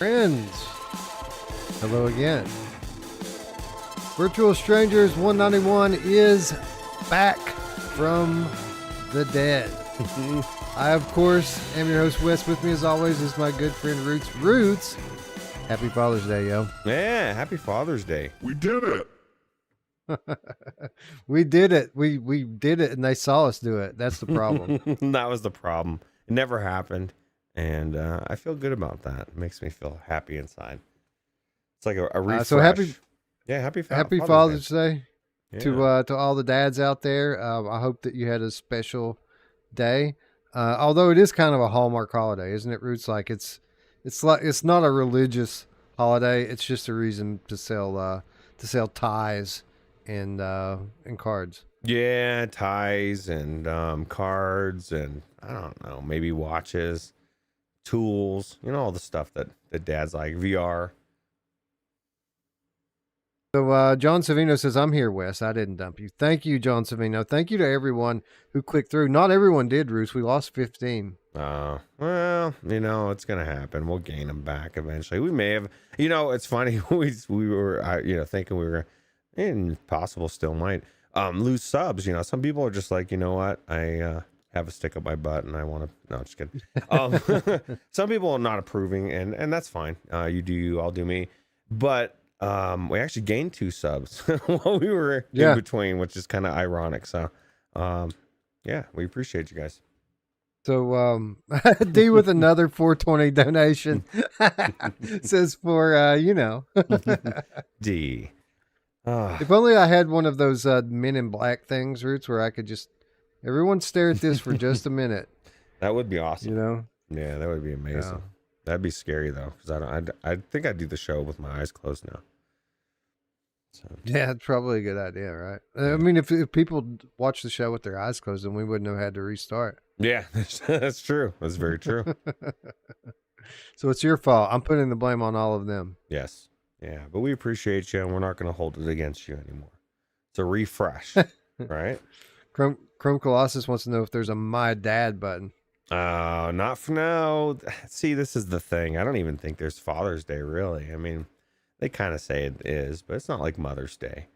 Friends, hello again. Virtual Strangers 191 is back from the dead. I, of course, am your host, Wes. With me, as always, is my good friend, Ruuts. Ruuts, happy Father's Day, yo. Yeah, happy Father's Day. We did it. We did it. We did it, and they saw us do it. That's the problem. That was the problem. It never happened, and I feel good about that. It makes me feel happy inside. It's like a refresh. So happy Father's Day to all the dads out there. I hope that you had a special day. Although it is kind of a Hallmark holiday, isn't it, Ruuts? Like it's not a religious holiday. It's just a reason to sell ties and cards. Yeah, ties and cards and I don't know, maybe watches, tools, all the stuff that dads like, VR. So John Savino says, I'm here, Wes. I didn't dump you. Thank you, John Savino. Thank you to everyone who clicked through. Not everyone did, Ruuts. We lost 15. Well, it's going to happen. We'll gain them back eventually. We may have, it's funny. we were, thinking we were, and possible still might, lose subs. Some people are just like, you know what? I have a stick up my butt and I want to, no, just kidding. Some people are not approving and that's fine. You do you, I'll do me. But we actually gained 2 subs while we were in between, which is kind of ironic. So, we appreciate you guys. So, D with another 420 donation says for, D. If only I had one of those Men in Black things, Ruuts, where I could just, everyone stare at this for just a minute. That would be awesome. Yeah, that would be amazing. Yeah. That'd be scary though, because I think I'd do the show with my eyes closed now. So. Yeah, it's probably a good idea, right? I mean, if people watch the show with their eyes closed, then we wouldn't have had to restart. Yeah, that's true. That's very true. So it's your fault. I'm putting the blame on all of them. Yes. Yeah, but we appreciate you, and we're not going to hold it against you anymore. It's a refresh, right? Chrome Colossus wants to know if there's a My Dad button. Not for now. See, this is the thing. I don't even think there's Father's Day, really. I mean, they kind of say it is, but it's not like Mother's Day.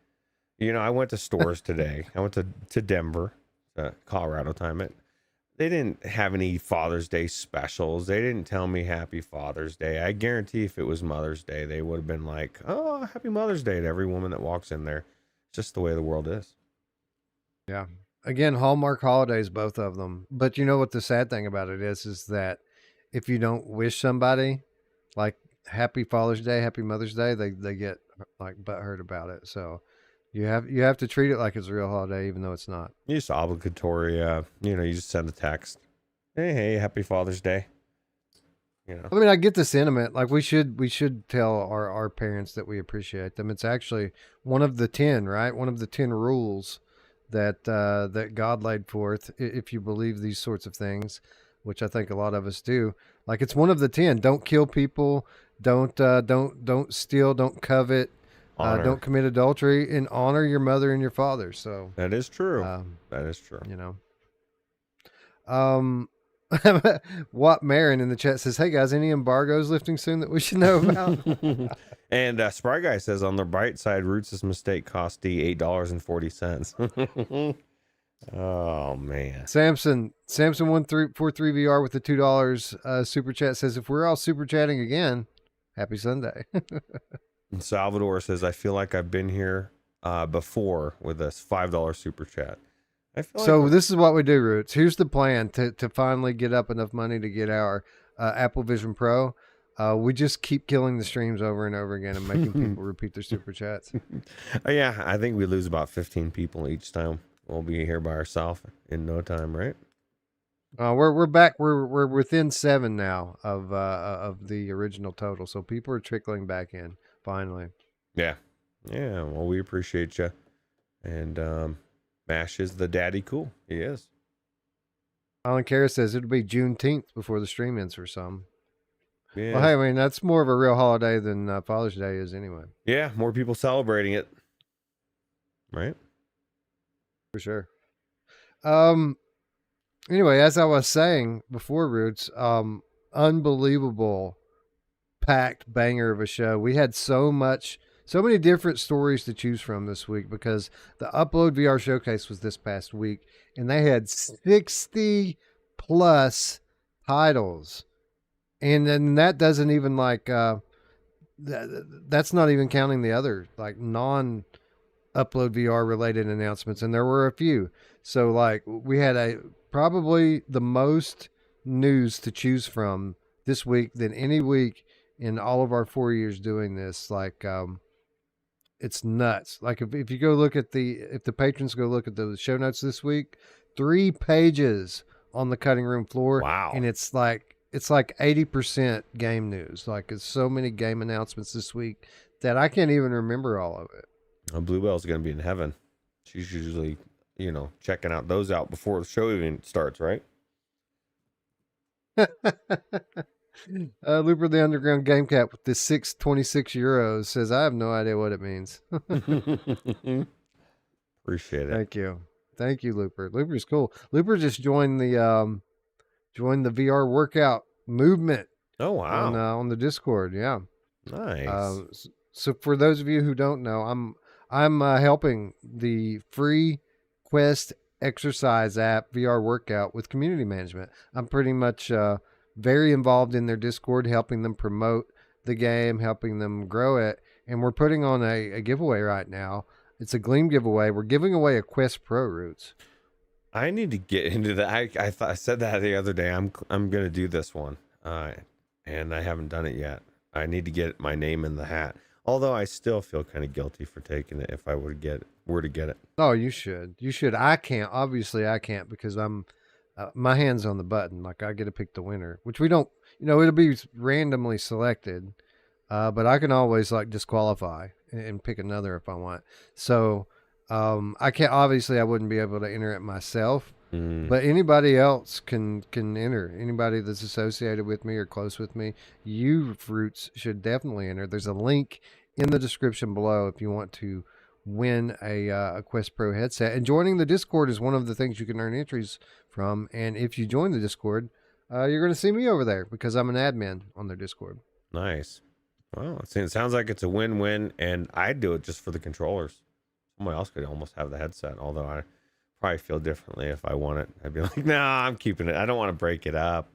I went to stores today. I went to Denver, Colorado time. They didn't have any Father's Day specials. They didn't tell me Happy Father's Day. I guarantee if it was Mother's Day, they would have been like, oh, Happy Mother's Day to every woman that walks in there. It's just the way the world is. Yeah. Again, Hallmark holidays, both of them. But you know what the sad thing about it is that if you don't wish somebody like Happy Father's Day, Happy Mother's Day, they get like butthurt about it. So you have to treat it like it's a real holiday, even though it's not. Just obligatory. You just send a text. Hey, Happy Father's Day. I mean, I get the sentiment. Like we should tell our parents that we appreciate them. It's actually one of the 10, right? One of the 10 rules that God laid forth. If you believe these sorts of things, which I think a lot of us do, like it's one of the 10. Don't kill people. Don't steal. Don't covet. Don't commit adultery, and honor your mother and your father. So that is true. That is true. Watt Marin in the chat says, "Hey guys, any embargoes lifting soon that we should know about?" And Spry Guy says, on the bright side, Ruuts' mistake cost D $8.40. Oh man. Samson 1343 VR with the $2 super chat says, if we're all super chatting again, happy Sunday. And Salvador says, I feel like I've been here before with this $5 super chat. So this is what we do, Ruuts. Here's the plan to finally get up enough money to get our Apple Vision Pro. We just keep killing the streams over and over again and making people repeat their super chats. Yeah, I think we lose about 15 people each time. We'll be here by ourselves in no time, right? We're back. We're within 7 now of the original total. So people are trickling back in finally. Yeah. Well, we appreciate you. And Mash is the daddy cool. He is. Alan Kara says it'll be Juneteenth before the stream ends for some. Yeah. Well, hey, I mean, that's more of a real holiday than Father's Day is anyway. Yeah, more people celebrating it. Right? For sure. Anyway, as I was saying before, Ruuts, unbelievable packed banger of a show. We had so many different stories to choose from this week because the Upload VR Showcase was this past week, and they had 60 plus titles. And then that doesn't even that's not even counting the other non Upload VR related announcements, and there were a few. So we had probably the most news to choose from this week than any week in all of our 4 years doing this. It's nuts. If you go look at if the patrons go look at the show notes this week, 3 pages on the cutting room floor. Wow. And it's 80% game news. It's so many game announcements this week that I can't even remember all of it. Bluebell's going to be in heaven. She's usually, checking those out before the show even starts, right? Looper the Underground Game Cat with this 626 euros says, I have no idea what it means. Appreciate it. Thank you, Looper. Looper's cool. Looper just joined the VR workout movement. Oh, wow. On the Discord. Yeah. Nice. So for those of you who don't know, I'm helping the free Quest exercise app VR workout with community management. I'm pretty much very involved in their Discord, helping them promote the game, helping them grow it. And we're putting on a giveaway right now. It's a Gleam giveaway. We're giving away a Quest Pro, Ruuts. I need to get into that. I said that the other day. I'm going to do this one. And I haven't done it yet. I need to get my name in the hat. Although I still feel kind of guilty for taking it if I were to get it. Oh, you should. You should. I can't. Obviously, I can't because I'm my hand's on the button. I get to pick the winner, which we don't. It'll be randomly selected, but I can always disqualify and pick another if I want. So I can't. Obviously, I wouldn't be able to enter it myself. But anybody else can enter. Anybody that's associated with me or close with me, you Fruits should definitely enter. There's a link in the description below if you want to win a Quest Pro headset. And joining the Discord is one of the things you can earn entries from. And if you join the Discord, you're going to see me over there because I'm an admin on their Discord. Nice. Well, it sounds like it's a win-win, and I'd do it just for the controllers. Somebody else could almost have the headset, although I probably feel differently if I want it. I'd be like, nah, I'm keeping it. I don't want to break it up.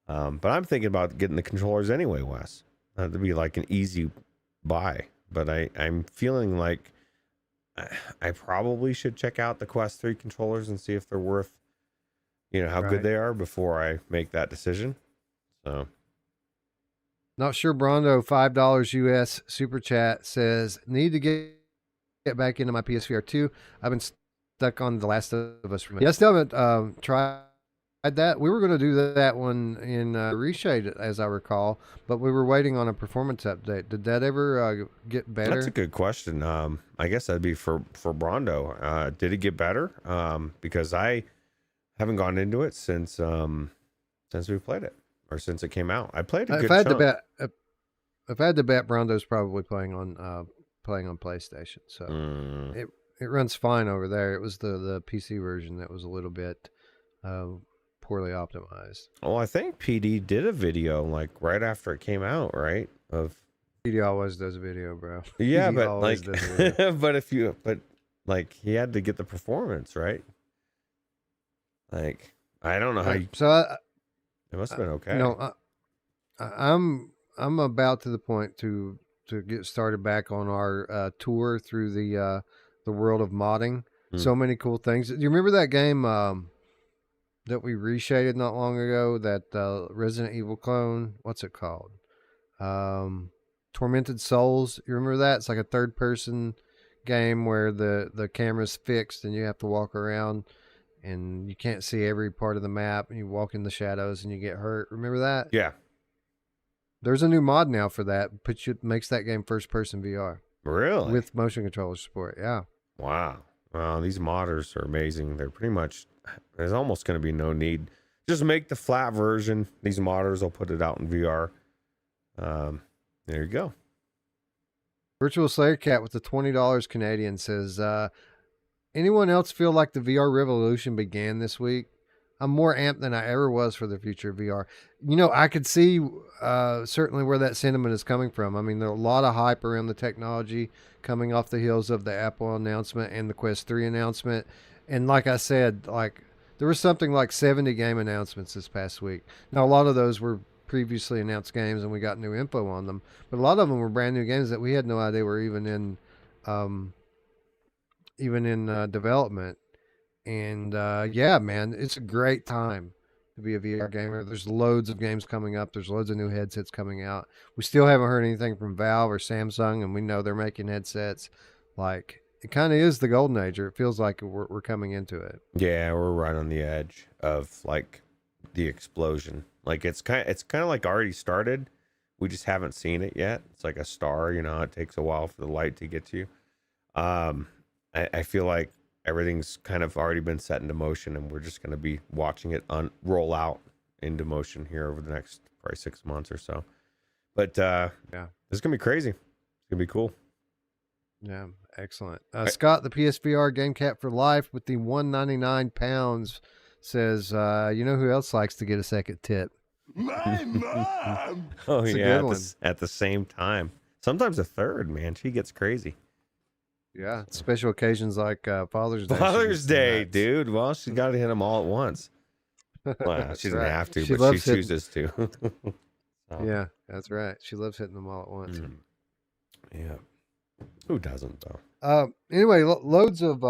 But I'm thinking about getting the controllers anyway, Wes. That'd be like an easy buy. But I'm feeling like I probably should check out the Quest 3 controllers and see if they're worth, how good they are before I make that decision. So. Not sure. Brondo, $5 US super chat says, need to get back into my PSVR 2. I've been stuck on The Last of Us. I still haven't tried that. We were going to do that one in Reshade, as I recall, but we were waiting on a performance update. Did that ever get better? That's a good question. I guess that'd be for Brondo. Did it get better? Because I haven't gone into it since we played it, or since it came out. I played a good chunk. If I had to bet, Brondo's probably playing on PlayStation, so it runs fine over there. It was the PC version that was a little bit poorly optimized. Oh, I think PD did a video right after it came out, right? PD always does a video, bro. Yeah, but he had to get the performance, right? I don't know how you... it must have been okay. I'm about to the point to get started back on our tour through the world of modding. So many cool things. Do you remember that game that we reshaded not long ago? That Resident Evil clone. What's it called? Tormented Souls. You remember that? It's like a third-person game where the camera's fixed and you have to walk around and you can't see every part of the map and you walk in the shadows and you get hurt. Remember that? Yeah. There's a new mod now for that. Makes that game first-person VR. Really? With motion controller support, yeah. Wow. Well, these modders are amazing. They're pretty much... There's almost going to be no need. Just make the flat version. These modders will put it out in VR. There you go. Virtual Slayer Cat with the $20 Canadian says, anyone else feel like the VR revolution began this week? I'm more amped than I ever was for the future of VR. I could see certainly where that sentiment is coming from. I mean, there's a lot of hype around the technology coming off the heels of the Apple announcement and the Quest 3 announcement. And like I said, like there was something like 70 game announcements this past week. Now, a lot of those were previously announced games and we got new info on them, but a lot of them were brand new games that we had no idea were even in development. And yeah, man, it's a great time to be a VR gamer. There's loads of games coming up. There's loads of new headsets coming out. We still haven't heard anything from Valve or Samsung, and we know they're making headsets. Like, it kind of is the golden age, or it feels like we're coming into it. Yeah, we're right on the edge of like the explosion. Like it's kind of like already started. We just haven't seen it yet. It's like a star, it takes a while for the light to get to you. I feel like everything's kind of already been set into motion, and we're just going to be watching it roll out into motion here over the next probably 6 months or so. But yeah, it's going to be crazy. It's going to be cool. Yeah, excellent. Scott, the PSVR game cat for life with the 199 pounds says, you know who else likes to get a second tip? My mom. Oh, It's a yeah, good one. at the same time. Sometimes a third, man. She gets crazy. Yeah, special occasions like Father's Day. Father's she gets Day, nuts. dude. Well, she's got to hit them all at once. Well, That's she doesn't right. have to, She but loves she hitting- chooses to. So, Yeah, that's right. She loves hitting them all at once. Yeah. Who doesn't, though? Anyway, loads of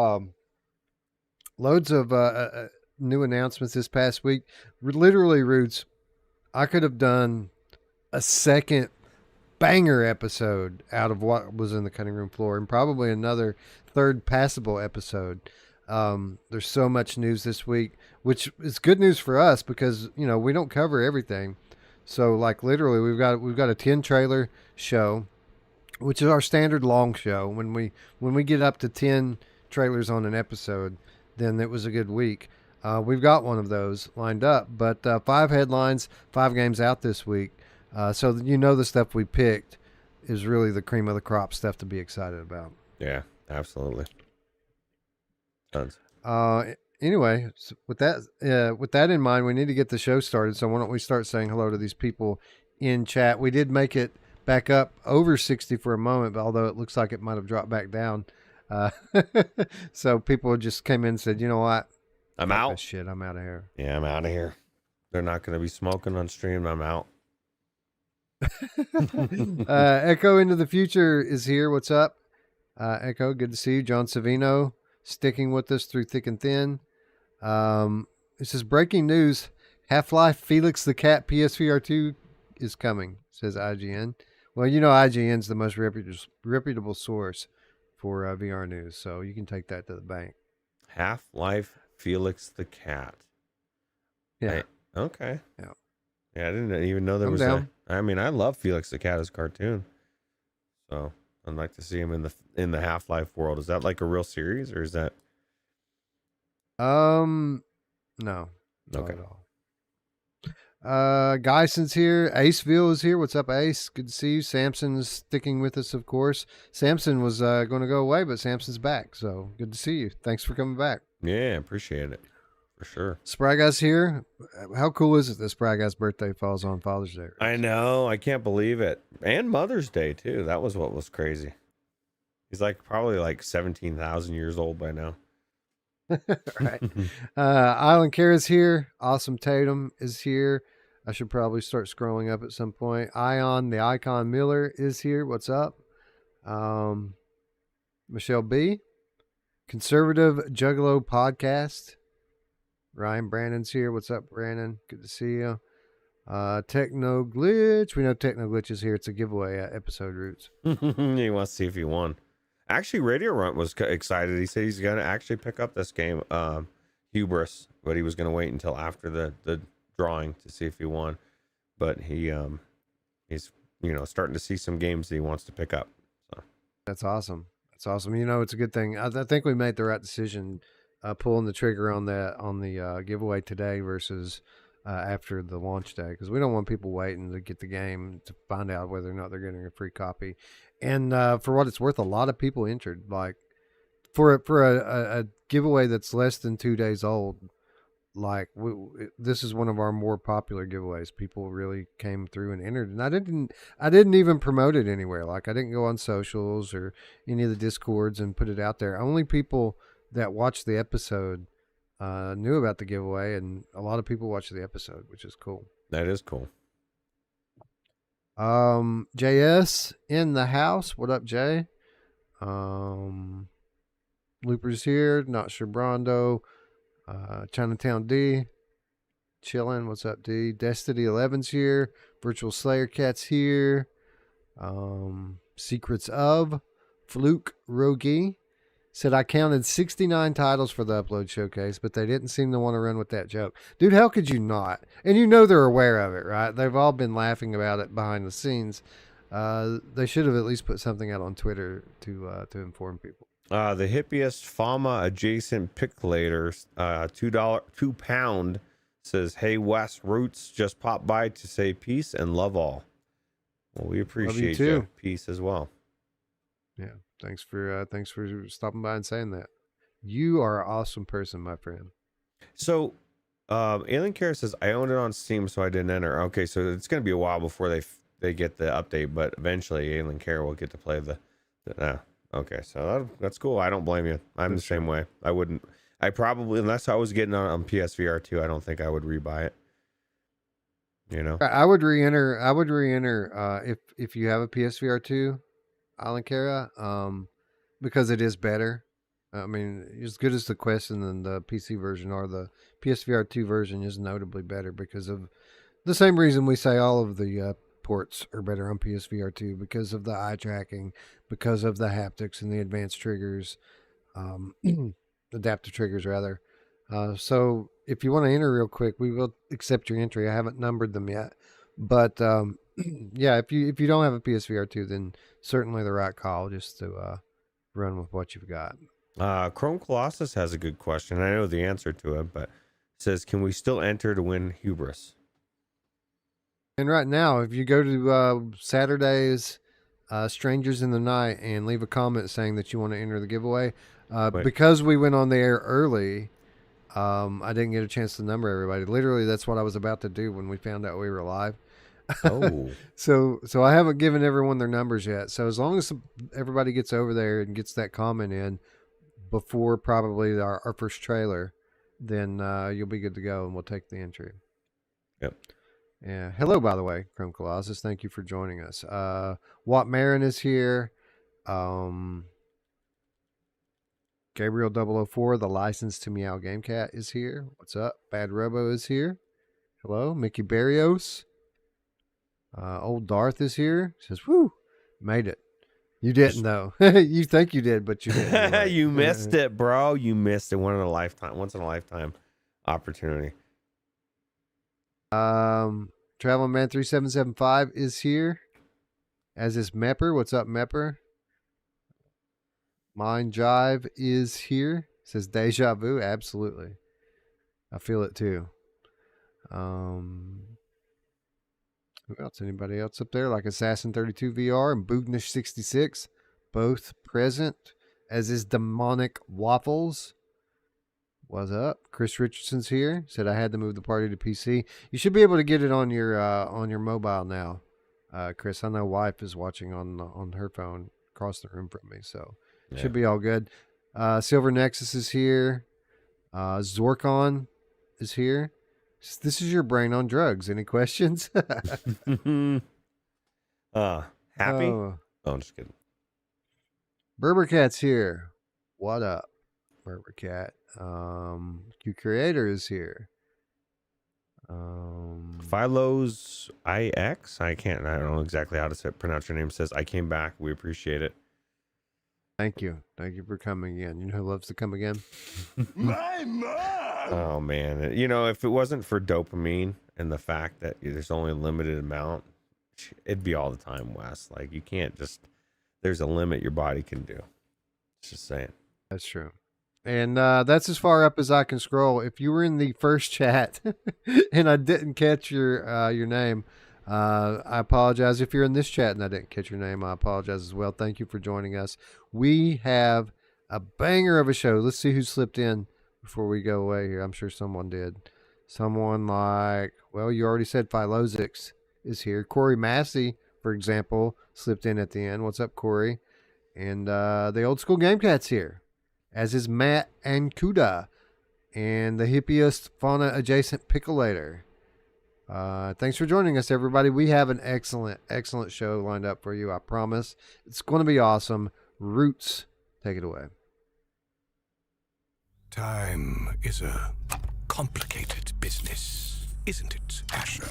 new announcements this past week. Literally, Roots, I could have done a second banger episode out of what was in the cutting room floor, and probably another third passable episode. There's so much news this week, which is good news for us because we don't cover everything. So like literally, we've got a 10 trailer show, which is our standard long show. When we get up to 10 trailers on an episode, then it was a good week. We've got one of those lined up, but 5 headlines, 5 games out this week. So the stuff we picked is really the cream of the crop stuff to be excited about. Yeah, absolutely. Tons. Anyway, so with that in mind, we need to get the show started. So why don't we start saying hello to these people in chat? We did make it back up over 60 for a moment, but although it looks like it might have dropped back down. So people just came in and said, you know what? I'm Fuck out. this shit, I'm out of here. Yeah, I'm out of here. They're not going to be smoking on stream. I'm out. Echo into the future is here. What's up? Echo, good to see you. John Savino sticking with us through thick and thin. It says breaking news: Half-Life Felix the Cat PSVR 2 is coming. Says IGN. Well, IGN's the most reputable source for VR news, so you can take that to the bank. Half-Life Felix the Cat. Yeah. Okay. Yeah. Yeah, I didn't even know there I'm was down. I mean, I love Felix the Cat as a cartoon. So I'd like to see him in the Half-Life world. Is that like a real series, or is that No. Not Okay. at all. Geison's here. Aceville is here. What's up, Ace? Good to see you. Samson's sticking with us, of course. Samson was going to go away, but Samson's back. So good to see you. Thanks for coming back. Yeah, appreciate it. For sure. Spry Guy's here. How cool is it that Spry Guy's birthday falls on Father's Day? I know. I can't believe it. And Mother's Day, too. That was what was crazy. He's probably 17,000 years old by now. Right. Island Kara's here. Awesome Tatum is here. I should probably start scrolling up at some point. Ion, the Icon Miller is here. What's up? Michelle B. Conservative Juggalo Podcast. Ryan Brandon's here. What's up, Brandon? Good to see you. Techno Glitch. We know Techno Glitch is here. It's a giveaway episode, Roots. He wants to see if he won. Actually, Radio Runt was excited. He said he's going to actually pick up this game, Hubris, but he was going to wait until after the drawing to see if he won. But he's starting to see some games that he wants to pick up. So That's awesome. That's awesome. It's a good thing. I think we made the right decision pulling the trigger on the giveaway today versus after the launch day, because we don't want people waiting to get the game to find out whether or not they're getting a free copy. And for what it's worth, a lot of people entered. Like for a giveaway that's less than 2 days old, like this is one of our more popular giveaways. People really came through and entered, and I didn't even promote it anywhere. Like I didn't go on socials or any of the discords and put it out there. Only people that watched the episode knew about the giveaway, and a lot of people watched the episode, which is cool. That is cool. JS in the house. What up, Jay? Looper's here. Not sure Brondo. Chinatown D. Chillin'. What's up, D? Destiny 11's here. Virtual Slayer Cat's here. Secrets of. Fluke Rogi said, I counted 69 titles for the upload showcase, but they didn't seem to want to run with that joke. Dude, how could you not? And you know they're aware of it, right? They've all been laughing about it behind the scenes. They should have at least put something out on Twitter to inform people. The hippiest Fama adjacent pickleator, £2 says, hey, Wes Ruuts just popped by to say peace and love all. Well, we appreciate you. Peace as well. Yeah. Thanks for stopping by and saying that. You are an awesome person, my friend. So, Alien Care says, I own it on Steam, so I didn't enter. Okay, so it's going to be a while before they get the update, but eventually Alien Care will get to play the okay, so that's cool. I don't blame you. I'm the same way. I probably, unless I was getting on PSVR 2, I don't think I would rebuy it. You know? I would re-enter if you have a PSVR 2, Island Cara, because it is better. I mean, as good as the Quest and the PC version are, the PSVR 2 version is notably better because of the same reason we say all of the ports are better on PSVR 2, because of the eye tracking, because of the haptics and the advanced triggers, adaptive triggers rather. So if you want to enter real quick, we will accept your entry. I haven't numbered them yet, but yeah, if you don't have a PSVR 2, then certainly the right call just to run with what you've got. Chrome Colossus has a good question. I know the answer to it, but it says, can we still enter to win Hubris? And right now, if you go to Saturday's Strangers in the Night and leave a comment saying that you want to enter the giveaway, because we went on the air early, I didn't get a chance to number everybody. Literally, that's what I was about to do when we found out we were live. Oh. So I haven't given everyone their numbers yet. So as long as everybody gets over there and gets that comment in before probably our first trailer, then you'll be good to go and we'll take the entry. Yep. Yeah. Hello, by the way, Chrome Colossus. Thank you for joining us. Watt Marin is here. Gabriel 004, the license to Meow Game Cat, is here. What's up? Bad Robo is here. Hello. Mickey Barrios. Old Darth is here. Says, woo, made it. You didn't though. You think you did, but you didn't. You missed it, bro. You missed it. Once in a lifetime opportunity. Traveling Man 3775 is here. As is Mepper. What's up, Mepper? Mind Jive is here. Says Deja Vu. Absolutely. I feel it too. Who else? Anybody else up there? Like Assassin 32 VR and Boognish 66. Both present. As is Demonic Waffles. What's up? Chris Richardson's here. Said I had to move the party to PC. You should be able to get it on your mobile now. Chris, I know wife is watching on her phone across the room from me, so yeah. Should be all good. Silver Nexus is here. Zorkon is here. This is your brain on drugs. Any questions? Happy? Oh, I'm just kidding. Berbercat's here. What up, Berbercat? Q Creator is here. Philos IX. I don't know exactly how to pronounce your name. Says I came back. We appreciate it. Thank you for coming again. You know who loves to come again? My mom. Oh man, you know, if it wasn't for dopamine and the fact that there's only a limited amount, it'd be all the time, Wes. Like you can't just. There's a limit your body can do. Just saying. That's true. And that's as far up as I can scroll. If you were in the first chat and I didn't catch your name, I apologize. If you're in this chat and I didn't catch your name, I apologize as well. Thank you for joining us. We have a banger of a show. Let's see who slipped in before we go away here? I'm sure someone did. Someone like, well, you already said Philozix is here. Corey Massey, for example, slipped in at the end. What's up, Corey? And the old school Game Cat's here, as is Matt and Kuda, and the hippiest fauna adjacent Pickolator. Thanks for joining us, everybody. We have an excellent show lined up for you. I promise. It's going to be awesome. Roots, take it away. Time is a complicated business, isn't it, Asher?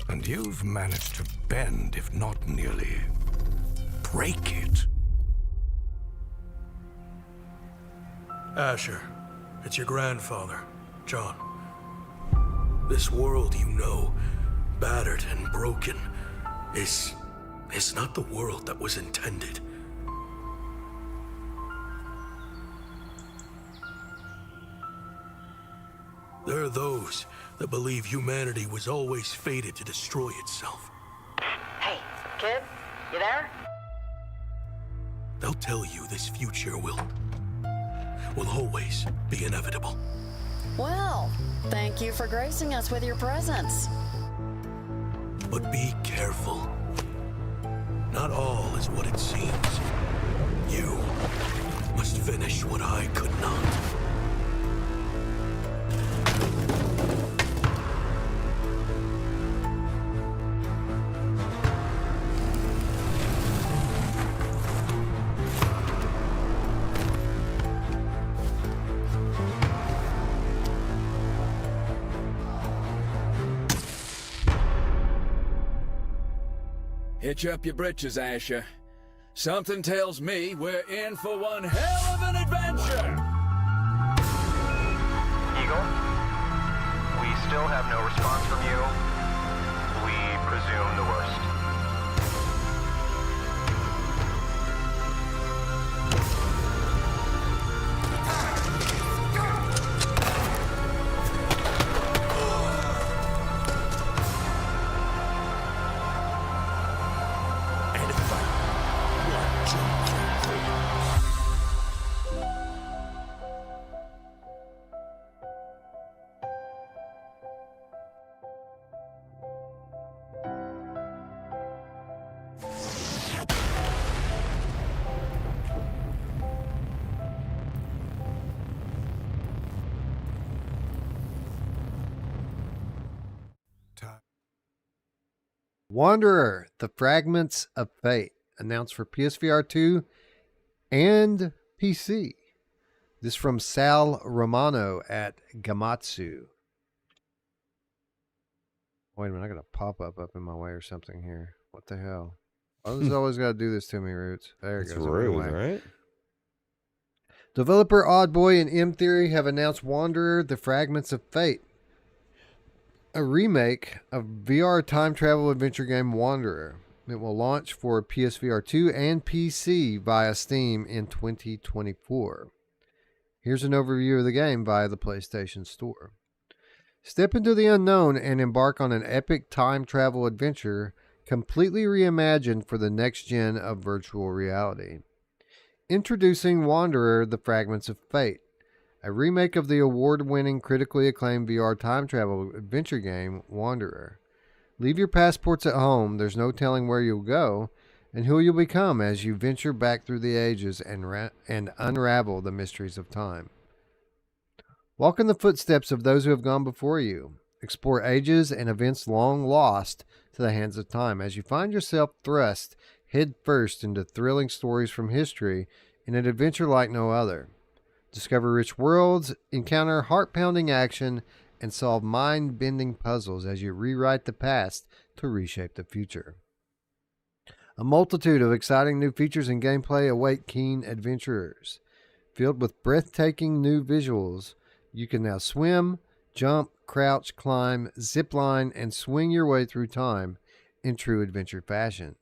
And you've managed to bend, if not nearly break it. Asher, it's your grandfather, John. This world you know, battered and broken, is not the world that was intended. There are those that believe humanity was always fated to destroy itself. Hey, kid, you there? They'll tell you this future will always be inevitable. Well, thank you for gracing us with your presence. But be careful. Not all is what it seems. You must finish what I could not. Hitch up your britches, Asher. Something tells me we're in for one hell of an adventure! Eagle, we still have no response from you. We presume the worst. Wanderer, the Fragments of Fate, announced for PSVR 2 and PC. This from Sal Romano at Gamatsu. Wait a minute, I got a pop-up up in my way or something here. What the hell? Why does always got to do this to me, Roots? There it It's goes. rude, right? Developer Oddboy and M Theory have announced Wanderer, the Fragments of Fate, a remake of VR time travel adventure game Wanderer. It will launch for PSVR 2 and PC via Steam in 2024. Here's an overview of the game via the PlayStation Store. Step into the unknown and embark on an epic time travel adventure completely reimagined for the next gen of virtual reality. Introducing Wanderer, the Fragments of Fate, a remake of the award-winning, critically acclaimed VR time travel adventure game, Wanderer. Leave your passports at home, there's no telling where you'll go, and who you'll become as you venture back through the ages and unravel the mysteries of time. Walk in the footsteps of those who have gone before you. Explore ages and events long lost to the hands of time as you find yourself thrust head first into thrilling stories from history in an adventure like no other. Discover rich worlds, encounter heart-pounding action, and solve mind-bending puzzles as you rewrite the past to reshape the future. A multitude of exciting new features and gameplay await keen adventurers. Filled with breathtaking new visuals, you can now swim, jump, crouch, climb, zipline, and swing your way through time in true adventure fashion.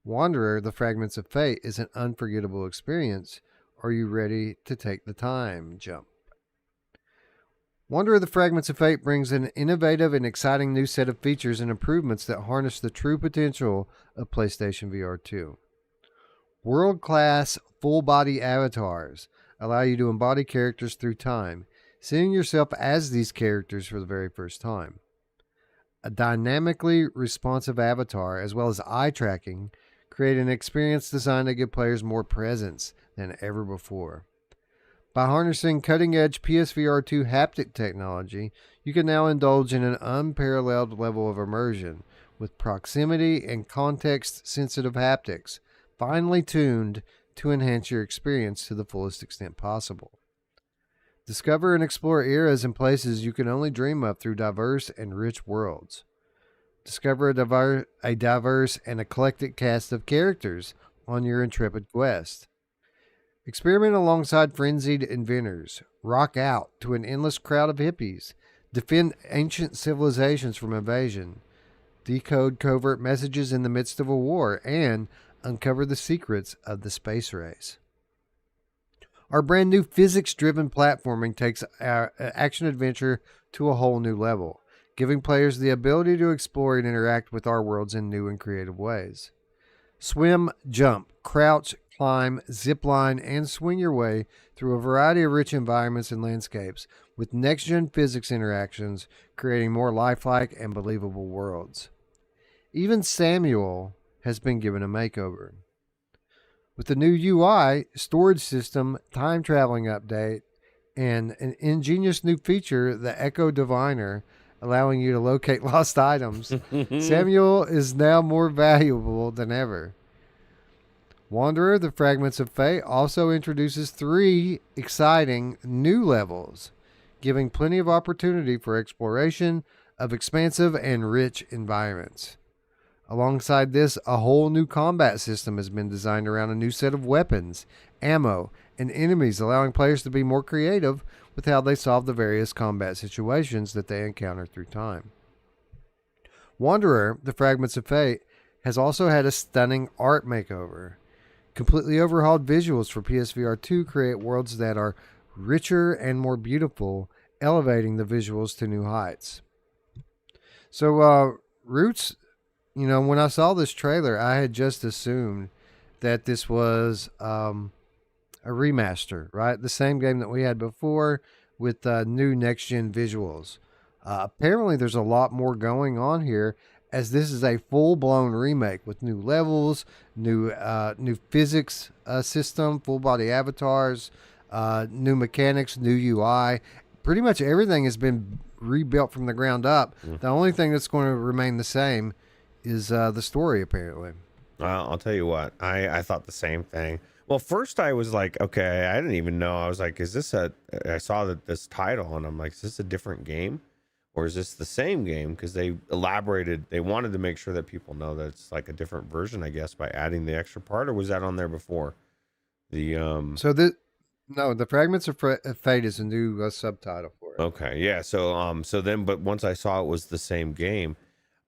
Wanderer, the Fragments of Fate is an unforgettable experience. Are you ready to take the time jump? Wanderer, the Fragments of Fate brings an innovative and exciting new set of features and improvements that harness the true potential of PlayStation VR 2. World-class full-body avatars, allow you to embody characters through time, seeing yourself as these characters for the very first time. A dynamically responsive avatar, as well as eye tracking, create an experience designed to give players more presence than ever before. By harnessing cutting-edge PSVR 2 haptic technology, you can now indulge in an unparalleled level of immersion with proximity and context-sensitive haptics, finely tuned to enhance your experience to the fullest extent possible. Discover and explore eras and places you can only dream of through diverse and rich worlds. Discover a diverse and eclectic cast of characters on your intrepid quest. Experiment alongside frenzied inventors. Rock out to an endless crowd of hippies. Defend ancient civilizations from invasion. Decode covert messages in the midst of a war. And uncover the secrets of the space race. Our brand new physics-driven platforming takes our action-adventure to a whole new level, giving players the ability to explore and interact with our worlds in new and creative ways. Swim, jump, crouch, climb, zipline, and swing your way through a variety of rich environments and landscapes with next-gen physics interactions, creating more lifelike and believable worlds. Even Samuel has been given a makeover. With the new UI, storage system, time traveling update, and an ingenious new feature, the Echo Diviner, allowing you to locate lost items, Samuel is now more valuable than ever. Wanderer, the Fragments of Fate, also introduces 3 exciting new levels, giving plenty of opportunity for exploration of expansive and rich environments. Alongside this, a whole new combat system has been designed around a new set of weapons, ammo, and enemies, allowing players to be more creative with how they solve the various combat situations that they encounter through time. Wanderer, the Fragments of Fate, has also had a stunning art makeover. Completely overhauled visuals for PSVR 2 create worlds that are richer and more beautiful, elevating the visuals to new heights. So, Ruuts, you know, when I saw this trailer, I had just assumed that this was a remaster, right? The same game that we had before with new next-gen visuals. Apparently, there's a lot more going on here, as this is a full-blown remake with new levels, new physics system, full-body avatars, new mechanics, new UI. Pretty much everything has been rebuilt from the ground up. The only thing that's going to remain the same is the story, apparently. I'll tell you what, I thought the same thing. Well, first I was like, okay, I didn't even know. I was like, is this I saw that this title and I'm like, is this a different game or is this the same game? Because they elaborated, they wanted to make sure that people know that it's like a different version, I guess, by adding the extra part, or was that on there before? The Fragments of Fate is a new subtitle for it. Okay, yeah. So then, but once I saw it was the same game,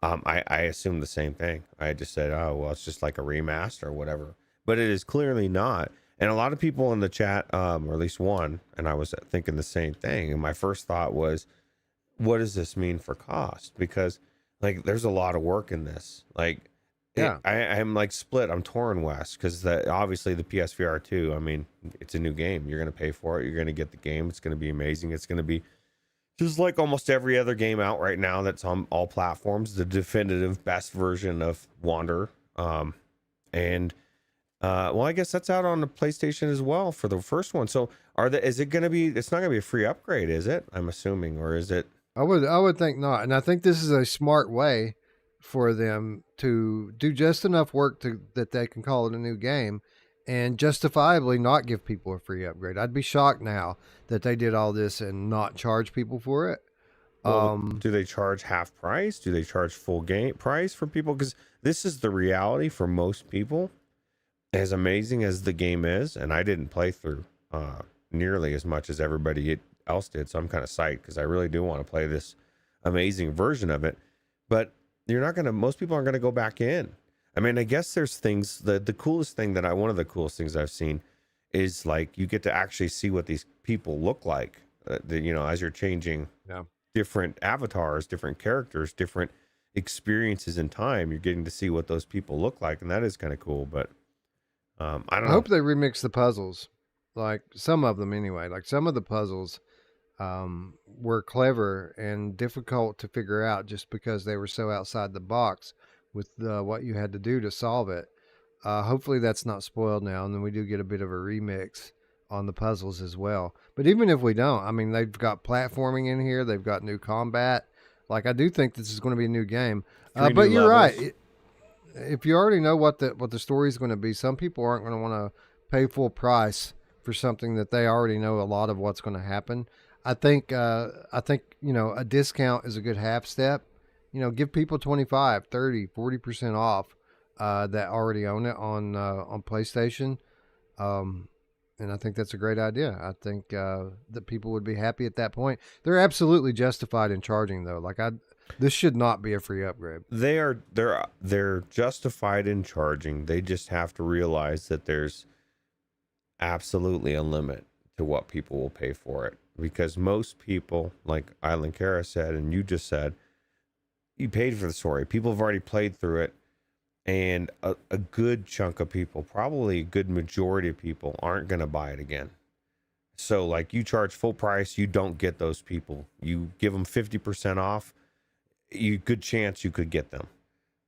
I assumed the same thing. I just said, oh, well, it's just like a remaster or whatever. But it is clearly not. And a lot of people in the chat, or at least one, and I was thinking the same thing. And my first thought was, what does this mean for cost? Because, like, there's a lot of work in this. Like, yeah, I'm like split. I'm torn, Wes, because obviously the PSVR 2, I mean, it's a new game. You're going to pay for it. You're going to get the game. It's going to be amazing. It's going to be just like almost every other game out right now that's on all platforms, the definitive best version of Wanderer. Well, I guess that's out on the PlayStation as well for the first one. So is it going to be, it's not going to be a free upgrade, is it? I'm assuming, or is it? I would think not. And I think this is a smart way for them to do just enough work that they can call it a new game and justifiably not give people a free upgrade. I'd be shocked now that they did all this and not charge people for it. Well, do they charge half price? Do they charge full game price for people? Because this is the reality for most people. As amazing as the game is, and I didn't play through nearly as much as everybody else did, so I'm kind of psyched because I really do want to play this amazing version of it. But most people aren't going to go back in. I mean, I guess there's things, the coolest thing one of the coolest things I've seen is like you get to actually see what these people look like, as you're changing different avatars, different characters, different experiences in time, you're getting to see what those people look like. And that is kind of cool, but I don't know. I hope they remix the puzzles. like some of them anyway, like some of the puzzles were clever and difficult to figure out just because they were so outside the box with what you had to do to solve it. Hopefully that's not spoiled now, and then we do get a bit of a remix on the puzzles as well. But even if we don't, I mean, they've got platforming in here, they've got new combat. Like, I do think this is going to be a new game. But you're right. If you already know what the story is going to be, some people aren't going to want to pay full price for something that they already know a lot of what's going to happen. I think a discount is a good half step. Give people 25, 30, 40% off that already own it on PlayStation. And I think that's a great idea. I think that people would be happy at that point. They're absolutely justified in charging though. This should not be a free upgrade. They're justified in charging. They just have to realize that there's absolutely a limit to what people will pay for it. Because most people, like Island Kara said, and you just said, you paid for the story. People have already played through it. And a good chunk of people, probably a good majority of people, aren't going to buy it again. So, like, you charge full price, you don't get those people. You give them 50% off, good chance you could get them.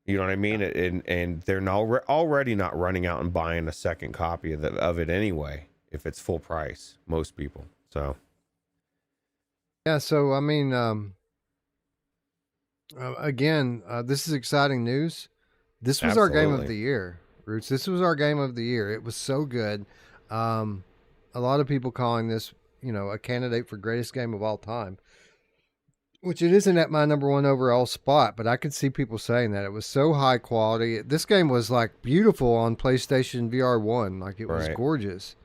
You know what I mean? And they're already not running out and buying a second copy of it anyway, if it's full price, most people. So, yeah, so, I mean, again, this is exciting news. This was our game of the year, Roots. This was our game of the year. It was so good. A lot of people calling this, a candidate for greatest game of all time, which it isn't at my number one overall spot, but I could see people saying that. It was so high quality. This game was like beautiful on PlayStation VR 1. Like it was gorgeous.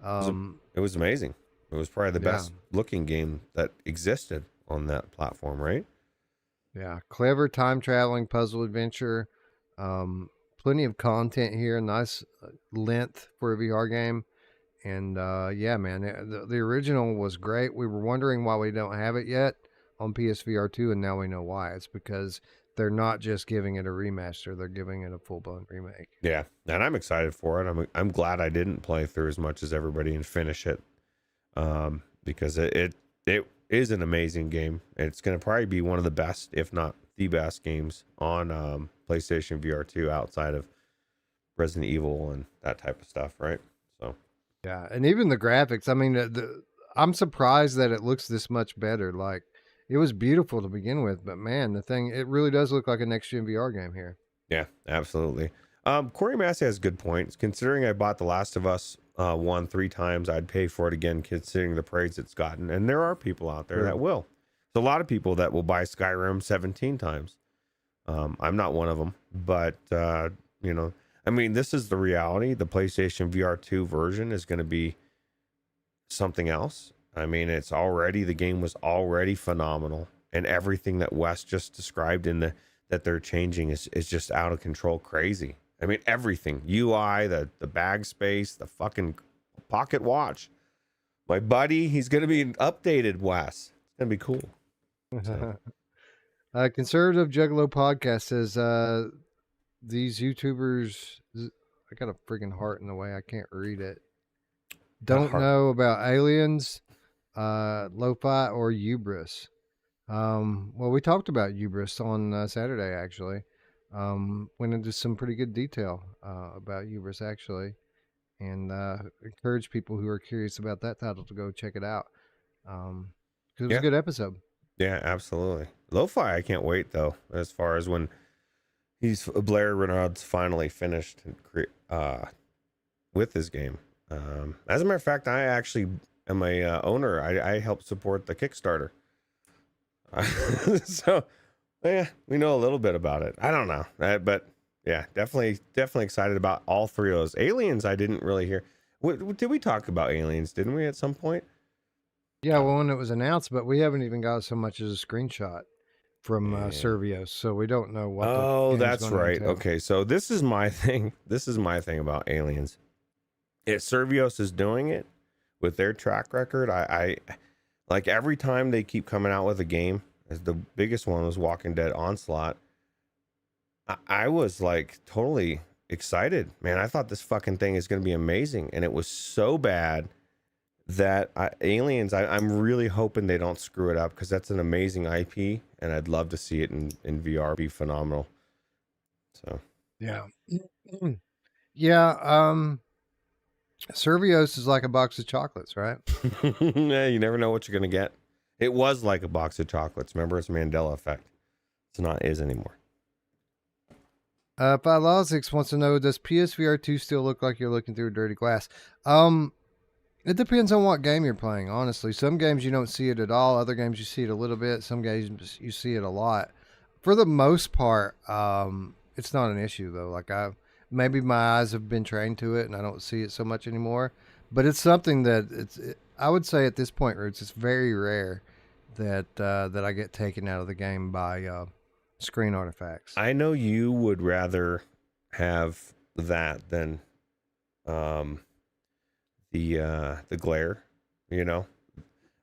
It was amazing. It was probably the best looking game that existed on that platform, right? Yeah. Clever time traveling puzzle adventure. Plenty of content here, nice length for a VR game. And yeah, man, the original was great. We were wondering why we don't have it yet on PSVR 2, and now we know why. It's because they're not just giving it a remaster, they're giving it a full-blown remake. Yeah, and I'm excited for it. I'm glad I didn't play through as much as everybody and finish it, because it is an amazing game. It's going to probably be one of the best, if not the best games on PlayStation VR 2 outside of Resident Evil and that type of stuff, right? So yeah, and even the graphics. I mean, I'm surprised that it looks this much better. Like, it was beautiful to begin with, but man, it really does look like a next-gen VR game here. Yeah, absolutely. Corey Massey has good points. Considering I bought The Last of Us 1 3 times, I'd pay for it again, considering the praise it's gotten. And there are people out there that will. There's a lot of people that will buy Skyrim 17 times. I'm not one of them, but I mean, this is the reality. The PlayStation VR 2 version is going to be something else. I mean, the game was already phenomenal, and everything that Wes just described that they're changing is just out of control crazy. I mean, everything, UI, the bag space, the fucking pocket watch. My buddy, he's going to be updated, Wes. It's going to be cool. So. Conservative Juggalo Podcast says, these YouTubers, I got a friggin' heart in the way, I can't read it. Don't know about aliens, Lo-Fi, or Hubris. Well, we talked about Hubris on Saturday, actually. Went into some pretty good detail about Hubris, actually. And encourage people who are curious about that title to go check it out. Because it was a good episode. Yeah, absolutely. Lo-Fi, I can't wait, though, as far as when Blair Renaud's finally finished with his game. As a matter of fact, I actually am a owner. I help support the Kickstarter. So, yeah, we know a little bit about it. I don't know, but yeah, definitely excited about all three of those. Aliens, I didn't really hear. Did we talk about Aliens? Didn't we at some point? Yeah, well, when it was announced, but we haven't even got so much as a screenshot from Servios, so we don't know what. Oh, that's right. Okay, so this is my thing. This is my thing about Aliens. If Servios is doing it with their track record, I like every time they keep coming out with a game. As the biggest one was Walking Dead Onslaught. I was like totally excited, man. I thought this fucking thing is going to be amazing, and it was so bad that Aliens, I'm really hoping they don't screw it up, because that's an amazing IP, and I'd love to see it in VR. Be phenomenal. So Yeah. Yeah. Servios is like a box of chocolates, right? yeah, you never know what you're gonna get. It was like a box of chocolates. Remember, it's Mandela effect. It's not is anymore. Philosix wants to know, does PSVR 2 still look like you're looking through a dirty glass? It depends on what game you're playing, honestly. Some games you don't see it at all. Other games you see it a little bit. Some games you see it a lot. For the most part, it's not an issue though. Like maybe my eyes have been trained to it and I don't see it so much anymore. But it's something that I would say at this point, Roots, it's very rare that I get taken out of the game by screen artifacts. I know you would rather have that than the glare, you know.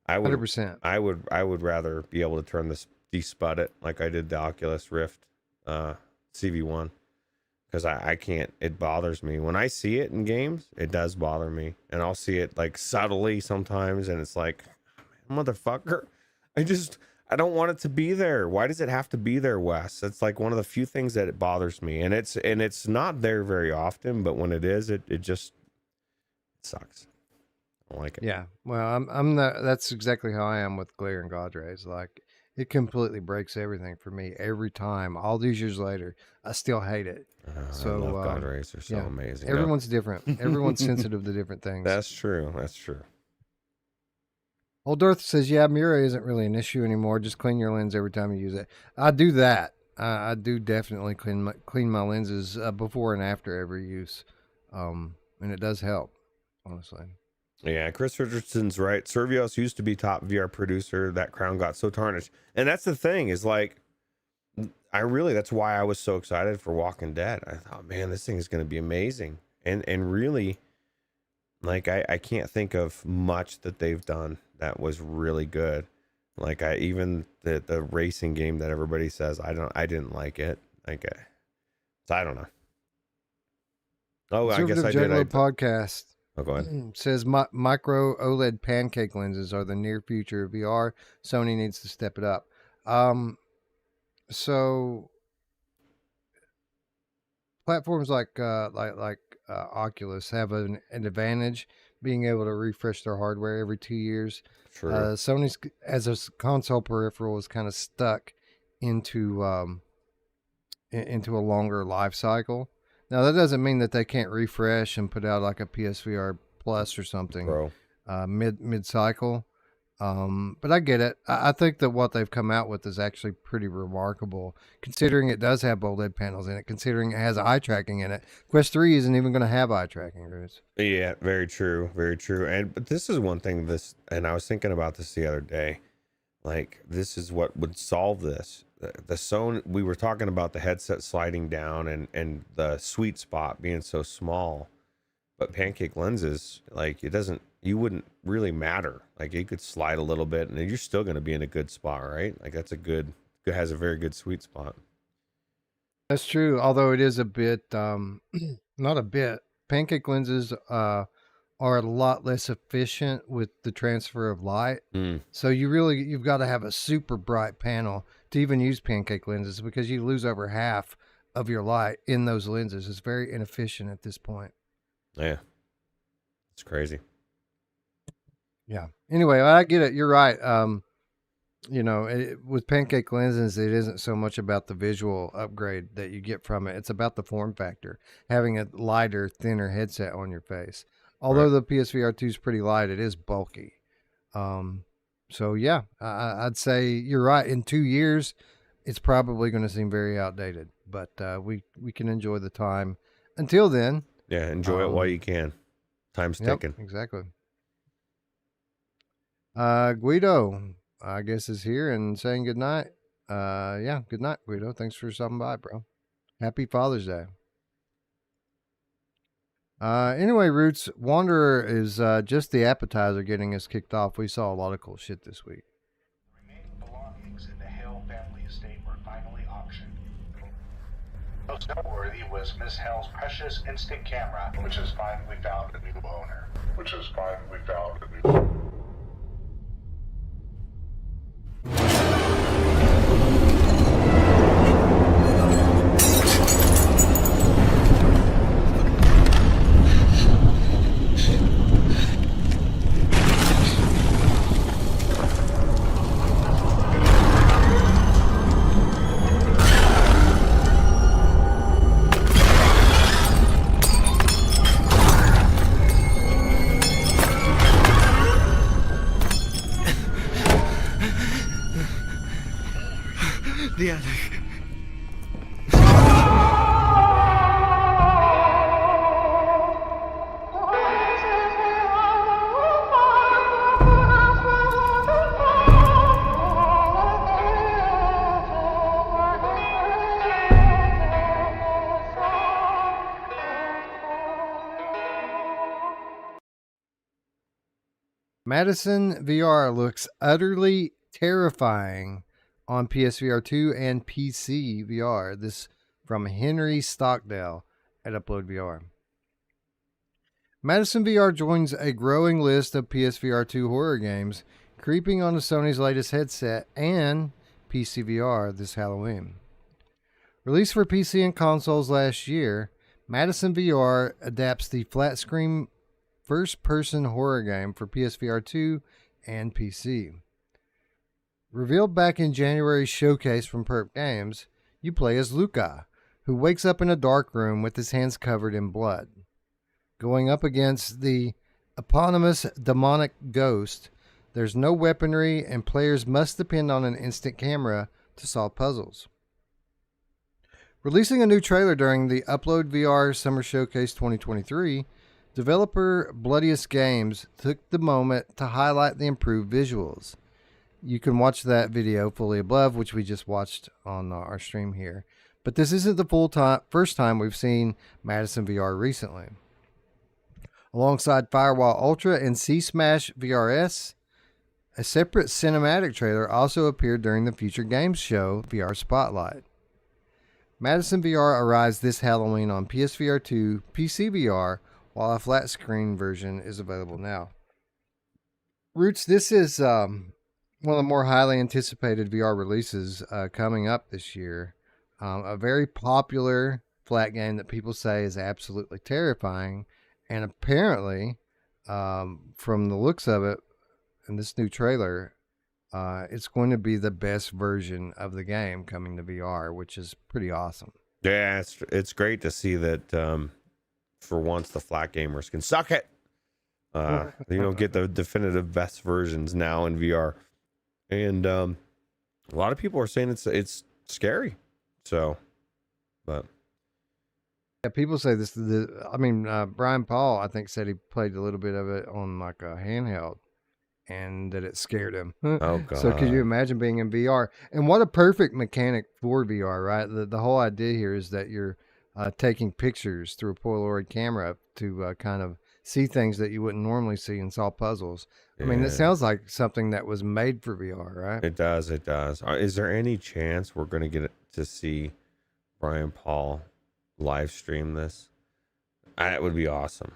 I would 100%. I would rather be able to turn this despud it like I did the Oculus Rift CV1, because I can't, it bothers me when I see it in games. It does bother me, and I'll see it like subtly sometimes, and it's like, motherfucker, I don't want it to be there. Why does it have to be there, Wes? It's like one of the few things that it bothers me, and it's not there very often, but when it is, it just sucks. I don't like it. Yeah, well, that's exactly how I am with glare and God rays. Like, it completely breaks everything for me every time. All these years later, I still hate it. I love God rays. They're so amazing. Everyone's different. Everyone's sensitive to different things. That's true. That's true. Old Earth says, yeah, Mura isn't really an issue anymore. Just clean your lens every time you use it. I do that. I do definitely clean my lenses before and after every use. And it does help, honestly. Yeah, Chris Richardson's right. Servios used to be top VR producer. That crown got so tarnished. And that's the thing, is like, that's why I was so excited for Walking Dead. I thought, man, this thing is going to be amazing. And really, like, I can't think of much that they've done that was really good. Like, even the racing game that everybody says, I didn't like it. Like, so I don't know. Oh, I guess I did. Podcast. Oh, go ahead. Says micro OLED pancake lenses are the near future of VR. Sony needs to step it up. So platforms like Oculus have an advantage being able to refresh their hardware every 2 years. True. Sony's as a console peripheral is kind of stuck into a longer life cycle. Now that doesn't mean that they can't refresh and put out like a PSVR Plus or something mid cycle. But I get it. I think that what they've come out with is actually pretty remarkable, considering it does have OLED panels in it, considering it has eye tracking in it. Quest 3 isn't even going to have eye tracking, Roots. Yeah, very true. Very true. But this is one thing, and I was thinking about this the other day. Like, this is what would solve this. The Sony, we were talking about the headset sliding down and the sweet spot being so small, but pancake lenses, like, you wouldn't really matter. Like, you could slide a little bit and you're still going to be in a good spot, right? Like, it has a very good sweet spot. That's true. Although it is a bit, not a bit, pancake lenses, are a lot less efficient with the transfer of light. So you've got to have a super bright panel to even use pancake lenses, because you lose over half of your light in those lenses. It's very inefficient at this point. Yeah. It's crazy. Yeah. Anyway, I get it. You're right. With pancake lenses, it isn't so much about the visual upgrade that you get from it. It's about the form factor, having a lighter, thinner headset on your face. Although the PSVR 2 is pretty light, it is bulky. So yeah, I'd say you're right. In 2 years, it's probably going to seem very outdated, but we can enjoy the time until then. Yeah, enjoy it while you can. Time's ticking. Exactly. Guido, I guess, is here and saying good night. Good night, Guido. Thanks for stopping by, bro. Happy Father's Day. Anyway, Roots, Wanderer is just the appetizer getting us kicked off. We saw a lot of cool shit this week. Remaining belongings in the Hale family estate were finally auctioned. Most noteworthy was Miss Hell's precious instant camera, which has finally found a new owner. The attic. MADiSON VR looks utterly terrifying on PSVR 2 and PC VR. This from Henry Stockdale at Upload VR. MADiSON VR joins a growing list of PSVR 2 horror games creeping onto Sony's latest headset and PC VR this Halloween. Released for PC and consoles last year, MADiSON VR adapts the flat screen first-person horror game for PSVR 2 and PC. Revealed back in January's showcase from Perp Games, you play as Luca, who wakes up in a dark room with his hands covered in blood. Going up against the eponymous demonic ghost, there's no weaponry and players must depend on an instant camera to solve puzzles. Releasing a new trailer during the Upload VR Summer Showcase 2023, developer Bloodiest Games took the moment to highlight the improved visuals. You can watch that video fully above, which we just watched on our stream here. But this isn't the first time we've seen MADiSON VR recently. Alongside Firewall Ultra and C-Smash VRS, a separate cinematic trailer also appeared during the Future Games Show VR Spotlight. MADiSON VR arrives this Halloween on PSVR 2, PC VR, while a flat screen version is available now. Roots, this is one of the more highly anticipated VR releases coming up this year. A very popular flat game that people say is absolutely terrifying. And apparently, from the looks of it, in this new trailer, it's going to be the best version of the game coming to VR, which is pretty awesome. Yeah, it's great to see that for once the flat gamers can suck it. Get the definitive best versions now in VR. And a lot of people are saying it's scary. So, but yeah, people say this. Brian Paul, I think, said he played a little bit of it on like a handheld, and that it scared him. Oh god! So could you imagine being in VR? And what a perfect mechanic for VR, right? The whole idea here is that you're taking pictures through a Polaroid camera to kind of see things that you wouldn't normally see and solve puzzles. Yeah. I mean, it sounds like something that was made for VR, right? It does. It does. Is there any chance we're going to get to see Brian Paul live stream this? That would be awesome.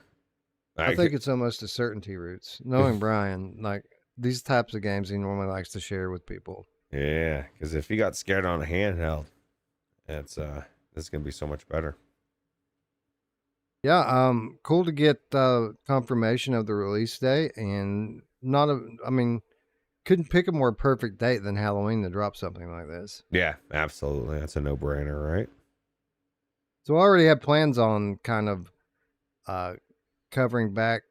I think it's almost a certainty, Roots. Knowing Brian, like these types of games he normally likes to share with people. Yeah, because if he got scared on a handheld, it's going to be so much better. Yeah, cool to get confirmation of the release date, and couldn't pick a more perfect date than Halloween to drop something like this. Yeah, absolutely. That's a no-brainer, right? So I already have plans on kind of covering back,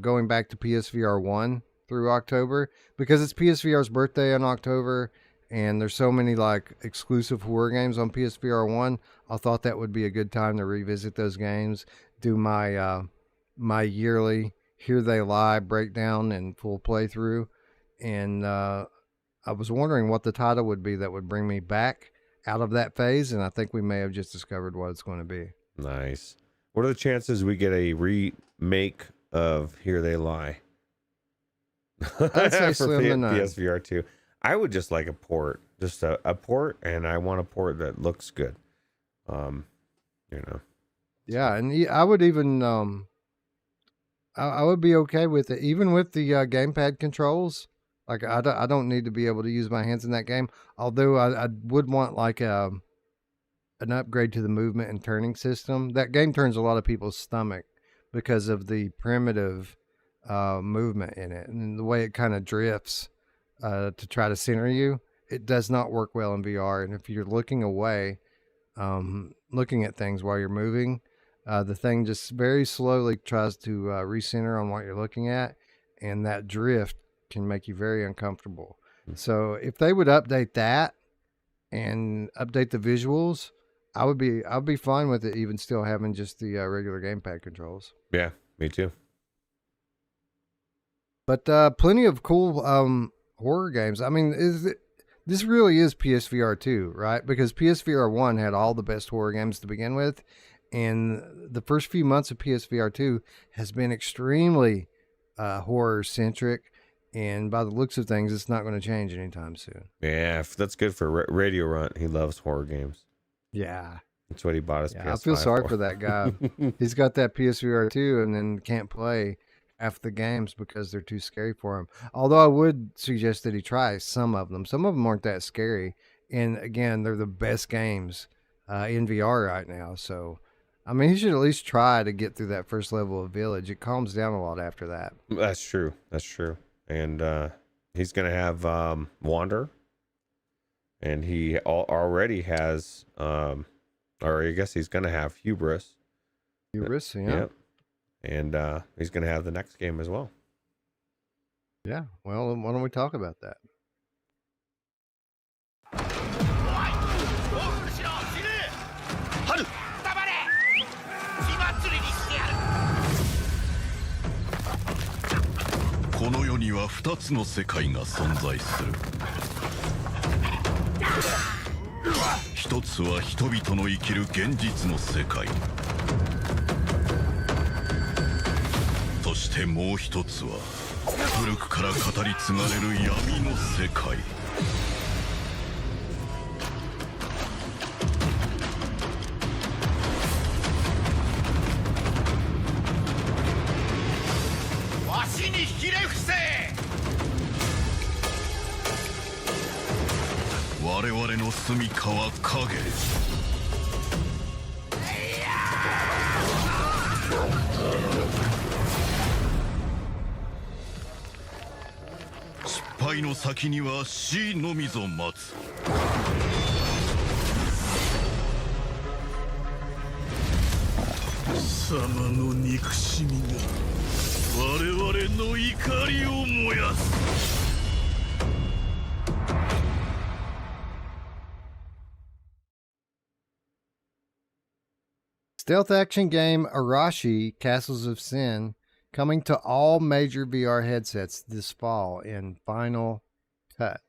going back to PSVR 1 through October, because it's PSVR's birthday in October, and there's so many like exclusive horror games on PSVR 1. I thought that would be a good time to revisit those games, do my my yearly Here They Lie breakdown and full playthrough. And I was wondering what the title would be that would bring me back out of that phase, and I think we may have just discovered what it's going to be. Nice. What are the chances we get a remake of Here They Lie? I'd say slim to none. PSVR 2. I would just like a port, just a port, and I want a port that looks good. You know. Yeah, and I would even I would be okay with it, even with the gamepad controls. Like I don't need to be able to use my hands in that game. Although I would want like an upgrade to the movement and turning system. That game turns a lot of people's stomach because of the primitive movement in it and the way it kind of drifts to try to center you. It does not work well in VR. And if you're looking away, looking at things while you're moving, the thing just very slowly tries to recenter on what you're looking at, and that drift can make you very uncomfortable. So if they would update that and update the visuals, I'd be fine with it, even still having just the regular gamepad controls. Yeah, me too. But plenty of cool horror games. I mean, this really is PSVR 2, right? Because PSVR 1 had all the best horror games to begin with, and the first few months of PSVR 2 has been extremely horror centric. And by the looks of things, it's not going to change anytime soon. Yeah, that's good for Radio Runt. He loves horror games. Yeah. That's what he bought his PS5 I feel sorry for that guy. He's got that PSVR 2 and then can't play half the games because they're too scary for him. Although I would suggest that he try some of them. Some of them aren't that scary. And again, they're the best games in VR right now. So, I mean, he should at least try to get through that first level of Village. It calms down a lot after that. That's true. That's true. And he's going to have Wander. And he already has, or I guess he's going to have Hubris. Hubris, yeah. Yep. And he's going to have the next game as well. Yeah. Well, why don't we talk about that? Stealth action game Arashi, Castles of Sin, coming to all major VR headsets this fall in Final Cut.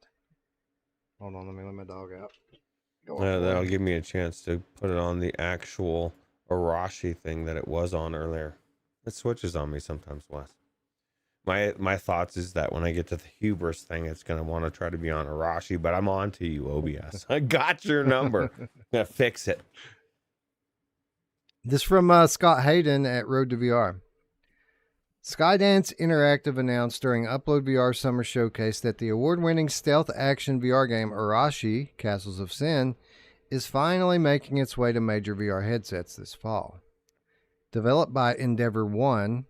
Hold on, let me let my dog out. That'll give me a chance to put it on the actual Arashi thing that it was on earlier. It switches on me sometimes, Wes. My thoughts is that when I get to the Hubris thing, it's going to want to try to be on Arashi, but I'm on to you, OBS. I got your number. I'm going to fix it. This from Scott Hayden at Road to VR. Skydance Interactive announced during Upload VR Summer Showcase that the award-winning stealth action VR game Arashi, Castles of Sin, is finally making its way to major VR headsets this fall. Developed by Endeavor One,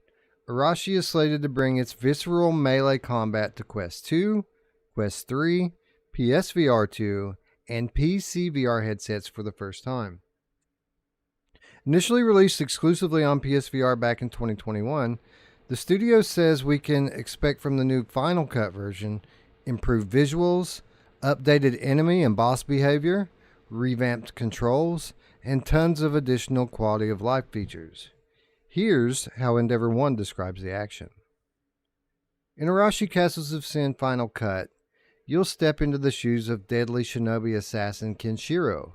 Arashi is slated to bring its visceral melee combat to Quest 2, Quest 3, PSVR 2, and PC VR headsets for the first time. Initially released exclusively on PSVR back in 2021, the studio says we can expect from the new Final Cut version improved visuals, updated enemy and boss behavior, revamped controls, and tons of additional quality of life features. Here's how Endeavor One describes the action. In Arashi Castles of Sin Final Cut, you'll step into the shoes of deadly shinobi assassin Kenshiro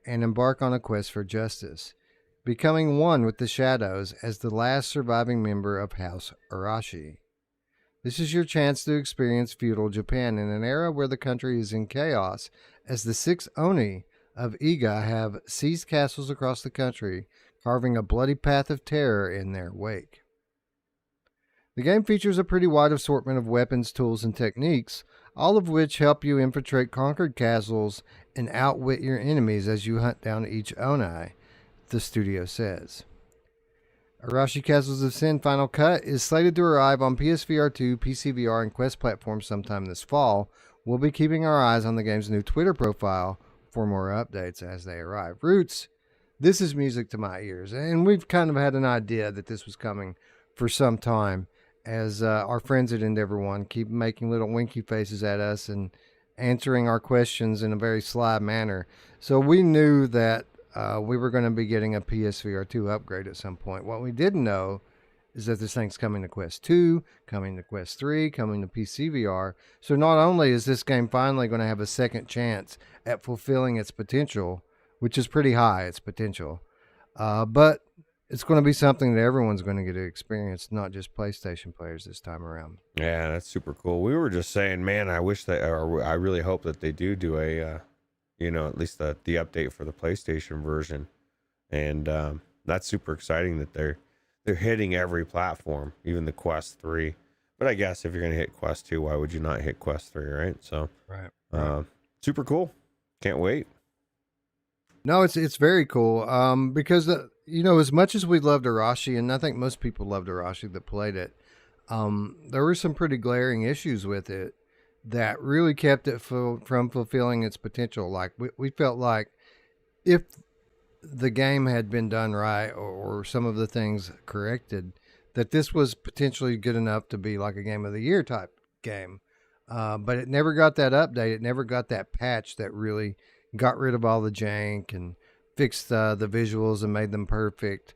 and embark on a quest for justice, becoming one with the shadows as the last surviving member of House Arashi. This is your chance to experience feudal Japan in an era where the country is in chaos as the 6 Oni of Iga have seized castles across the country, carving a bloody path of terror in their wake. The game features a pretty wide assortment of weapons, tools, and techniques, all of which help you infiltrate conquered castles and outwit your enemies as you hunt down each Onai, the studio says. Arashi Castles of Sin Final Cut is slated to arrive on PSVR 2, PCVR, and Quest platforms sometime this fall. We'll be keeping our eyes on the game's new Twitter profile for more updates as they arrive. Roots, this is music to my ears, and we've kind of had an idea that this was coming for some time, as our friends at Endeavor One keep making little winky faces at us and answering our questions in a very sly manner. So we knew that we were going to be getting a PSVR 2 upgrade at some point. What we didn't know is that this thing's coming to Quest 2, coming to Quest 3, coming to PCVR. So not only is this game finally going to have a second chance at fulfilling its potential, which is pretty high, its potential, but it's going to be something that everyone's going to get to experience, not just PlayStation players this time around. Yeah, that's super cool. We were just saying, man, I wish that, or I really hope that they do a, at least the update for the PlayStation version. And that's super exciting that they're hitting every platform, even the Quest 3. But I guess if you're going to hit Quest 2, why would you not hit Quest 3, right? So, right. Super cool. Can't wait. No, it's very cool. Because as much as we loved Arashi, and I think most people loved Arashi that played it, there were some pretty glaring issues with it that really kept it from fulfilling its potential. Like we felt like if the game had been done right or some of the things corrected, that this was potentially good enough to be like a Game of the Year type game. But it never got that update. It never got that patch that really got rid of all the jank and fixed the visuals and made them perfect.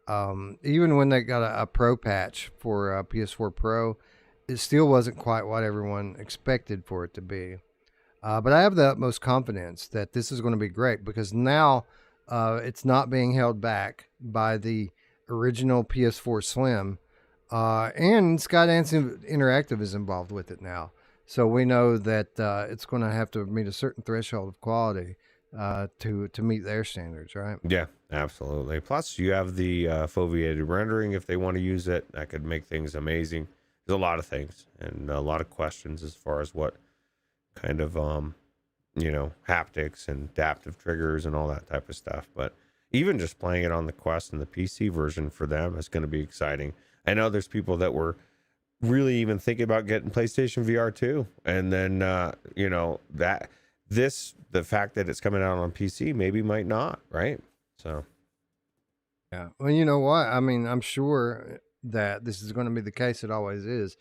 Even when they got a pro patch for PS4 Pro, it still wasn't quite what everyone expected for it to be. But I have the utmost confidence that this is going to be great because now it's not being held back by the original PS4 Slim. And Skydance Interactive is involved with it now. So we know that it's going to have to meet a certain threshold of quality to meet their standards, right? Yeah, absolutely. Plus, you have the foveated rendering if they want to use it. That could make things amazing. There's a lot of things and a lot of questions as far as what kind of, haptics and adaptive triggers and all that type of stuff. But even just playing it on the Quest and the PC version for them is going to be exciting. I know there's people that were really even thinking about getting PlayStation VR 2. And then, the fact that it's coming out on PC maybe might not, right? So. Yeah. Well, you know what? I mean, I'm sure that this is going to be the case. It always is.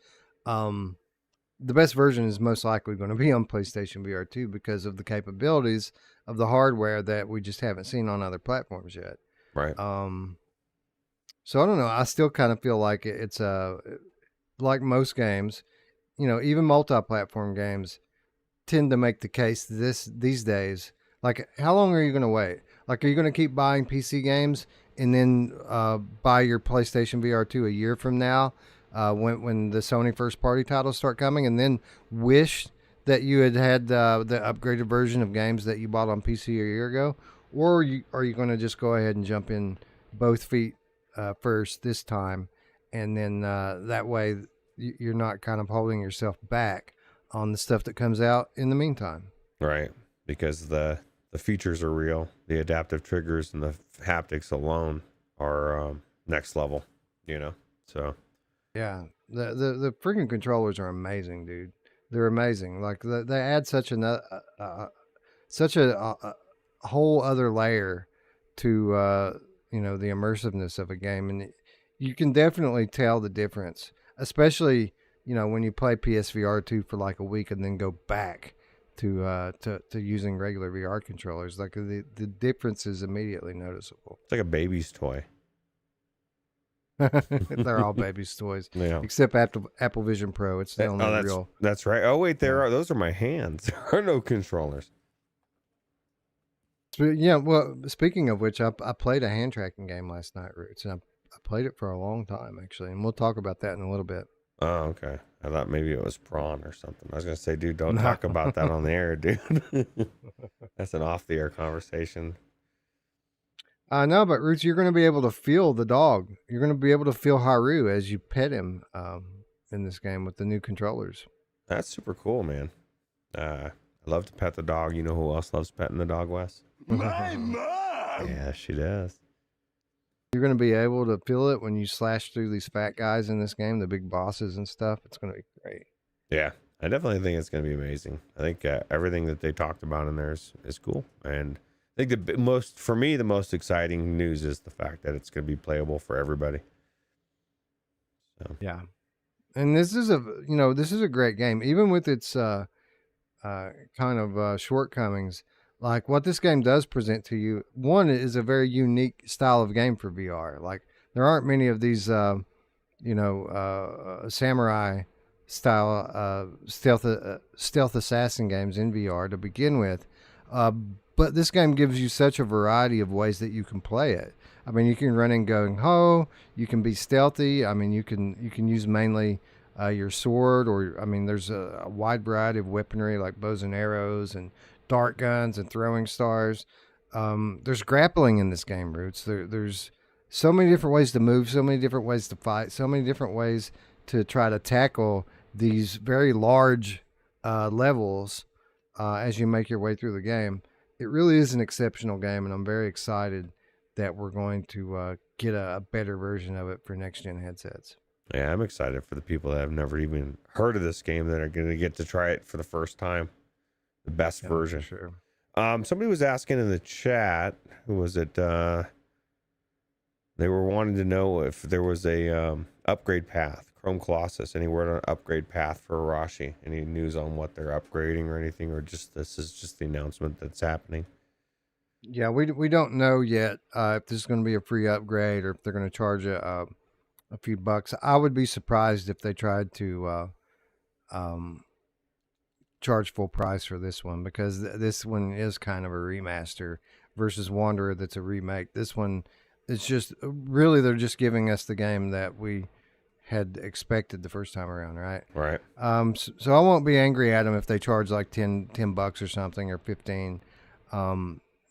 The best version is most likely going to be on PlayStation VR 2 because of the capabilities of the hardware that we just haven't seen on other platforms yet. Right. So I don't know. I still kind of feel like it's like most games, even multi-platform games tend to make the case these days. Like, how long are you going to wait? Like, are you going to keep buying PC games and then buy your PlayStation VR 2 a year from now when the Sony first party titles start coming, and then wish that you had the upgraded version of games that you bought on PC a year ago? Or are you going to just go ahead and jump in both feet first this time, and then that way you're not kind of holding yourself back on the stuff that comes out in the meantime? Right, because the features are real. The adaptive triggers and the haptics alone are next level, so. Yeah, the freaking controllers are amazing, dude. They're amazing. Like they add such a whole other layer to the immersiveness of a game, and you can definitely tell the difference, especially when you play PSVR 2 for like a week and then go back to using regular VR controllers. Like the difference is immediately noticeable. It's like a baby's toy. They're all baby's toys, yeah. Except Apple Vision Pro. It's the only real. That's right. Oh wait, those are my hands. There are no controllers. Yeah. Well, speaking of which, I played a hand tracking game last night, Roots, and I played it for a long time actually, and we'll talk about that in a little bit. Oh, okay. I thought maybe it was prawn or something. I was gonna say, dude, don't talk about that on the air, dude. That's an off the air conversation. No, but Roots, you're going to be able to feel the dog. You're going to be able to feel Haru as you pet him in this game with the new controllers. That's super cool, man. I love to pet the dog. You know who else loves petting the dog, Wes? My mom! Yeah, she does. You're going to be able to feel it when you slash through these fat guys in this game, the big bosses and stuff. It's going to be great. Yeah, I definitely think it's going to be amazing. I think everything that they talked about in there is cool. And I think the most exciting news is the fact that it's going to be playable for everybody. So. Yeah. And this is a great game, even with its shortcomings. Like what this game does present to you, one is a very unique style of game for VR. Like there aren't many of these, samurai style stealth assassin games in VR to begin with. But this game gives you such a variety of ways that you can play it. I mean, you can run and go ho. You can be stealthy. I mean, you can use mainly your sword, or I mean, there's a wide variety of weaponry like bows and arrows and dart guns and throwing stars. There's grappling in this game, Roots. There's so many different ways to move, so many different ways to fight, so many different ways to try to tackle these very large levels as you make your way through the game. It really is an exceptional game, and I'm very excited that we're going to get a better version of it for next-gen headsets. Yeah, I'm excited for the people that have never even heard of this game that are going to get to try it for the first time. The best version. Sure. Somebody was asking in the chat, who was it? They were wanting to know if there was a upgrade path. Chrome Colossus, any word on upgrade path for Arashi? Any news on what they're upgrading or anything, or just this is just the announcement that's happening? Yeah, we don't know yet if this is going to be a free upgrade or if they're going to charge a few bucks. I would be surprised if they tried to charge full price for this one, because this one is kind of a remaster versus Wanderer that's a remake. This one, it's just really they're just giving us the game that we had expected the first time around, right? Right. So I won't be angry at them if they charge like 10 bucks or something, or 15.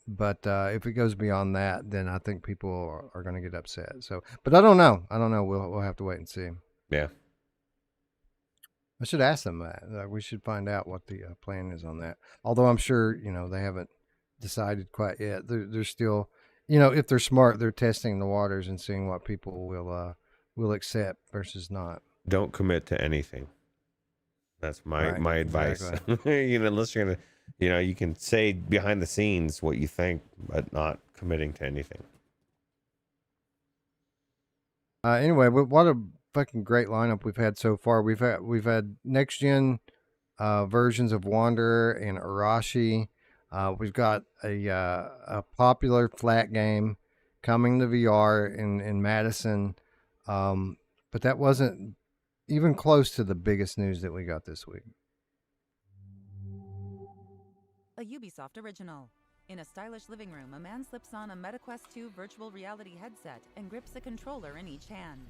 But if it goes beyond that, then I think people are going to get upset. So, but I don't know. We'll have to wait and see. Yeah. I should ask them that. We should find out what the plan is on that. Although I'm sure, they haven't decided quite yet. They're still, if they're smart, they're testing the waters and seeing what people will accept versus not. Don't commit to anything. That's my advice. Exactly. Unless you're gonna, you can say behind the scenes what you think, but not committing to anything. Anyway, what a fucking great lineup we've had so far. We've had next gen versions of Wanderer and Arashi. We've got a popular flat game coming to VR in MADiSON. But that wasn't even close to the biggest news that we got this week. A Ubisoft original. In a stylish living room, a man slips on a MetaQuest 2 virtual reality headset and grips a controller in each hand.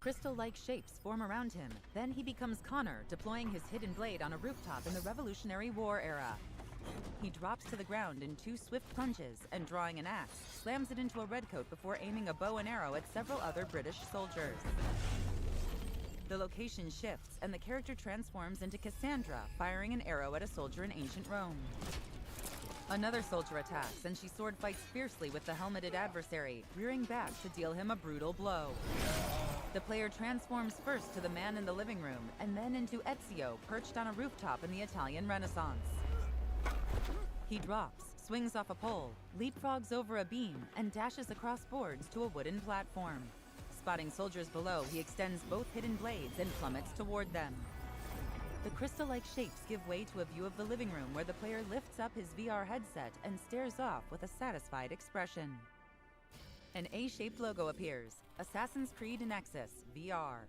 Crystal-like shapes form around him. Then he becomes Connor, deploying his hidden blade on a rooftop in the Revolutionary War era. He drops to the ground in 2 swift plunges and, drawing an axe, slams it into a redcoat before aiming a bow and arrow at several other British soldiers. The location shifts, and the character transforms into Cassandra, firing an arrow at a soldier in ancient Rome. Another soldier attacks, and she sword fights fiercely with the helmeted adversary, rearing back to deal him a brutal blow. The player transforms first to the man in the living room, and then into Ezio, perched on a rooftop in the Italian Renaissance. He drops, swings off a pole, leapfrogs over a beam, and dashes across boards to a wooden platform. Spotting soldiers below, he extends both hidden blades and plummets toward them. The crystal-like shapes give way to a view of the living room where the player lifts up his VR headset and stares off with a satisfied expression. An A-shaped logo appears. Assassin's Creed Nexus VR.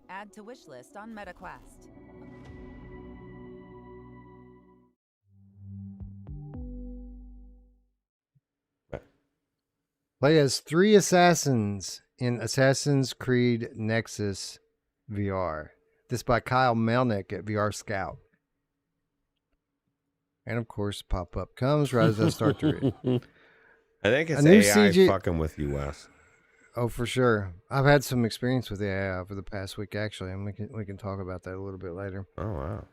Add to wishlist on MetaQuest. Play as 3 assassins in Assassin's Creed Nexus VR. This by Kyle Melnick at VR Scout. And of course, pop-up comes right as I start to read. I think it's A new AI CG fucking with you, Wes. Oh, for sure. I've had some experience with the AI over the past week, actually, and we can talk about that a little bit later. Oh, wow.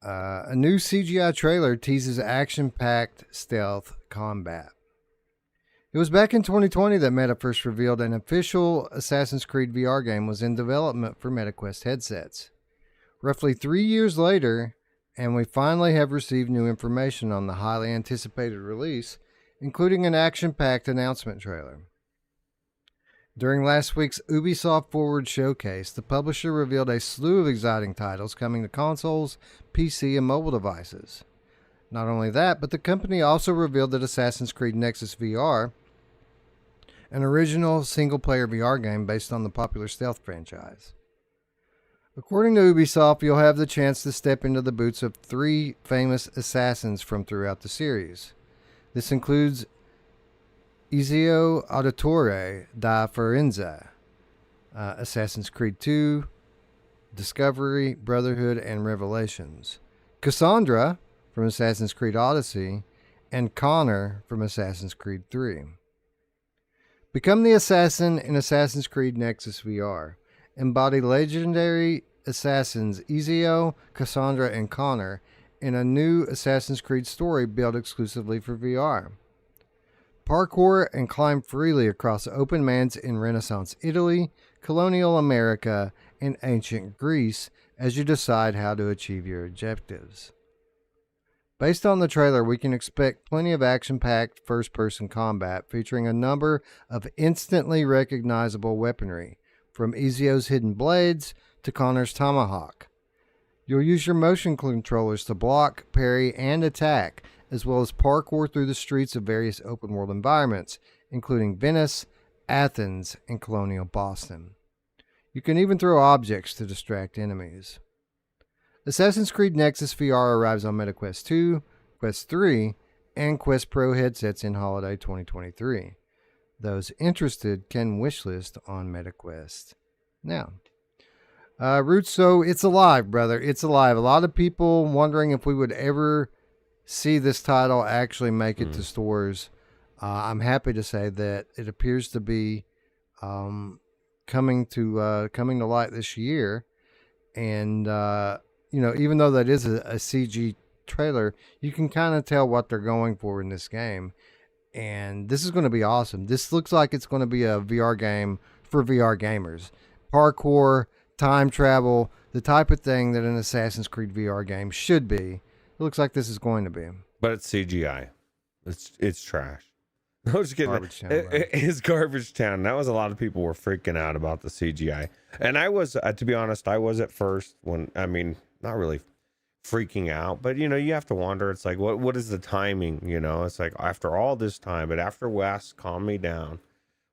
A new CGI trailer teases action-packed stealth combat. It was back in 2020 that Meta first revealed an official Assassin's Creed VR game was in development for MetaQuest headsets. Roughly 3 years later, and we finally have received new information on the highly anticipated release, including an action-packed announcement trailer. During last week's Ubisoft Forward showcase, the publisher revealed a slew of exciting titles coming to consoles, PC, and mobile devices. Not only that, but the company also revealed that Assassin's Creed Nexus VR, an original single-player VR game based on the popular stealth franchise. According to Ubisoft, you'll have the chance to step into the boots of 3 famous assassins from throughout the series. This includes Ezio Auditore da Firenze, Assassin's Creed 2, Discovery, Brotherhood, and Revelations, Cassandra from Assassin's Creed Odyssey, and Connor from Assassin's Creed 3. Become the assassin in Assassin's Creed Nexus VR. Embody legendary assassins Ezio, Cassandra, and Connor in a new Assassin's Creed story built exclusively for VR. Parkour and climb freely across open lands in Renaissance Italy, colonial America, and ancient Greece as you decide how to achieve your objectives. Based on the trailer, we can expect plenty of action-packed first-person combat featuring a number of instantly recognizable weaponry, from Ezio's hidden blades to Connor's tomahawk. You'll use your motion controllers to block, parry, and attack, as well as parkour through the streets of various open-world environments, including Venice, Athens, and colonial Boston. You can even throw objects to distract enemies. Assassin's Creed Nexus VR arrives on MetaQuest 2, Quest 3, and Quest Pro headsets in holiday 2023. Those interested can wishlist on MetaQuest. Now, Ruuts, so it's alive, brother. It's alive. A lot of people wondering if we would ever see this title actually make it to stores. I'm happy to say that it appears to be coming to light this year, and even though that is a CG trailer, you can kind of tell what they're going for in this game, and this is going to be awesome. This looks like it's going to be a VR game for VR gamers. Parkour, time travel, the type of thing that an Assassin's Creed VR game should be. It looks like this is going to be. But it's CGI. It's trash. I was just kidding. Garbage town, It's garbage town. That was a lot of people were freaking out about the CGI. And I was, to be honest, I was at first not really freaking out, but you have to wonder. It's like, what is the timing? It's like after all this time, but after Wes calmed me down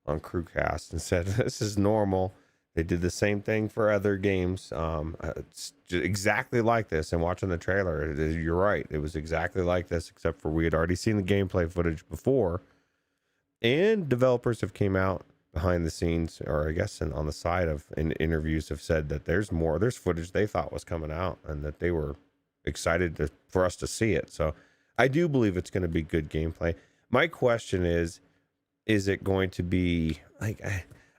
on CruCast and said, this is normal. They did the same thing for other games. It's exactly like this. And watching the trailer, you're right. It was exactly like this, except for we had already seen the gameplay footage before. And developers have came out behind the scenes, or I guess on the side of in interviews, have said that there's footage they thought was coming out and that they were excited for us to see it. So I do believe it's going to be good gameplay. My question is it going to be like...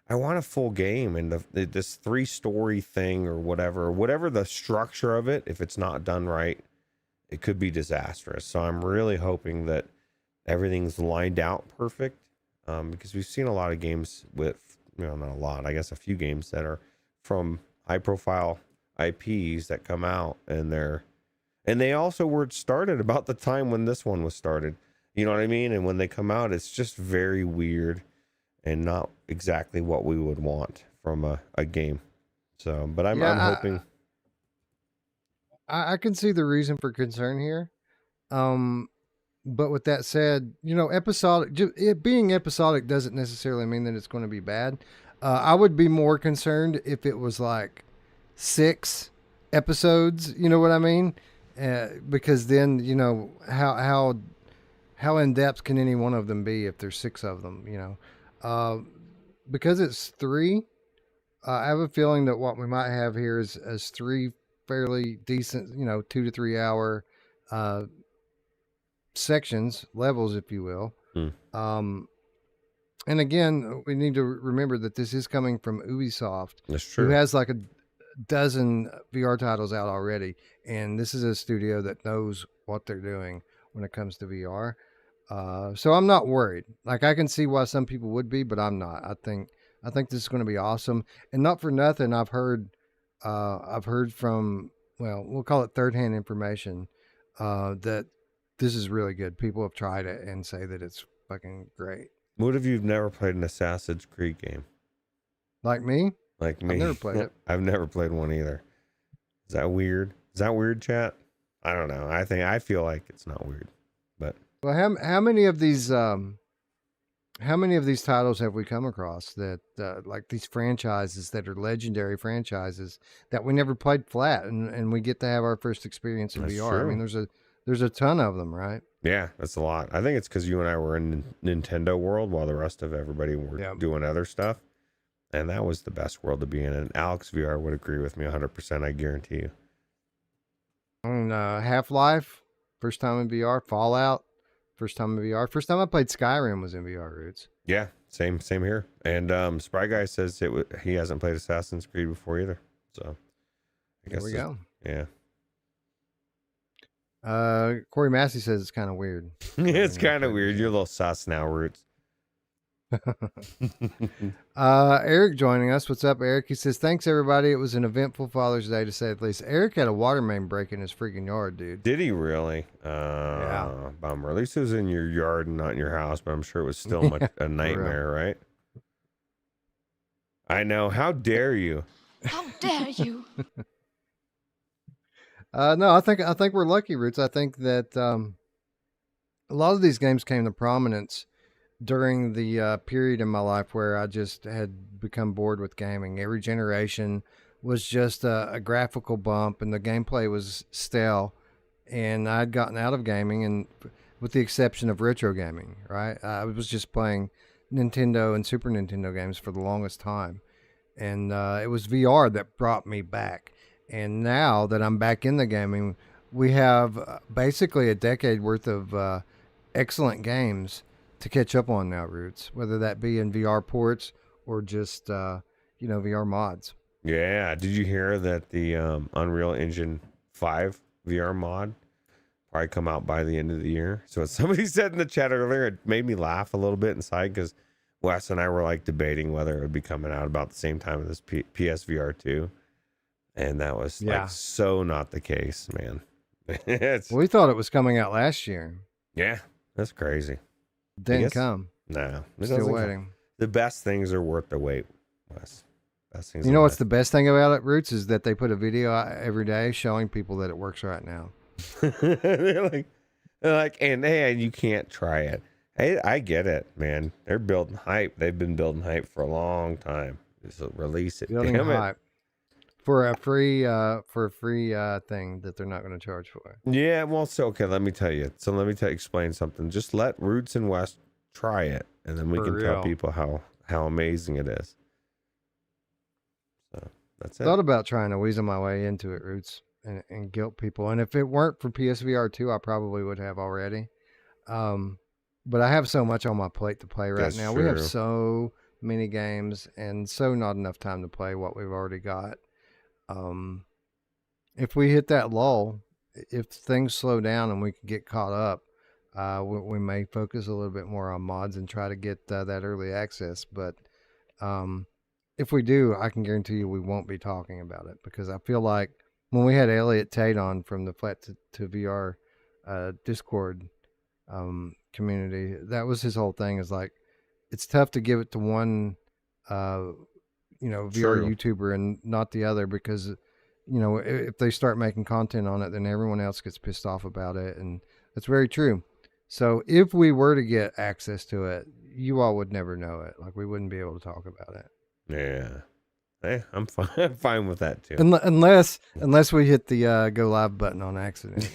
I want a full game, and this 3-story thing or whatever the structure of it, if it's not done right, it could be disastrous. So I'm really hoping that everything's lined out perfect, because we've seen a lot of games with, not a lot, I guess a few games that are from high-profile IPs that come out, and they also were started about the time when this one was started. You know what I mean? And when they come out, it's just very weird and not exactly what we would want from a game. So, but I'm hoping. I can see the reason for concern here. But with that said, episodic, it being episodic doesn't necessarily mean that it's going to be bad. I would be more concerned if it was like 6 episodes, you know what I mean? Because then, how in depth can any one of them be if there's 6 of them, because it's 3, I have a feeling that what we might have here is 3 fairly decent, 2 to 3 hour sections, levels, if you will. And again, we need to remember that this is coming from Ubisoft, That's true. who has like a dozen VR titles out already, and this is a studio that knows what they're doing when it comes to VR. So I'm not worried. Like, I can see why some people would be, but I'm not. I think this is going to be awesome, and not for nothing. I've heard from, well, we'll call it third-hand information, that this is really good. People have tried it and say that it's fucking great. What if you've never played an Assassin's Creed game? Like me? Like me. I've never played it. I've never played one either. Is that weird? Is that weird, chat? I don't know. I feel like it's not weird, but Well, how many of these titles have we come across that like these franchises that are legendary franchises that we never played flat, and we get to have our first experience in That's VR? true. I mean, there's a ton of them, right? yeah, that's a lot. I think it's because you and I were in Nintendo world while the rest of everybody were doing other stuff. And that was the best world to be in. And Alex VR would agree with me 100%, I guarantee you. And Half-Life, first time in VR. Fallout, first time in VR. First time I played Skyrim was in VR, Roots. Yeah, same here. And Spry Guy says he hasn't played Assassin's Creed before either. So I guess There we go. Yeah. Corey Massey says it's kind of weird. It's kind of weird. You're a little sus now, Roots. Eric joining us. What's up, Eric? He says, thanks everybody. It was an eventful Father's Day, to say the least. Eric had a water main break in his freaking yard, dude. Did he really? Yeah. Bummer. At least it was in your yard and not in your house, but I'm sure it was still a nightmare, right? I know. How dare you? How dare you? No, I think we're lucky, Roots. I think that a lot of these games came to prominence during the period in my life where I just had become bored with gaming. Every generation was just a graphical bump, and the gameplay was stale, and I'd gotten out of gaming, and with the exception of retro gaming, right? I was just playing Nintendo and Super Nintendo games for the longest time, and it was VR that brought me back. And now that I'm back in the gaming, we have basically a decade worth of excellent games to catch up on now, Roots, whether that be in VR ports or just, VR mods. Yeah. Did you hear that the Unreal Engine 5 VR mod probably come out by the end of the year? So what somebody said in the chat earlier, it made me laugh a little bit inside, because Wes and I were like debating whether it would be coming out about the same time as this PSVR 2. And that was like so not the case, man. We thought it was coming out last year. Yeah, that's crazy. Didn't come. No, Still waiting. The best things are worth the wait, Wes. Best things. You know what's the best thing about it, Roots, is that they put a video out every day showing people that it works right now. they're like, and hey, you can't try it. Hey, I get it, man. They're building hype. They've been building hype for a long time. Just release it. Building hype. For a free thing that they're not going to charge for. Yeah, well, so okay, let me tell you. So let me explain something. Just let Roots and West try it, and then we can tell people how amazing it is. So that's it. Thought about trying to weasel my way into it, Roots, and guilt people. And if it weren't for PSVR 2, I probably would have already. But I have so much on my plate to play right now. True. We have so many games and so not enough time to play what we've already got. If we hit that lull, if things slow down and we can get caught up, we may focus a little bit more on mods and try to get that early access. But if we do, I can guarantee you we won't be talking about it, because I feel like when we had Elliot Tate on from the Flat to VR Discord community, that was his whole thing, is like, it's tough to give it to one VR YouTuber and not the other, because if they start making content on it, then everyone else gets pissed off about it, and that's very true. So if we were to get access to it, you all would never know it. Like, we wouldn't be able to talk about it. Yeah. Hey, I'm fine. I'm fine with that too. Unless we hit the go live button on accident.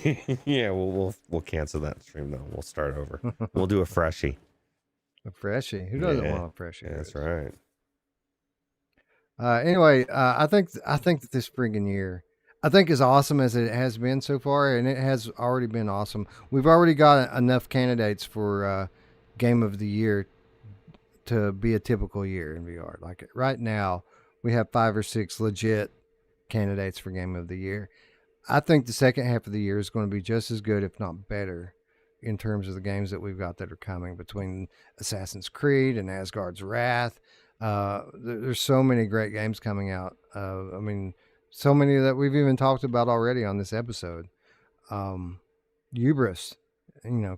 Yeah, we'll cancel that stream though. We'll start over. We'll do a freshie. A freshie? Who doesn't want a freshie? Yeah, that's right. Anyway, I think that this friggin' year, I think as awesome as it has been so far, and it has already been awesome. We've already got enough candidates for Game of the Year to be a typical year in VR. Like right now, we have 5 or 6 legit candidates for Game of the Year. I think the second half of the year is going to be just as good, if not better, in terms of the games that we've got that are coming between Assassin's Creed and Asgard's Wrath. There's so many great games coming out. I mean, so many that we've even talked about already on this episode. Hubris,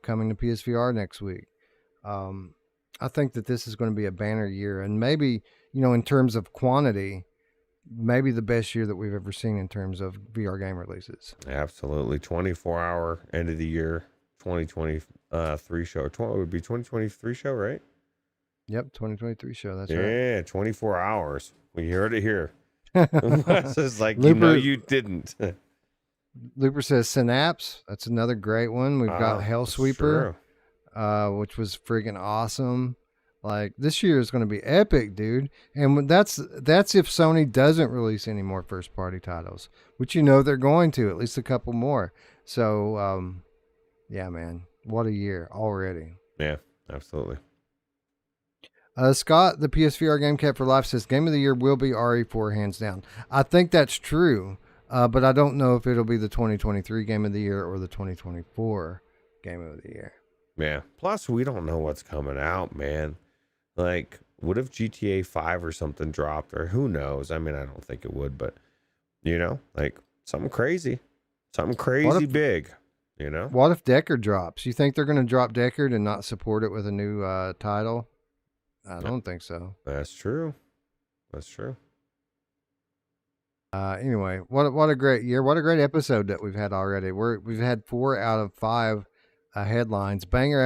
coming to PSVR next week. I think that this is going to be a banner year, and maybe, in terms of quantity, maybe the best year that we've ever seen in terms of VR game releases. Absolutely. 24-hour end of the year 2023 show. It would be 2023 show, right? Yep, 2023 show. That's right. Yeah, 24 hours. We heard it here. It's like, Looper, you didn't. Looper says Synapse. That's another great one. We've got Hellsweeper, which was friggin' awesome. Like, this year is going to be epic, dude. And that's if Sony doesn't release any more first-party titles, which they're going to, at least a couple more. So, yeah, man, what a year already. Yeah, absolutely. Scott, the PSVR Game Cat for Life, says Game of the Year will be RE4 hands down. I think that's true, but I don't know if it'll be the 2023 Game of the Year or the 2024 Game of the Year. Yeah. Plus, we don't know what's coming out, man. Like, what if GTA 5 or something dropped, or who knows? I mean, I don't think it would, but, like something crazy big, What if Deckard drops? You think they're going to drop Deckard and not support it with a new title? I don't think so. That's true. Anyway, what a great year. What a great episode that we've had already. We've had 4 out of 5 headlines. Banger.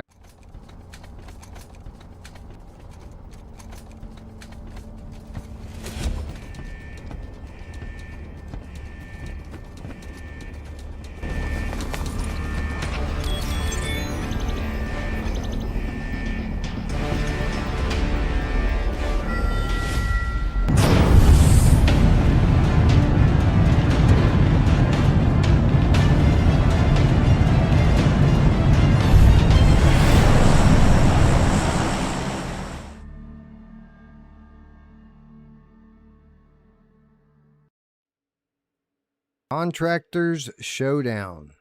Contractors Showdown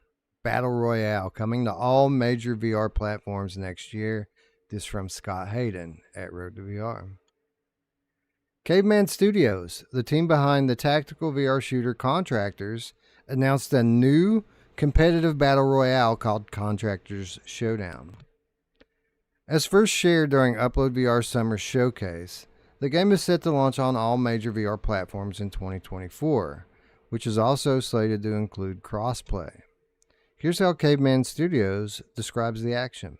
Battle Royale coming to all major VR platforms next year. This from Scott Hayden at Road to VR. Caveman Studios, the team behind the tactical VR shooter Contractors, announced a new competitive battle royale called Contractors Showdown. As first shared during Upload VR Summer Showcase, the game is set to launch on all major VR platforms in 2024. Which is also slated to include crossplay. Here's how Caveman Studios describes the action.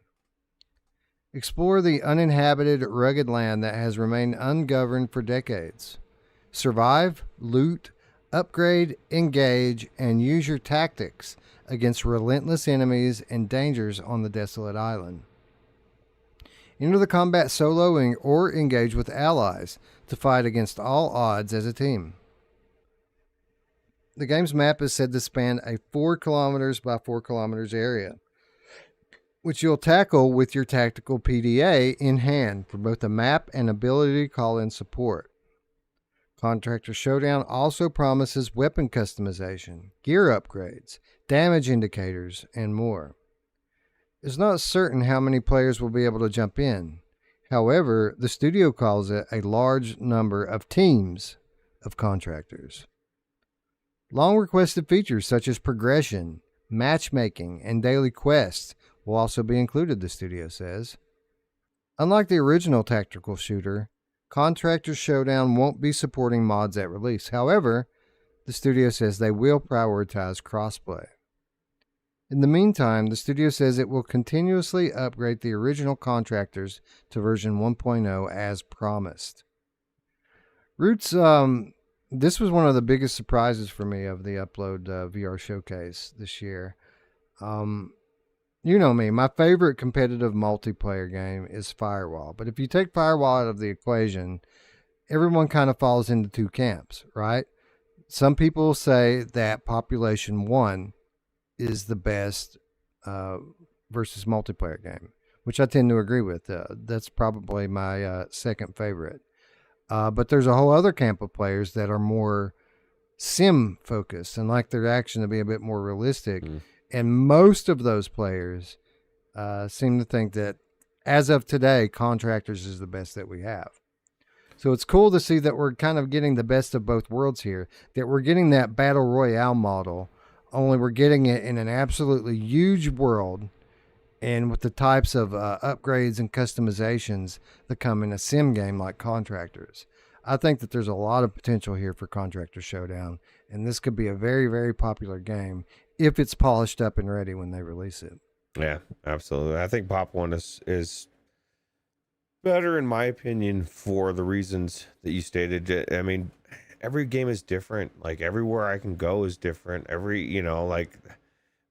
Explore the uninhabited, rugged land that has remained ungoverned for decades. Survive, loot, upgrade, engage, and use your tactics against relentless enemies and dangers on the desolate island. Enter the combat solo or engage with allies to fight against all odds as a team. The game's map is said to span a 4 kilometers by 4 kilometers area, which you'll tackle with your tactical PDA in hand for both the map and ability to call in support. Contractor Showdown also promises weapon customization, gear upgrades, damage indicators, and more. It's not certain how many players will be able to jump in. However, the studio calls it a large number of teams of contractors. Long requested features such as progression, matchmaking, and daily quests will also be included, the studio says. Unlike the original tactical shooter, Contractors Showdown won't be supporting mods at release. However, the studio says they will prioritize crossplay. In the meantime, the studio says it will continuously upgrade the original Contractors to version 1.0 as promised. Ruuts, this was one of the biggest surprises for me of the Upload VR Showcase this year. You know me, my favorite competitive multiplayer game is Firewall. But if you take Firewall out of the equation, everyone kind of falls into two camps, right? Some people say that Population 1 is the best versus multiplayer game, which I tend to agree with. That's probably my second favorite. But there's a whole other camp of players that are more sim focused and like their action to be a bit more realistic. And most of those players seem to think that as of today, Contractors is the best that we have. So it's cool to see that we're kind of getting the best of both worlds here, that we're getting that battle royale model, only we're getting it in an absolutely huge world and with the types of upgrades and customizations that come in a sim game like Contractors. I think that there's a lot of potential here for Contractors Showdown, and this could be a very, very popular game if it's polished up and ready when they release it. Yeah, absolutely. I think Pop 1 is better in my opinion for the reasons that you stated. I mean, every game is different. Like everywhere I can go is different. Every, you know, like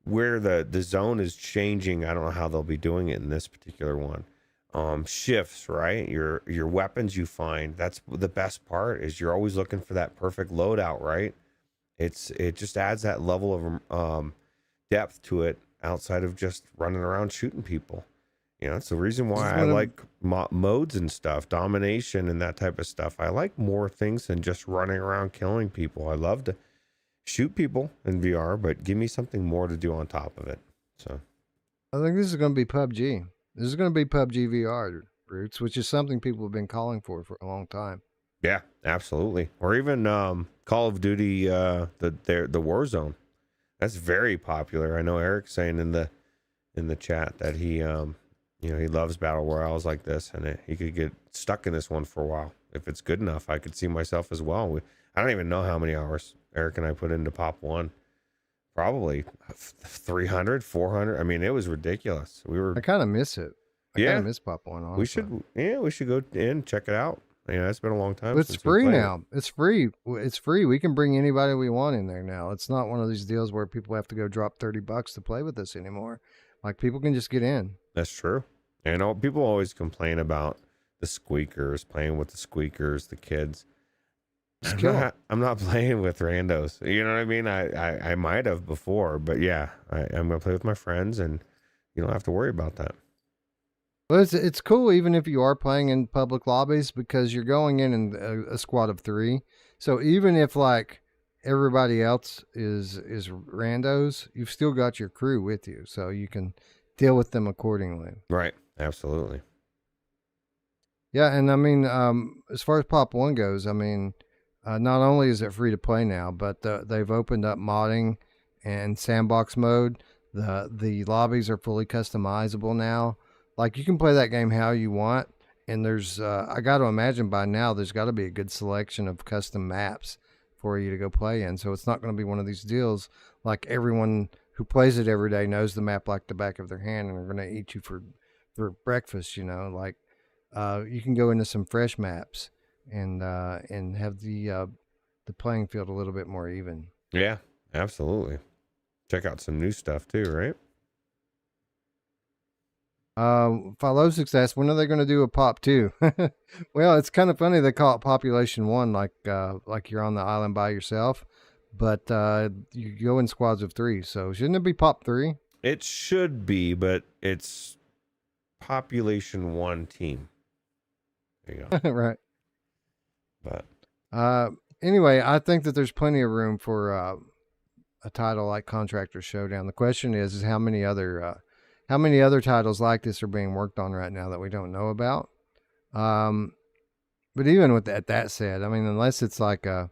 where the zone is changing, I don't know how they'll be doing it in this particular one. Shifts, right? Your weapons you find, that's the best part, is you're always looking for that perfect loadout, right? It just adds that level of depth to it outside of just running around shooting people. You know, it's the reason why I like modes and stuff, domination and that type of stuff. I like more things than just running around killing people. I love to shoot people in VR, but give me something more to do on top of it. So I think this is going to be PUBG. This is going to be PUBG VR, Roots, which is something people have been calling for a long time. Yeah, absolutely. Or even Call of Duty, the Warzone. That's very popular. I know Eric's saying in the chat that he he loves battle royales like this, and he could get stuck in this one for a while if it's good enough. I could see myself as well. I don't even know how many hours Eric and I put into Pop 1. Probably 300, 400. I mean, it was ridiculous. I kind of miss it. I kind of miss Pop 1. Honestly. We should go in and check it out. Yeah, it's been a long time. But it's free now. It's free. It's free. We can bring anybody we want in there now. It's not one of these deals where people have to go drop $30 to play with us anymore. Like, people can just get in. That's true. And people always complain about the squeakers, playing with the squeakers, the kids. I'm not playing with randos. You know what I mean? I might have before, but yeah, I'm going to play with my friends, and you don't have to worry about that. Well, it's cool even if you are playing in public lobbies, because you're going in a squad of 3. So even if like everybody else is randos, you've still got your crew with you, so you can deal with them accordingly. Right. Absolutely. Yeah, and I mean, as far as Pop 1 goes, I mean, not only is it free to play now, but they've opened up modding and sandbox mode. The lobbies are fully customizable now. Like, you can play that game how you want, and there's I got to imagine by now there's got to be a good selection of custom maps for you to go play in. So it's not going to be one of these deals like everyone who plays it every day knows the map like the back of their hand and are going to eat you for breakfast. You know, like you can go into some fresh maps and have the playing field a little bit more even. Yeah, absolutely. Check out some new stuff too, right? Follow Success, when are they going to do a Pop 2? Well, it's kind of funny they call it Population 1, like you're on the island by yourself, but you go in squads of 3, so shouldn't it be Pop 3? It should be, but it's Population 1 team. There you go. Right. But anyway, I think that there's plenty of room for a title like Contractors Showdown. The question is how many other titles like this are being worked on right now that we don't know about? But even with that said, I mean, unless it's like a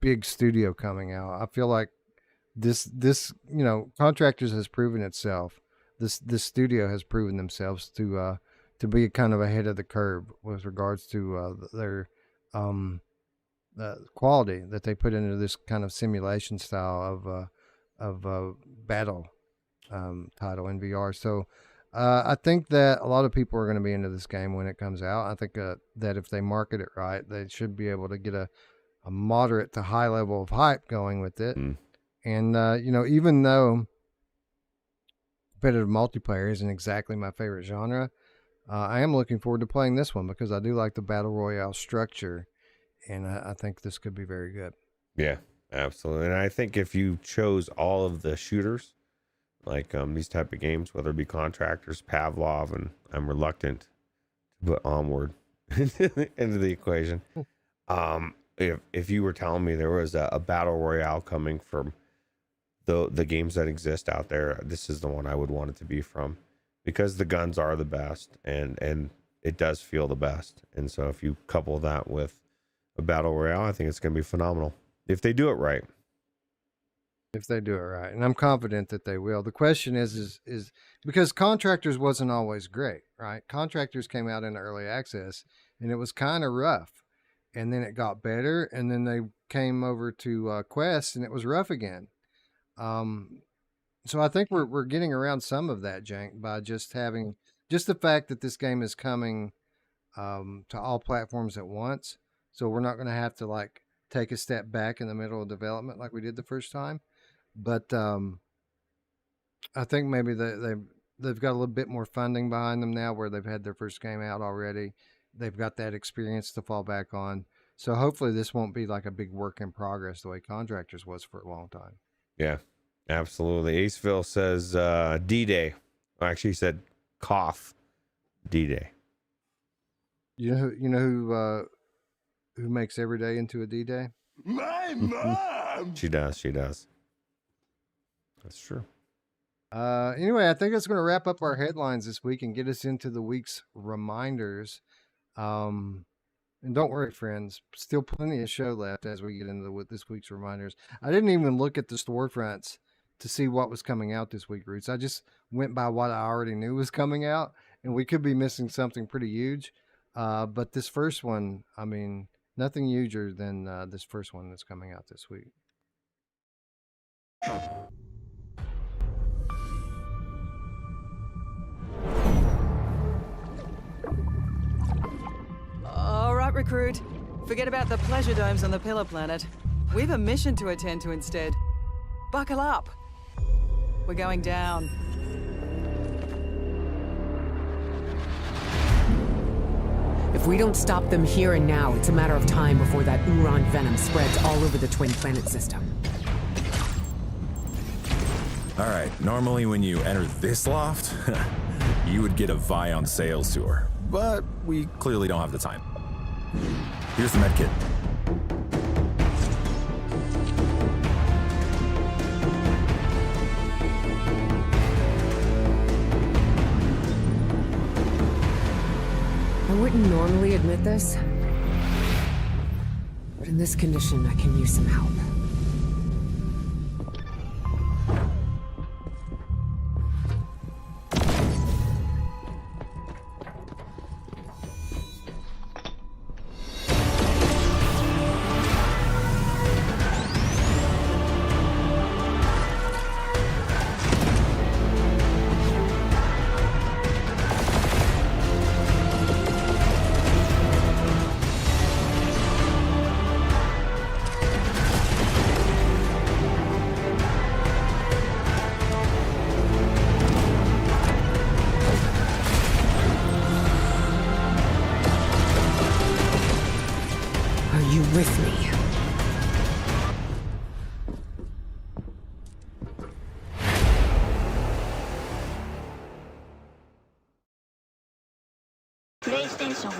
big studio coming out, I feel like this Contractors has proven itself. This studio has proven themselves to be kind of ahead of the curve with regards to their quality that they put into this kind of simulation style of battle title in VR. So I think that a lot of people are going to be into this game when it comes out. I think that if they market it right, they should be able to get a moderate to high level of hype going with it. And even though competitive multiplayer isn't exactly my favorite genre, I am looking forward to playing this one because I do like the battle royale structure and I think this could be very good. Yeah, absolutely. And I think if you chose all of the shooters, like these type of games, whether it be Contractors, Pavlov, and I'm reluctant to put Onward into the equation. If you were telling me there was a battle royale coming from the games that exist out there, this is the one I would want it to be from, because the guns are the best and it does feel the best. And so if you couple that with a battle royale, I think it's going to be phenomenal if they do it right. If they do it right, and I'm confident that they will. The question is because Contractors wasn't always great, right? Contractors came out in early access and it was kind of rough, and then it got better, and then they came over to Quest and it was rough again. So I think we're getting around some of that, Jank, by just having just the fact that this game is coming to all platforms at once. So we're not going to have to like take a step back in the middle of development like we did the first time. But I think maybe they've got a little bit more funding behind them now, where they've had their first game out already. They've got that experience to fall back on. So hopefully this won't be like a big work in progress the way Contractors was for a long time. Yeah, absolutely. Aceville says D-Day. Actually, he said cough D-Day. You know who makes every day into a D-Day? My mom! She does. That's true. Anyway, I think it's going to wrap up our headlines this week and get us into the week's reminders. And don't worry, friends, still plenty of show left as we get into this week's reminders. I didn't even look at the storefronts to see what was coming out this week, Roots. I just went by what I already knew was coming out, and we could be missing something pretty huge. But this first one, I mean, nothing huger than this first one that's coming out this week. All right, recruit. Forget about the pleasure domes on the Pillar Planet. We've a mission to attend to instead. Buckle up. We're going down. If we don't stop them here and now, it's a matter of time before that Uran venom spreads all over the twin planet system. All right, normally when you enter this loft, you would get a Vion sales tour, but we clearly don't have the time. Here's the med kit. I wouldn't normally admit this, but in this condition, I can use some help. With me. PlayStation.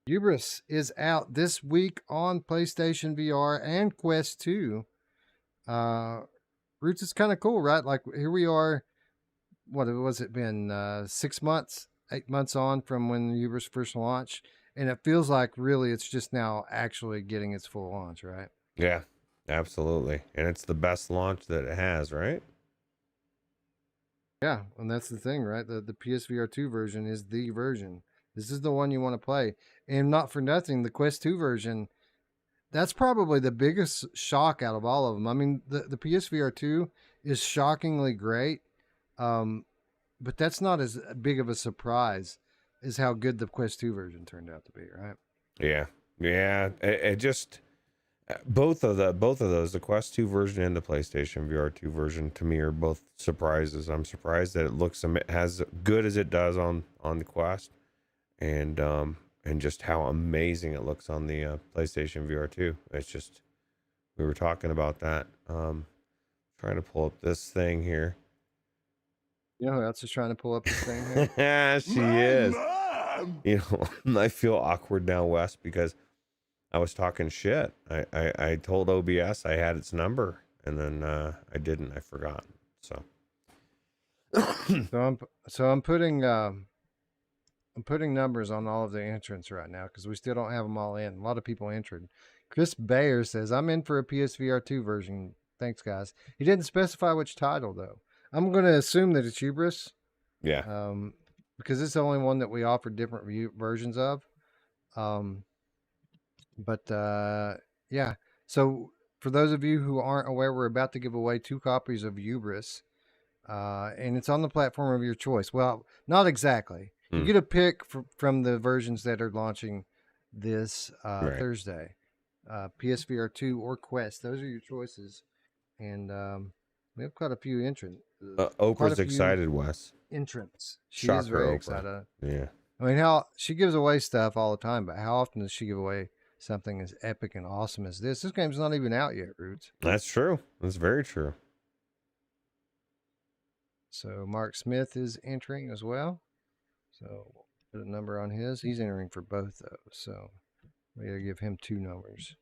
Hubris is out this week on PlayStation VR and Quest 2. Roots is kind of cool, right? Like here we are. What was it been? 6 months, 8 months on from when Hubris first launched. And it feels like really it's just now actually getting its full launch, right? Yeah, absolutely. And it's the best launch that it has, right? Yeah, and that's the thing, right? The PSVR 2 version is the version. This is the one you want to play. And not for nothing, the Quest 2 version, that's probably the biggest shock out of all of them. I mean, the PSVR 2 is shockingly great, but that's not as big of a surprise is how good the Quest 2 version turned out to be, right? Yeah. It just both of those, the Quest 2 version and the PlayStation VR 2 version, to me are both surprises. I'm surprised that it looks as good as it does on the Quest, and and just how amazing it looks on the PlayStation VR 2. It's just, we were talking about that. Trying to pull up this thing here. You know who else is trying to pull up this thing here? Yeah, she is. You know, I feel awkward now, Wes, because I was talking shit. I told OBS I had its number, and then I didn't. I forgot. So I'm putting numbers on all of the entrants right now because we still don't have them all in. A lot of people entered. Chris Bayer says, I'm in for a PSVR 2 version. Thanks, guys. He didn't specify which title, though. I'm going to assume that it's Hubris. Yeah. Because it's the only one that we offered different versions of. Yeah. So for those of you who aren't aware, we're about to give away 2 copies of Hubris. And it's on the platform of your choice. Well, not exactly. You get a pick from the versions that are launching this Thursday. PSVR 2 or Quest. Those are your choices. And we have quite a few entrants. Oprah's excited, Wes. Entrants. She Shocker, is very Oprah. excited. Yeah. I mean, she gives away stuff all the time, but how often does she give away something as epic and awesome as this? This game's not even out yet, Roots. That's true. That's very true. So Mark Smith is entering as well. So put a number on his. He's entering for both those. So we gotta give him 2 numbers.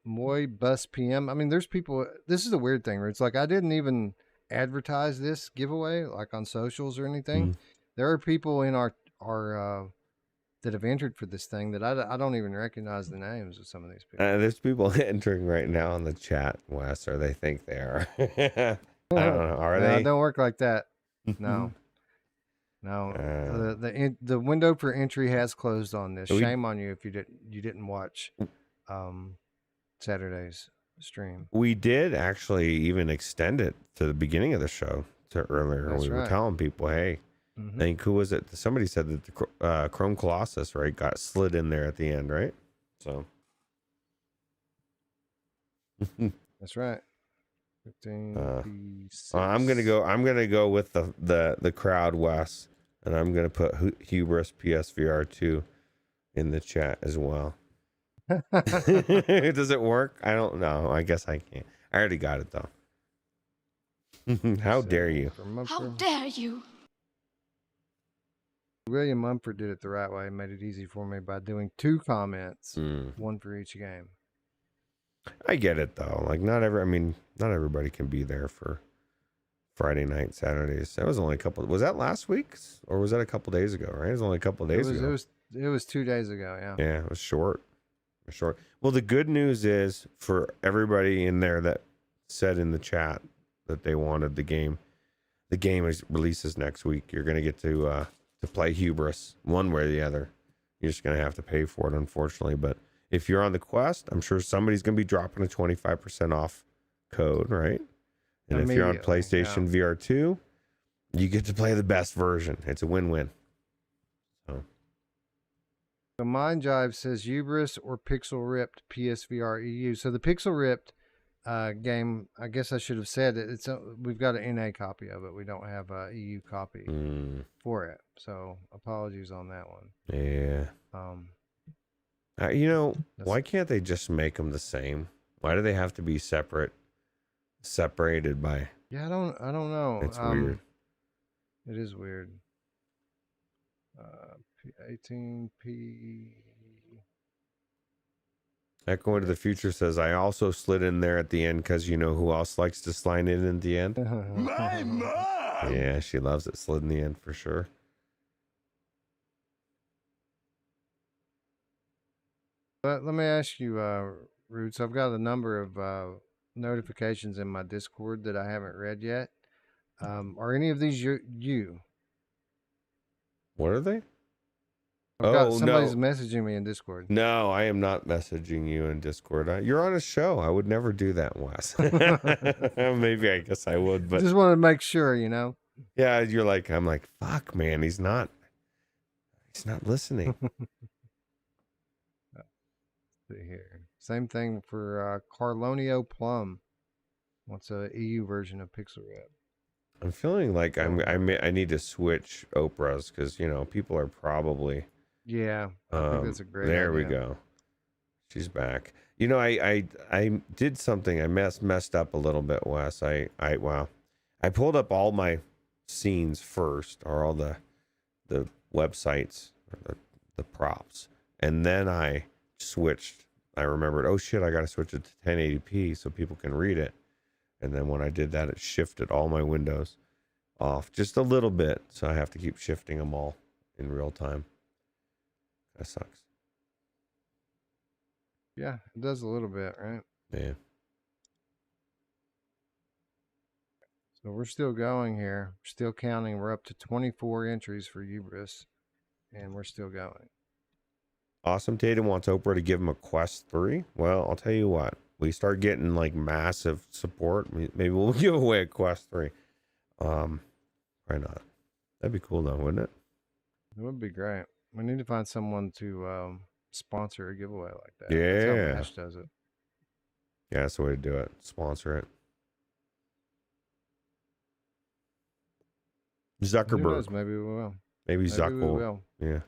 Moy Bus PM. I mean, there's people. This is the weird thing, where it's like I didn't even advertise this giveaway like on socials or anything. There are people in our that have entered for this thing that I don't even recognize the names of some of these people. There's people entering right now in the chat, Wes, or they think they are. I don't know. Are they? It don't work like that. No. No. The window for entry has closed on this. Shame on you if you didn't watch Saturday's stream. We did actually even extend it to the beginning of the show to earlier. That's we were right. telling people, hey, I think who was it? Somebody said that the Chrome Colossus, right, got slid in there at the end, right? So that's right. 15 P6. I'm gonna go with the crowd, Wes, and I'm gonna put Hubris PSVR 2 in the chat as well. Does it work? I don't know. I guess I can't. I already got it though. How dare you? How dare you? William Mumford did it the right way. Made it easy for me by doing 2 comments, 1 for each game. I get it though. Like not everybody can be there for Friday night, Saturdays. That was only a couple. Was that last week or was that a couple days ago? Right, it was only a couple days ago. It was 2 days ago. Yeah. Yeah, it was short. Well, the good news is for everybody in there that said in the chat that they wanted the game releases next week. You're gonna get to play Hubris one way or the other. You're just gonna have to pay for it, unfortunately. But if you're on the Quest, I'm sure somebody's gonna be dropping a 25% off code, right? And if you're on PlayStation VR 2, you get to play the best version. It's a win-win. So Mind Jive says Hubris or Pixel Ripped PSVR EU. So the Pixel Ripped game, I guess I should have said it. We've got an NA copy of it. We don't have a EU copy for it. So apologies on that one. Yeah. Why can't they just make them the same? Why do they have to be separated by? Yeah, I don't know. It's weird. It is weird. 18P. Echo into the Future says, I also slid in there at the end because you know who else likes to slide in at the end? My mom! Yeah, she loves it. Slid in the end for sure. But let me ask you, Roots, I've got a number of notifications in my Discord that I haven't read yet. Are any of these you? What are they? Somebody's messaging me in Discord. No, I am not messaging you in Discord. You're on a show. I would never do that, Wes. Maybe I guess I would, but just want to make sure, Yeah, I'm like, fuck, man, he's not listening. Let's see here. Same thing for Carlonio Plum. What's a EU version of Pixel Rip? I'm feeling like I need to switch Oprah's because people are probably Yeah, I think that's a great there we idea. go. She's back. I did something. I messed up a little bit, Wes. I pulled up all my scenes first, or all the websites, or the props, and then I switched. I remembered, oh shit, I got to switch it to 1080p so people can read it. And then when I did that, it shifted all my windows off just a little bit. So I have to keep shifting them all in real time. That sucks. Yeah, it does a little bit, right? Yeah. So we're still going here. We're still counting. We're up to 24 entries for Hubris, and we're still going. Awesome Tatum wants Oprah to give him a Quest 3. Well, I'll tell you what. We start getting like massive support. Maybe we'll give away a Quest 3. Why not? That'd be cool though, wouldn't it? It would be great. We need to find someone to sponsor a giveaway like that. Yeah. That's how Ash does it. Yeah, that's the way to do it. Sponsor it. Who Zuckerberg. knows? Maybe we will. Maybe Zuck we will. will. Yeah.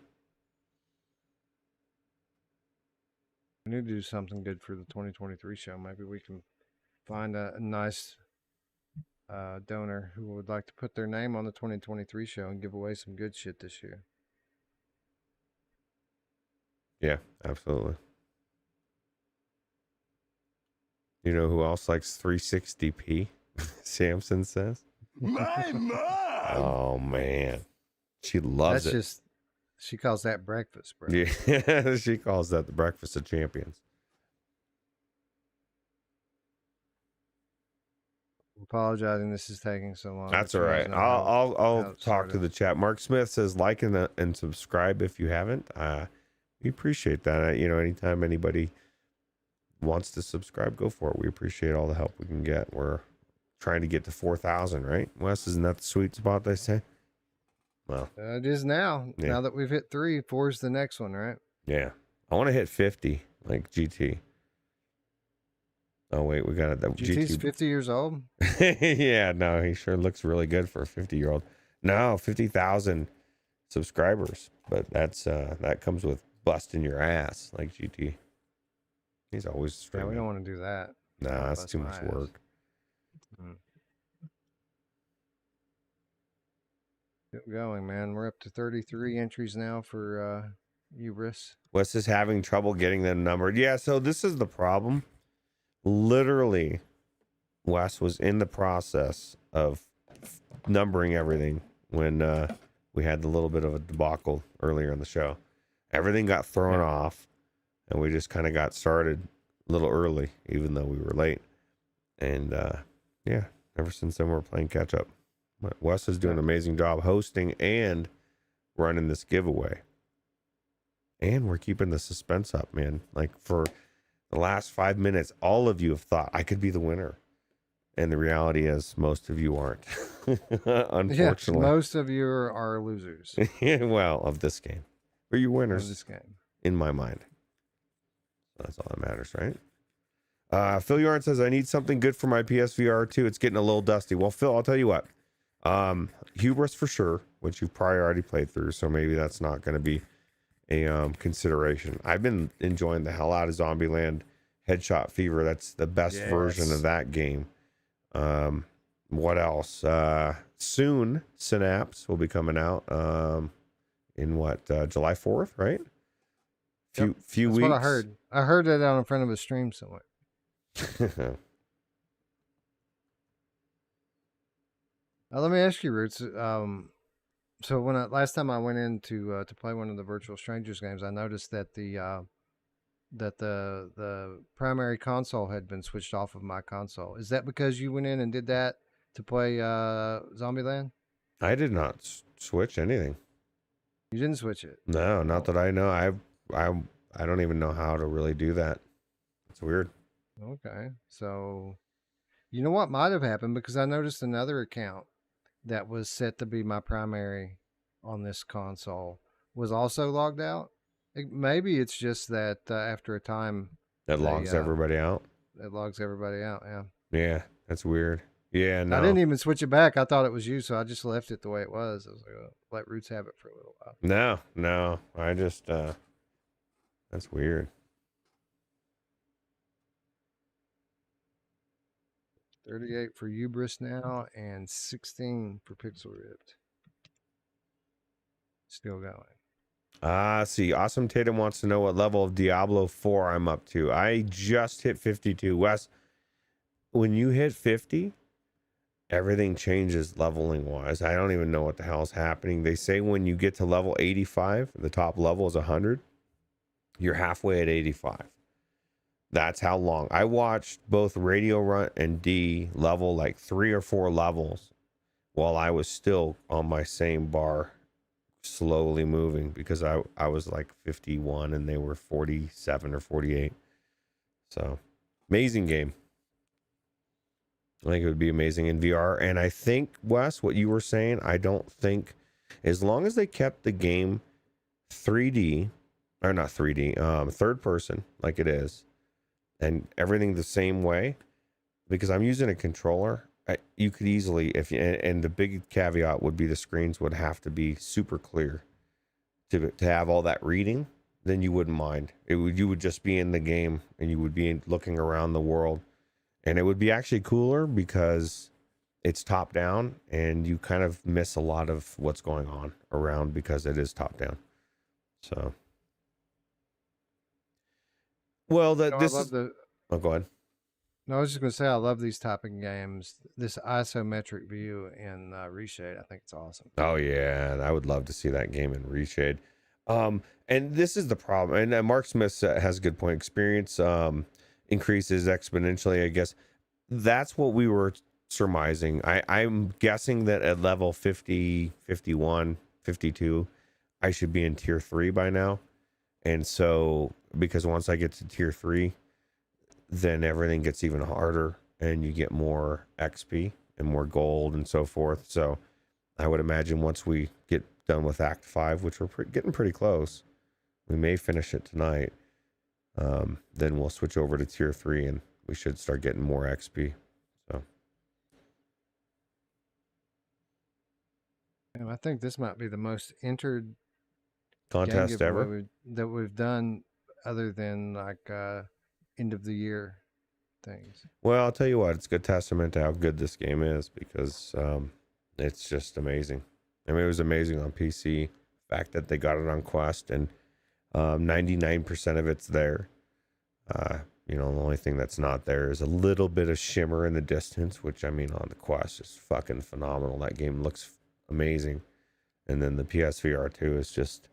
We need to do something good for the 2023 show. Maybe we can find a nice donor who would like to put their name on the 2023 show and give away some good shit this year. Yeah, absolutely. You know who else likes 360p? Samson says. My mom! Oh, man. She loves That's it. just, she calls that breakfast, bro. Yeah, she calls that the breakfast of champions. Apologizing, this is taking so long. That's but all you guys right. know how I'll it talk started. to the chat. Mark Smith says like and subscribe if you haven't. We appreciate that. Anytime anybody wants to subscribe, go for it. We appreciate all the help we can get. We're trying to get to 4,000, right? Wes, isn't that the sweet spot they say? Well, It is now. Yeah. Now that we've hit 3, 4 is the next one, right? yeah. I want to hit 50 like GT. Oh wait, we got it. GT's 50 years old. Yeah, no, he sure looks really good for a 50-year-old. No, 50,000 subscribers, but that's that comes with busting your ass like GT. He's always Yeah, streaming. we don't want to do that. No, Don't that's bust too my much ass. work. Keep going, man. We're up to 33 entries now for Hubris. Wes is having trouble getting them numbered. Yeah, so this is the problem. Literally, Wes was in the process of numbering everything when we had the little bit of a debacle earlier in the show. Everything got thrown off, and we just kind of got started a little early, even though we were late. And yeah, ever since then, we're playing catch up. But Wes is doing an amazing job hosting and running this giveaway. And we're keeping the suspense up, man. Like for the last 5 minutes, all of you have thought I could be the winner. And the reality is most of you aren't. Unfortunately. Yeah, most of you are losers Well, of this game. But you're winners of this game. in my mind. That's all that matters, right? Phil Yarn says, I need something good for my PSVR 2. It's getting a little dusty. Well, Phil, I'll tell you what. Hubris for sure, which you've probably already played through, so maybe that's not going to be a consideration. I've been enjoying the hell out of Zombieland Headshot Fever. That's the best version of that game. What else? Soon Synapse will be coming out in what, July 4th, right? Few That's weeks. what I heard. I heard that out in front of a stream somewhere. Let me ask you, Roots. So when last time I went in to play one of the Virtual Strangers games, I noticed that the primary console had been switched off of my console. Is that because you went in and did that to play Zombieland? I did not switch anything. You didn't switch it? No, not that I know. I don't even know how to really do that. It's weird. Okay. So, you know what might have happened? Because I noticed another account that was set to be my primary on this console was also logged out. Maybe it's just that after a time... That logs everybody out? It logs everybody out, yeah. Yeah, that's weird. Yeah, no. I didn't even switch it back. I thought it was you, so I just left it the way it was. I was like, oh, let Roots have it for a little while. No. I just that's weird. 38 for Hubris now, and 16 for Pixel Ripped. Still going. See, Awesome Tatum wants to know what level of Diablo 4 I'm up to. I just hit 52. Wes, when you hit 50, everything changes leveling wise. I don't even know what the hell is happening. They say when you get to level 85, the top level is 100. You're halfway at 85. That's how long. I watched both Radio Runt and D level like 3 or 4 levels while I was still on my same bar, slowly moving, because I was like 51 and they were 47 or 48. So amazing game. I think it would be amazing in VR. And I think, Wes, what you were saying, I don't think, as long as they kept the game 3D, or not 3D, third person like it is, and everything the same way, because I'm using a controller, you could easily, and the big caveat would be the screens would have to be super clear to have all that reading, then you wouldn't mind. You would just be in the game and you would be looking around the world, and it would be actually cooler because it's top down and you kind of miss a lot of what's going on around because it is top down. So, well, Oh, go ahead. No, I was just going to say, I love these type of games. This isometric view in Reshade, I think it's awesome. Oh yeah, I would love to see that game in Reshade. And this is the problem. And Mark Smith has a good point. Experience increases exponentially. I guess that's what we were surmising. I'm guessing that at level 50, 51, 52, I should be in tier 3 by now. And so, because once I get to tier 3, then everything gets even harder and you get more XP and more gold and so forth. So I would imagine once we get done with Act 5, which we're getting pretty close, we may finish it tonight, then we'll switch over to tier 3 and we should start getting more XP. So and I think this might be the most entered contest ever that we've done, other than like end of the year things. Well, I'll tell you what, it's a good testament to how good this game is, because it's just amazing. I mean, it was amazing on PC. The fact that they got it on Quest and 99% of it's there. The only thing that's not there is a little bit of shimmer in the distance, which, I mean, on the Quest is fucking phenomenal. That game looks amazing. And then the PSVR 2 is just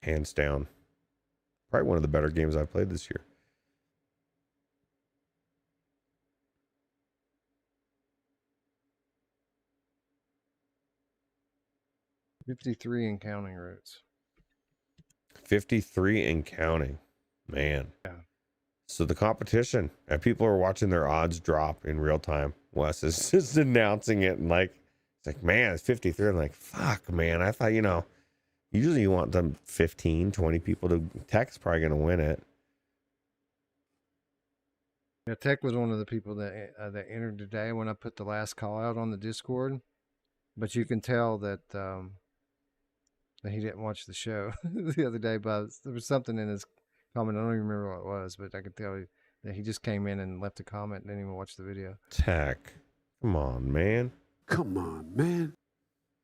hands down probably one of the better games I've played this year. $53 and counting, Roots. 53 and counting, man. Yeah. So the competition, and people are watching their odds drop in real time. Wes is just announcing it, and it's like, man, it's 53. I'm like, fuck, man. I thought, usually you want them 15, 20 people to. Tech's probably going to win it. Yeah, Tech was one of the people that entered today when I put the last call out on the Discord. But you can tell that he didn't watch the show the other day. But there was something in his comment. I don't even remember what it was, but I could tell that he just came in and left a comment and didn't even watch the video. Tech, come on, man. Come on, man.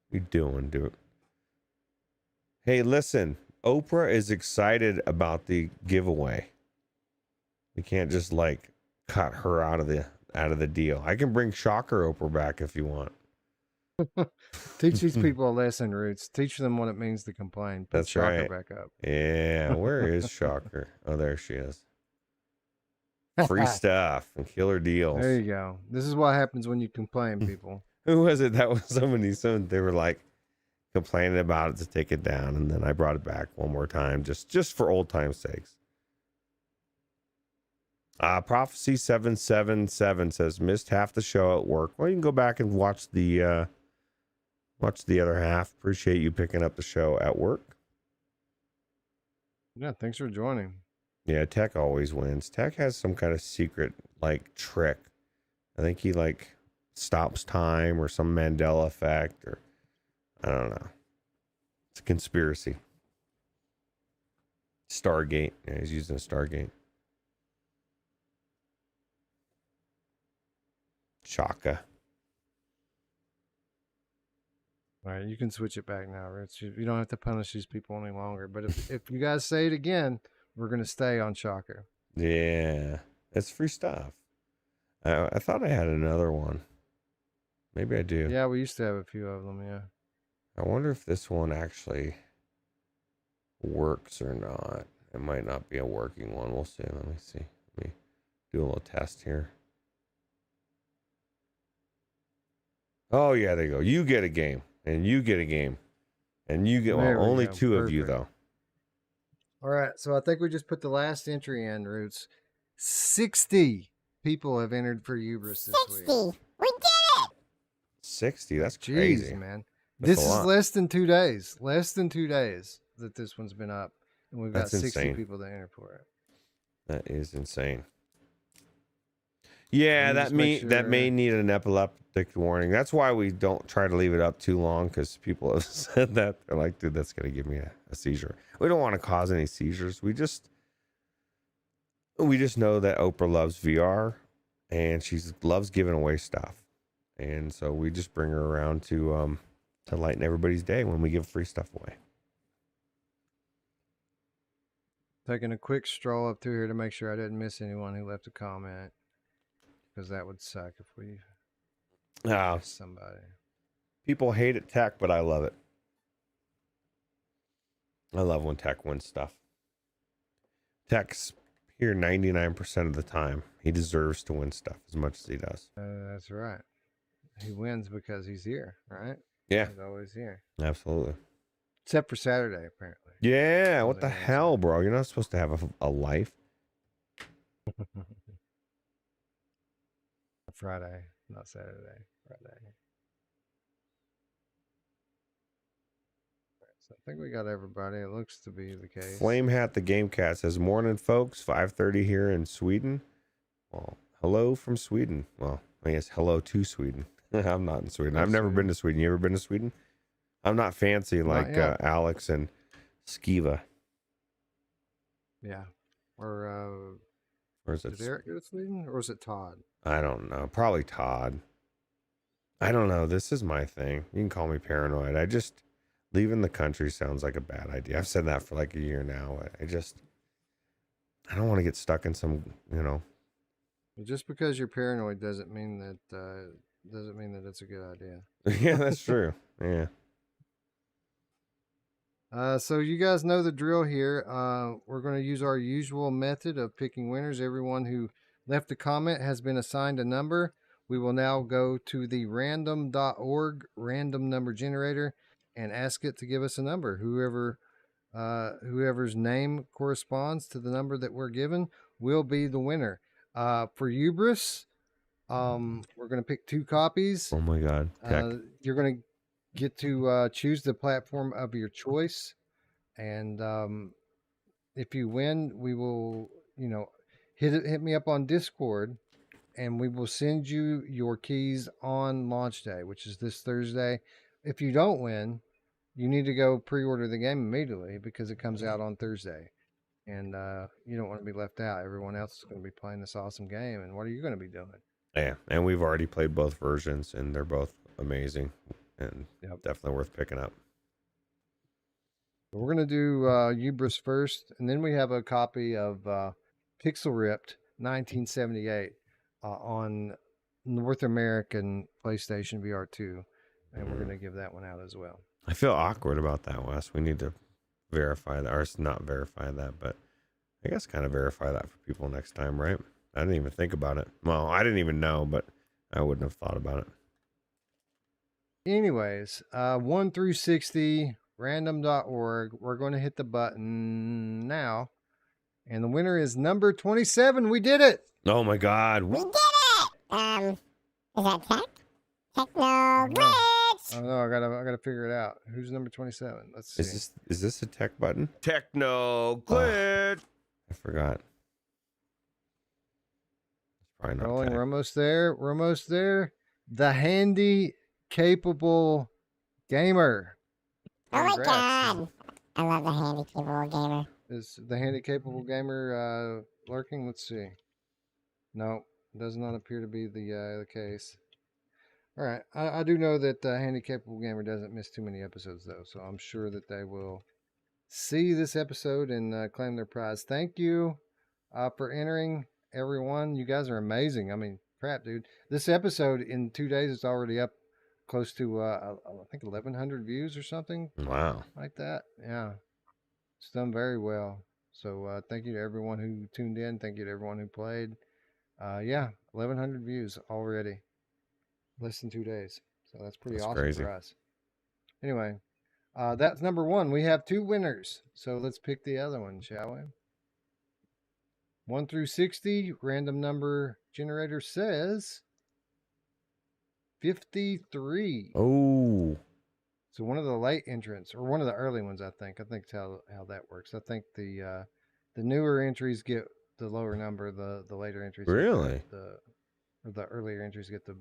What you doing, dude? Hey, listen. Oprah is excited about the giveaway. We can't just cut her out of the deal. I can bring Shocker Oprah back if you want. Teach these people a lesson, Roots. Teach them what it means to complain. Put That's Shocker right. back up. Yeah, where is Shocker? Oh, there she is. Free stuff and killer deals. There you go. This is what happens when you complain, people. Who was it? That was somebody. They were complaining about it to take it down, and then I brought it back one more time, just for old time's sakes. Prophecy 777 says missed half the show at work. Well, you can go back and watch the other half. Appreciate you picking up the show at work. Yeah, thanks for joining. Yeah, Tech always wins. Tech has some kind of secret trick. I think he stops time or some Mandela effect, or I don't know. It's a conspiracy. Stargate. Yeah, he's using a Stargate. Shaka. All right, you can switch it back now, Rich. You don't have to punish these people any longer. But if you guys say it again, we're going to stay on Shocker. Yeah, it's free stuff. I thought I had another one. Maybe I do. Yeah, we used to have a few of them, yeah. I wonder if this one actually works or not. It might not be a working one. We'll see. Let me see. Let me do a little test here. Oh, yeah, there you go. You get a game, and you get a game, and you get only go. two of you, Perfect. though. All right, so I think we just put the last entry in, Roots. 60 people have entered for Hubris this week. 60. We did it! 60? That's Jeez, crazy. man. That's This a is lot. less than 2 days. Less than 2 days that this one's been up. And we've got That's 60 insane. people that enter for it. That is insane. Yeah, Let me just that make may sure. need an epileptic warning. That's why we don't try to leave it up too long, because people have said that. They're like, dude, that's going to give me a seizure. We don't want to cause any seizures. We just know that Oprah loves VR, and she loves giving away stuff. And so we just bring her around to lighten everybody's day when we give free stuff away. Taking a quick stroll up through here to make sure I didn't miss anyone who left a comment. Because that would suck if we missed somebody. People hate it tech, but I love it. I love when tech wins stuff. Tech's here 99% of the time. He deserves to win stuff as much as he does. That's right. He wins because he's here, right? Yeah. He's always here. Absolutely. Except for Saturday, apparently. Yeah, what the hell, bro? You're not supposed to have a life. Friday, not Saturday. Friday. So I think we got everybody. It looks to be the case. Flame Hat the Gamecast says, morning, folks. 5:30 here in Sweden. Well, hello from Sweden. Well, I guess hello to Sweden. I'm not in Sweden. I've never been to Sweden. You ever been to Sweden? I'm not fancy like Alex and Skiva. Yeah. Or is it did Eric go to Sweden? Or was it Todd? I don't know. Probably Todd. I don't know. This is my thing. You can call me paranoid. Leaving the country sounds like a bad idea. I've said that for like a year now. I don't want to get stuck in some, Just because you're paranoid doesn't mean that it's a good idea. Yeah, that's true. Yeah. So you guys know the drill here. We're going to use our usual method of picking winners. Everyone who left a comment has been assigned a number. We will now go to the random.org random number generator and ask it to give us a number. Whoever's name corresponds to the number that we're given will be the winner. For Hubris, we're going to pick 2 copies. Oh my God. You're going to get to choose the platform of your choice. And if you win, we will, hit me up on Discord, and we will send you your keys on launch day, which is this Thursday. If you don't win, you need to go pre-order the game immediately because it comes out on Thursday. And you don't want to be left out. Everyone else is going to be playing this awesome game. And what are you going to be doing? Yeah, and we've already played both versions, and they're both amazing and definitely worth picking up. We're going to do Hubris first, and then we have a copy of Pixel Ripped 1978 on North American PlayStation VR 2, and we're going to give that one out as well. I feel awkward about that, Wes. We need to verify that, or not verify that, but I guess kind of verify that for people next time, right? I didn't even think about it. Well, I didn't even know, but I wouldn't have thought about it. Anyways, 1 through 60, random.org. We're going to hit the button now. And the winner is number 27. We did it. Oh my God. We did it! Is that Tech? Techno Glitch! Oh no, I gotta figure it out. Who's number 27? Let's see. Is this a tech button? Techno Glitch. I forgot. It's probably not Rolling. tech. We're almost there. the handy capable gamer. Oh my Congrats. god. I love the handy capable gamer. Is the handy capable gamer lurking? Let's see. No, does not appear to be the case. All right, I do know that handy capable gamer doesn't miss too many episodes though, so I'm sure that they will see this episode and claim their prize. Thank you for entering, everyone. You guys are amazing. I mean, crap, dude. This episode in 2 days is already up close to I think 1,100 views or something. Wow. Like that. Yeah. It's done very well. So thank you to everyone who tuned in. Thank you to everyone who played. Yeah, 1,100 views already. Less than 2 days. So that's pretty awesome crazy. for us. Anyway, that's number one. We have 2 winners. So let's pick the other one, shall we? 1 through 60. Random number generator says 53. Oh. So one of the late entrants, or one of the early ones, I think. I think it's how that works. I think the newer entries get the lower number. The later entries. Really? Get the earlier entries get the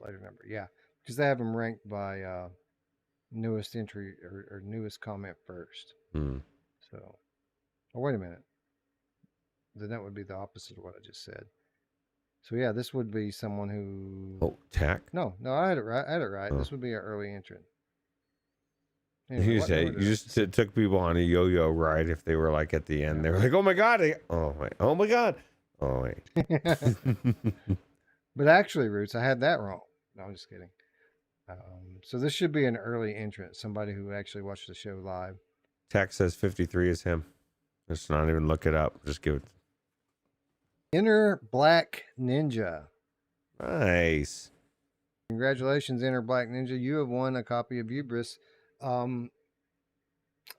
later number. Yeah, because they have them ranked by newest entry or newest comment first. So, oh wait a minute. Then that would be the opposite of what I just said. So yeah, this would be someone who. Oh, tack. No, I had it right. Oh. This would be an early entrant. You just took people on a yo-yo ride if they were like at the end. They were like, "Oh my god! Oh wait! Oh my god! Oh wait!" But actually, Roots, I had that wrong. No, I'm just kidding. So this should be an early entrant, somebody who actually watched the show live. Tack says 53 is him. Just not even look it up. Just give it. Inner Black Ninja. Nice. Congratulations, Inner Black Ninja. You have won a copy of Hubris.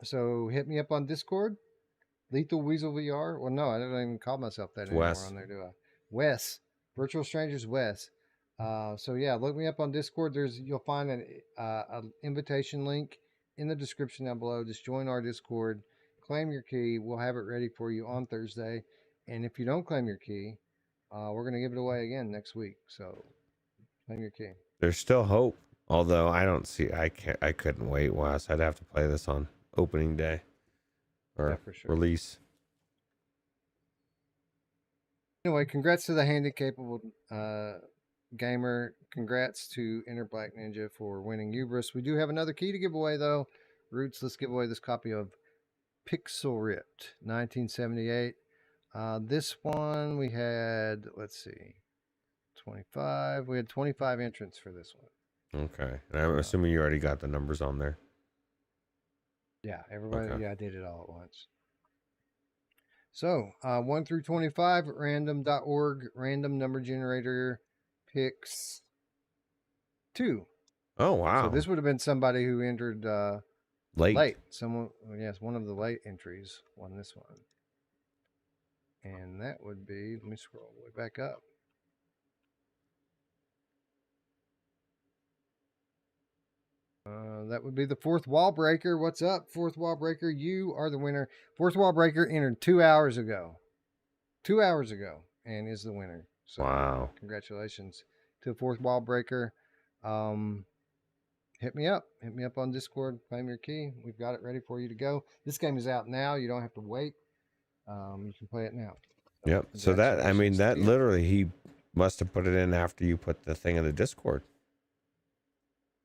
So hit me up on Discord. Lethal Weasel VR. Well, no, I don't even call myself that anymore Wes. on there, do I? Wes. Virtual Strangers Wes. So yeah, look me up on Discord. You'll find an invitation link in the description down below. Just join our Discord. Claim your key. We'll have it ready for you on Thursday. And if you don't claim your key, we're going to give it away again next week. So claim your key. There's still hope. Although I don't see, I couldn't wait, Wes. I'd have to play this on opening day or Yeah, for sure. release. Anyway, congrats to the handy capable gamer. Congrats to Inner Black Ninja for winning Hubris. We do have another key to give away though. Roots, let's give away this copy of Pixel Ripped 1978. This one we had, let's see, 25. We had 25 entrants for this one. Okay. And I'm assuming you already got the numbers on there. Yeah, everybody. Okay. Yeah, I did it all at once. So 1 through 25 at random.org. Random number generator picks 2. Oh wow. So this would have been somebody who entered late. Someone, yes, one of the late entries won this one. And that would be, let me scroll way back up. That would be the Fourth Wall Breaker. What's up, Fourth Wall Breaker? You are the winner. Fourth Wall Breaker entered 2 hours ago. 2 hours ago, and is the winner. So, wow. Congratulations to Fourth Wall Breaker. Hit me up. Hit me up on Discord. Claim your key. We've got it ready for you to go. This game is out now. You don't have to wait. You can play it now. Yep. So that, I mean, that literally, he must have put it in after you put the thing in the Discord.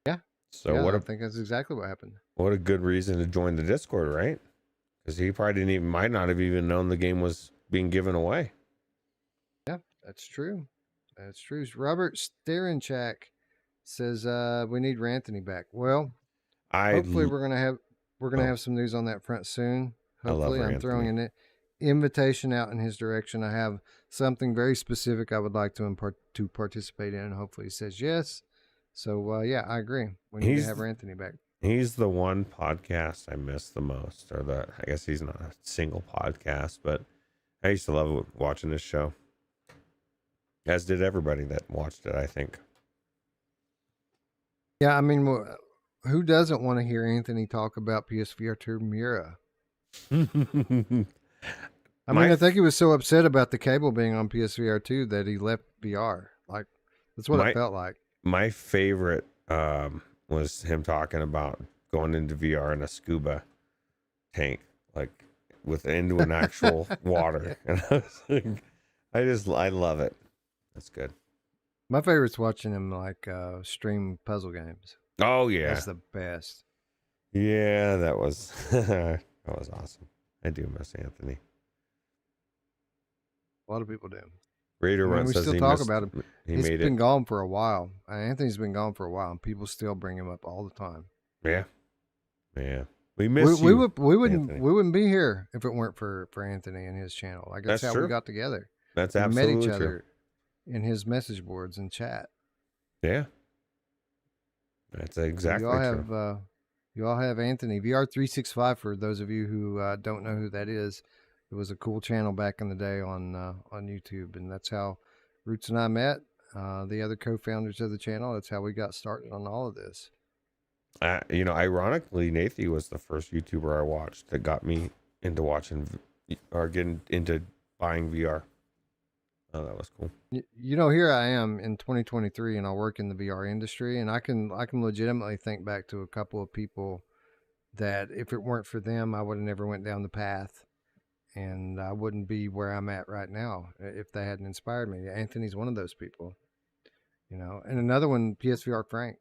Yeah. So yeah, what I think that's exactly what happened. What a good reason to join the Discord, right? Because he probably might not have even known the game was being given away. Yeah, that's true. That's true. Robert Starenchak says we need Ranthony back. Well, hopefully we're gonna have some news on that front soon. Hopefully, I'm throwing an invitation out in his direction. I have something very specific I would like to participate in, and hopefully he says yes. So yeah, I agree. We need to have Ranthony back. He's the one podcast I miss the most, or I guess he's not a single podcast, but I used to love watching this show. As did everybody that watched it, I think. Yeah, I mean, who doesn't want to hear Anthony talk about PSVR 2 Mira? I think he was so upset about the cable being on PSVR 2 that he left VR. Like, that's what it felt like. my favorite was him talking about going into VR in a scuba tank, like into an actual water. And I was like, I love it. That's good. My favorite's watching him like stream puzzle games. Oh yeah, that's the best. Yeah, that was that was awesome. I do miss Anthony. A lot of people do. Raider Run we says still he talk missed, about him. He's been gone for a while. Anthony's been gone for a while, and people still bring him up all the time. Yeah, yeah. We miss you. We wouldn't Anthony. we wouldn't be here if it weren't for Anthony and his channel. Like that's how true. we got together. That's we absolutely met each true. other in his message boards and chat. Yeah, that's exactly true. You all have Anthony VR 365 for those of you who don't know who that is. It was a cool channel back in the day on YouTube, and that's how Ruuts and I met. The other co-founders of the channel. That's how we got started on all of this. Ironically, Nathy was the first YouTuber I watched that got me into watching or getting into buying VR. Oh, that was cool. Here I am in 2023, and I work in the VR industry, and I can legitimately think back to a couple of people that if it weren't for them, I would have never went down the path, and I wouldn't be where I'm at right now if they hadn't inspired me. Anthony's one of those people, and another one, PSVR Frank.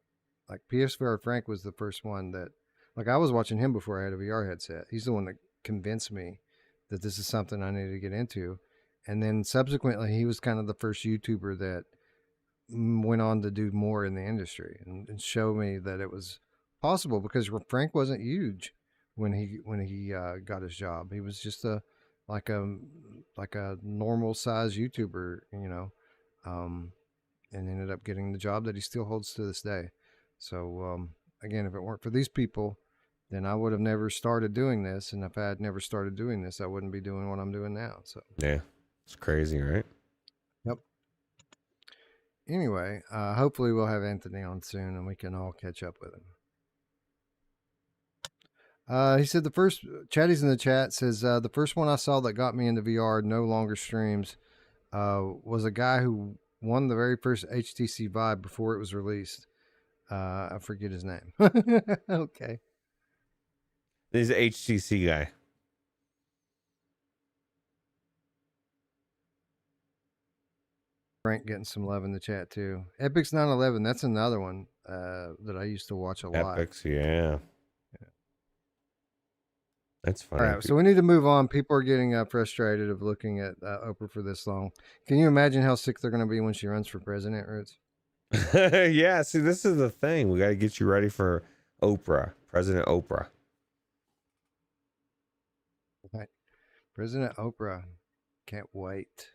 Like PSVR Frank was the first one that, like, I was watching him before I had a VR headset. He's the one that convinced me that this is something I needed to get into. And then subsequently, he was kind of the first YouTuber that went on to do more in the industry and show me that it was possible, because Frank wasn't huge when he got his job. He was just like a normal size YouTuber, and ended up getting the job that he still holds to this day. So again, if it weren't for these people, then I would have never started doing this. And if I had never started doing this, I wouldn't be doing what I'm doing now. So yeah, it's crazy, right? Yep. Anyway, hopefully we'll have Anthony on soon and we can all catch up with him. He said Chatty's in the chat says, the first one I saw that got me into VR no longer streams was a guy who won the very first HTC Vive before it was released. I forget his name. Okay. He's an HTC guy. Frank getting some love in the chat too. Epic's 911. That's another one that I used to watch a lot. Epics, yeah. That's funny. All right, so we need to move on. People are getting frustrated of looking at Oprah for this long. Can you imagine how sick they're going to be when she runs for president, Ruuts? Yeah, see, this is the thing. We got to get you ready for Oprah, President Oprah. Right. President Oprah. Can't wait.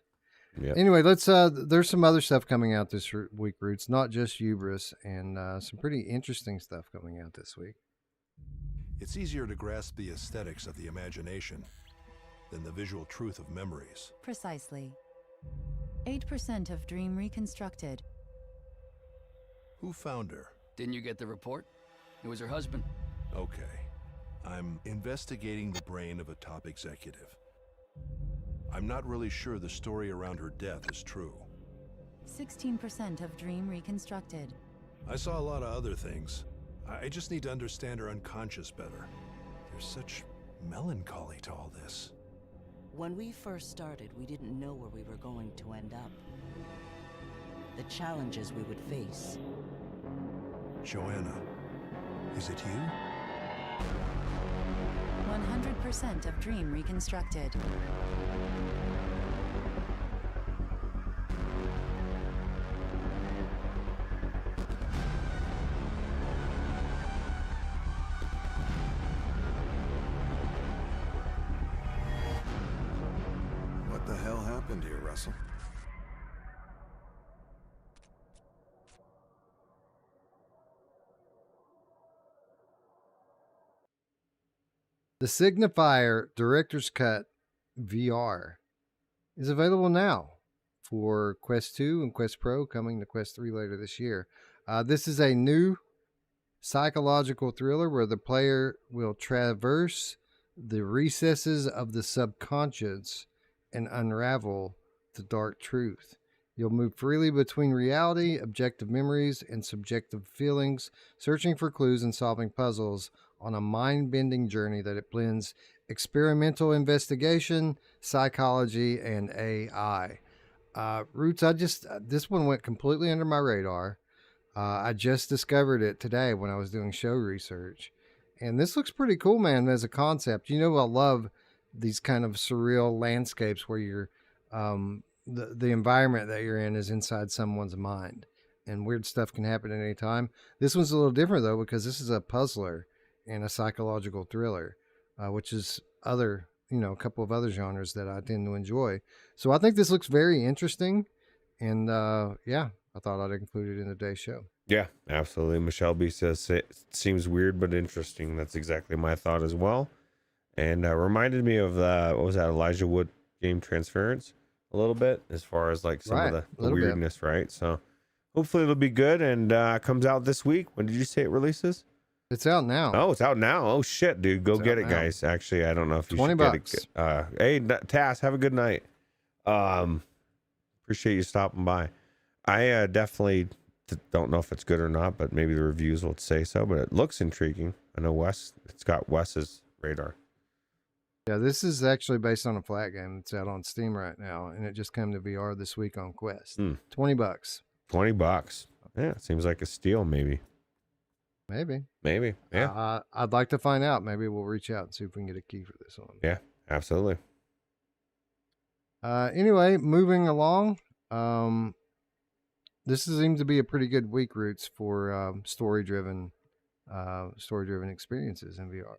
Yep. Anyway, let's there's some other stuff coming out this week, Ruuts, not just Hubris, and some pretty interesting stuff coming out this week. It's easier to grasp the aesthetics of the imagination than the visual truth of memories. Precisely. 8% of Dream reconstructed. Who found her? Didn't you get the report? It was her husband. Okay. I'm investigating the brain of a top executive. I'm not really sure the story around her death is true. 16% of Dream reconstructed. I saw a lot of other things. I just need to understand her unconscious better. There's such melancholy to all this. When we first started, we didn't know where we were going to end up. The challenges we would face. Joanna, is it you? 100% of Dream reconstructed. What the hell happened here, Russell? The Signifier Director's Cut VR is available now for Quest 2 and Quest Pro, coming to Quest 3 later this year. This is a new psychological thriller where the player will traverse the recesses of the subconscious and unravel the dark truth. You'll move freely between reality, objective memories, and subjective feelings, searching for clues and solving puzzles on a mind-bending journey that it blends experimental investigation, psychology, and AI. Roots, this one went completely under my radar. I just discovered it today when I was doing show research. And this looks pretty cool, man, as a concept. I love these kind of surreal landscapes where you're, the environment that you're in is inside someone's mind. And weird stuff can happen at any time. This one's a little different, though, because this is a puzzler and a psychological thriller, which is a couple of other genres that I tend to enjoy. So I think this looks very interesting. And I thought I'd include it in today's show. Yeah, absolutely. Michelle B says it seems weird but interesting. That's exactly my thought as well. And reminded me of what was that, Elijah Wood game Transference a little bit, as far as like some of the weirdness, right? So hopefully it'll be good, and comes out this week. When did you say it releases? It's out now. Oh, it's out now. Oh shit, dude, go get it, guys. Actually, I don't know if you should get it. Hey, Tass, have a good night. Appreciate you stopping by. I definitely don't know if it's good or not, but maybe the reviews will say so. But it looks intriguing. I know it's got Wes's radar. Yeah, this is actually based on a flat game. It's out on Steam right now, and it just came to VR this week on Quest. $20. $20. Yeah, it seems like a steal, maybe. Maybe. Yeah. I'd like to find out. Maybe we'll reach out and see if we can get a key for this one. Yeah, absolutely. Anyway, moving along. This seems to be a pretty good week, Roots, for story-driven experiences in VR.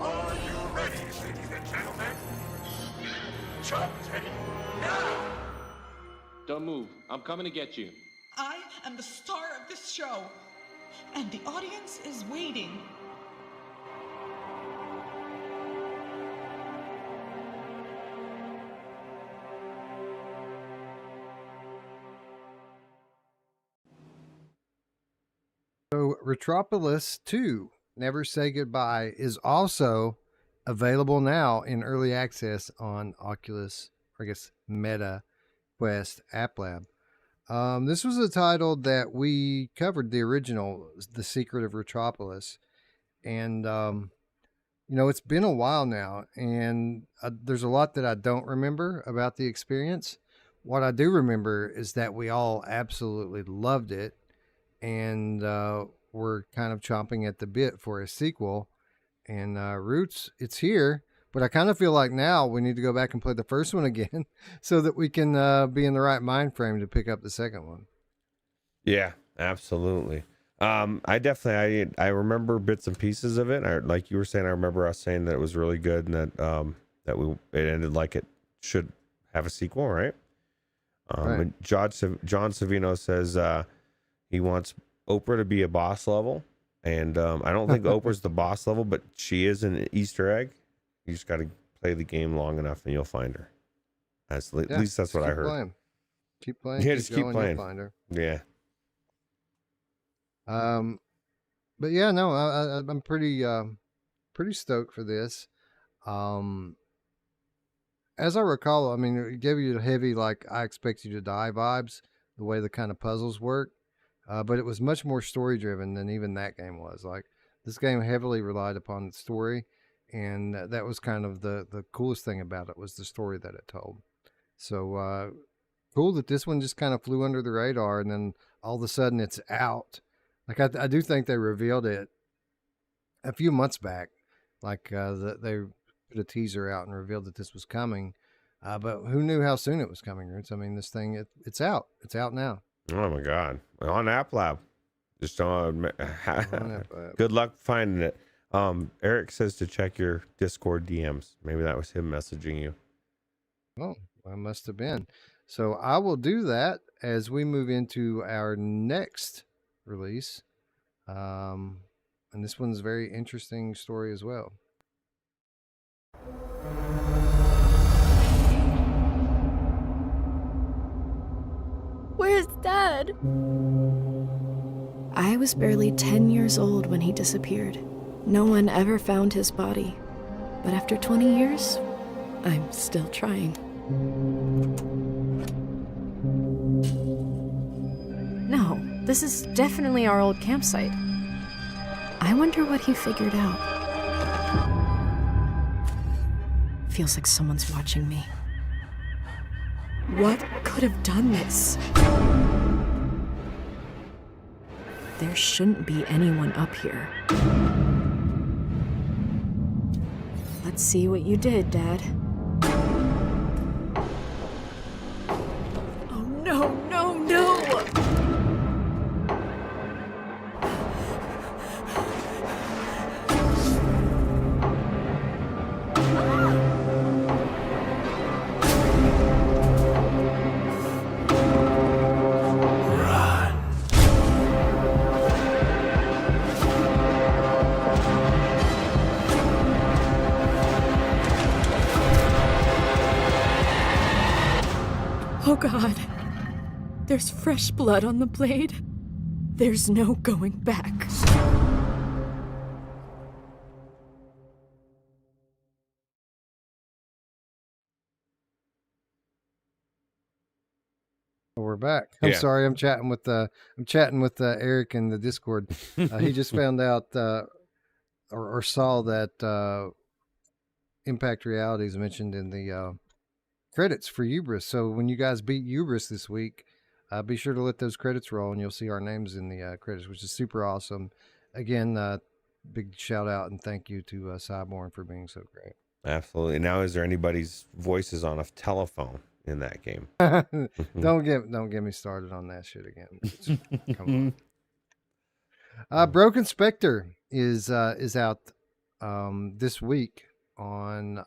Are you ready, ladies and gentlemen? Jump ready now! Don't move. I'm coming to get you. I am the star of this show, and the audience is waiting. So Retropolis 2, Never Say Goodbye, is also available now in early access on Oculus, or I guess Meta Quest App Lab. This was a title that we covered, the original, The Secret of Retropolis. And, it's been a while now, and there's a lot that I don't remember about the experience. What I do remember is that we all absolutely loved it, and we're kind of chomping at the bit for a sequel. And Roots, it's here, but I kind of feel like now we need to go back and play the first one again so that we can be in the right mind frame to pick up the second one. Yeah, absolutely. I definitely, I remember bits and pieces of it. Like you were saying, I remember us saying that it was really good and that it ended like it should have a sequel, right? Right. And John Savino says he wants Oprah to be a boss level. And I don't think Oprah's the boss level, but she is an Easter egg. You just got to play the game long enough and you'll find her. At least that's what I heard. Keep playing. Yeah, just keep playing. You'll find her. Yeah. But yeah, no, I'm pretty stoked for this. As I recall, I mean, it gave you the heavy, like, I expect you to die vibes, the way the kind of puzzles work. But it was much more story driven than even that game was. Like, this game heavily relied upon the story, and that was kind of the coolest thing about it, was the story that it told. So cool that this one just kind of flew under the radar, and then all of a sudden it's out. Like, I do think they revealed it a few months back. Like, they put a teaser out and revealed that this was coming. But who knew how soon it was coming, Roots? I mean, this thing, it's out. It's out now. Oh my God. On App Lab. Just on good luck finding it. Eric says to check your Discord DMs. Maybe that was him messaging you. Oh, I must have been. So I will do that as we move into our next release. And this one's a very interesting story as well. Where's Dad? I was barely 10 years old when he disappeared. No one ever found his body. But after 20 years, I'm still trying. No, this is definitely our old campsite. I wonder what he figured out. Feels like someone's watching me. What could have done this? There shouldn't be anyone up here. Let's see what you did, Dad. Oh no, no, no! Oh God, there's fresh blood on the blade. There's no going back. We're back. I'm sorry. I'm chatting with Eric in the Discord. He just found out or saw that Impact Reality is mentioned in the credits for Hubris. So when you guys beat Hubris this week, be sure to let those credits roll, and you'll see our names in the credits, which is super awesome. Again, big shout out and thank you to Cyborn for being so great. Absolutely. Now, is there anybody's voices on a telephone in that game? Don't get me started on that shit again. Come on. Broken Spectre is out this week on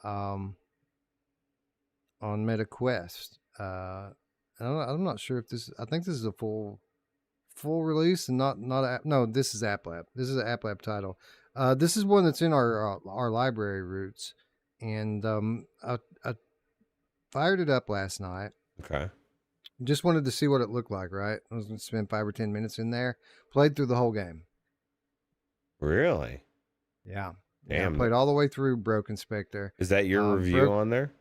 MetaQuest. I'm not sure if this. I think this is a full release and no. This is App Lab. This is an App Lab title. This is one that's in our library Roots, and I fired it up last night. Okay. Just wanted to see what it looked like. Right. I was going to spend 5 or 10 minutes in there. Played through the whole game. Really? Yeah. Damn. Yeah, played all the way through Broken Spectre. Is that your review on there?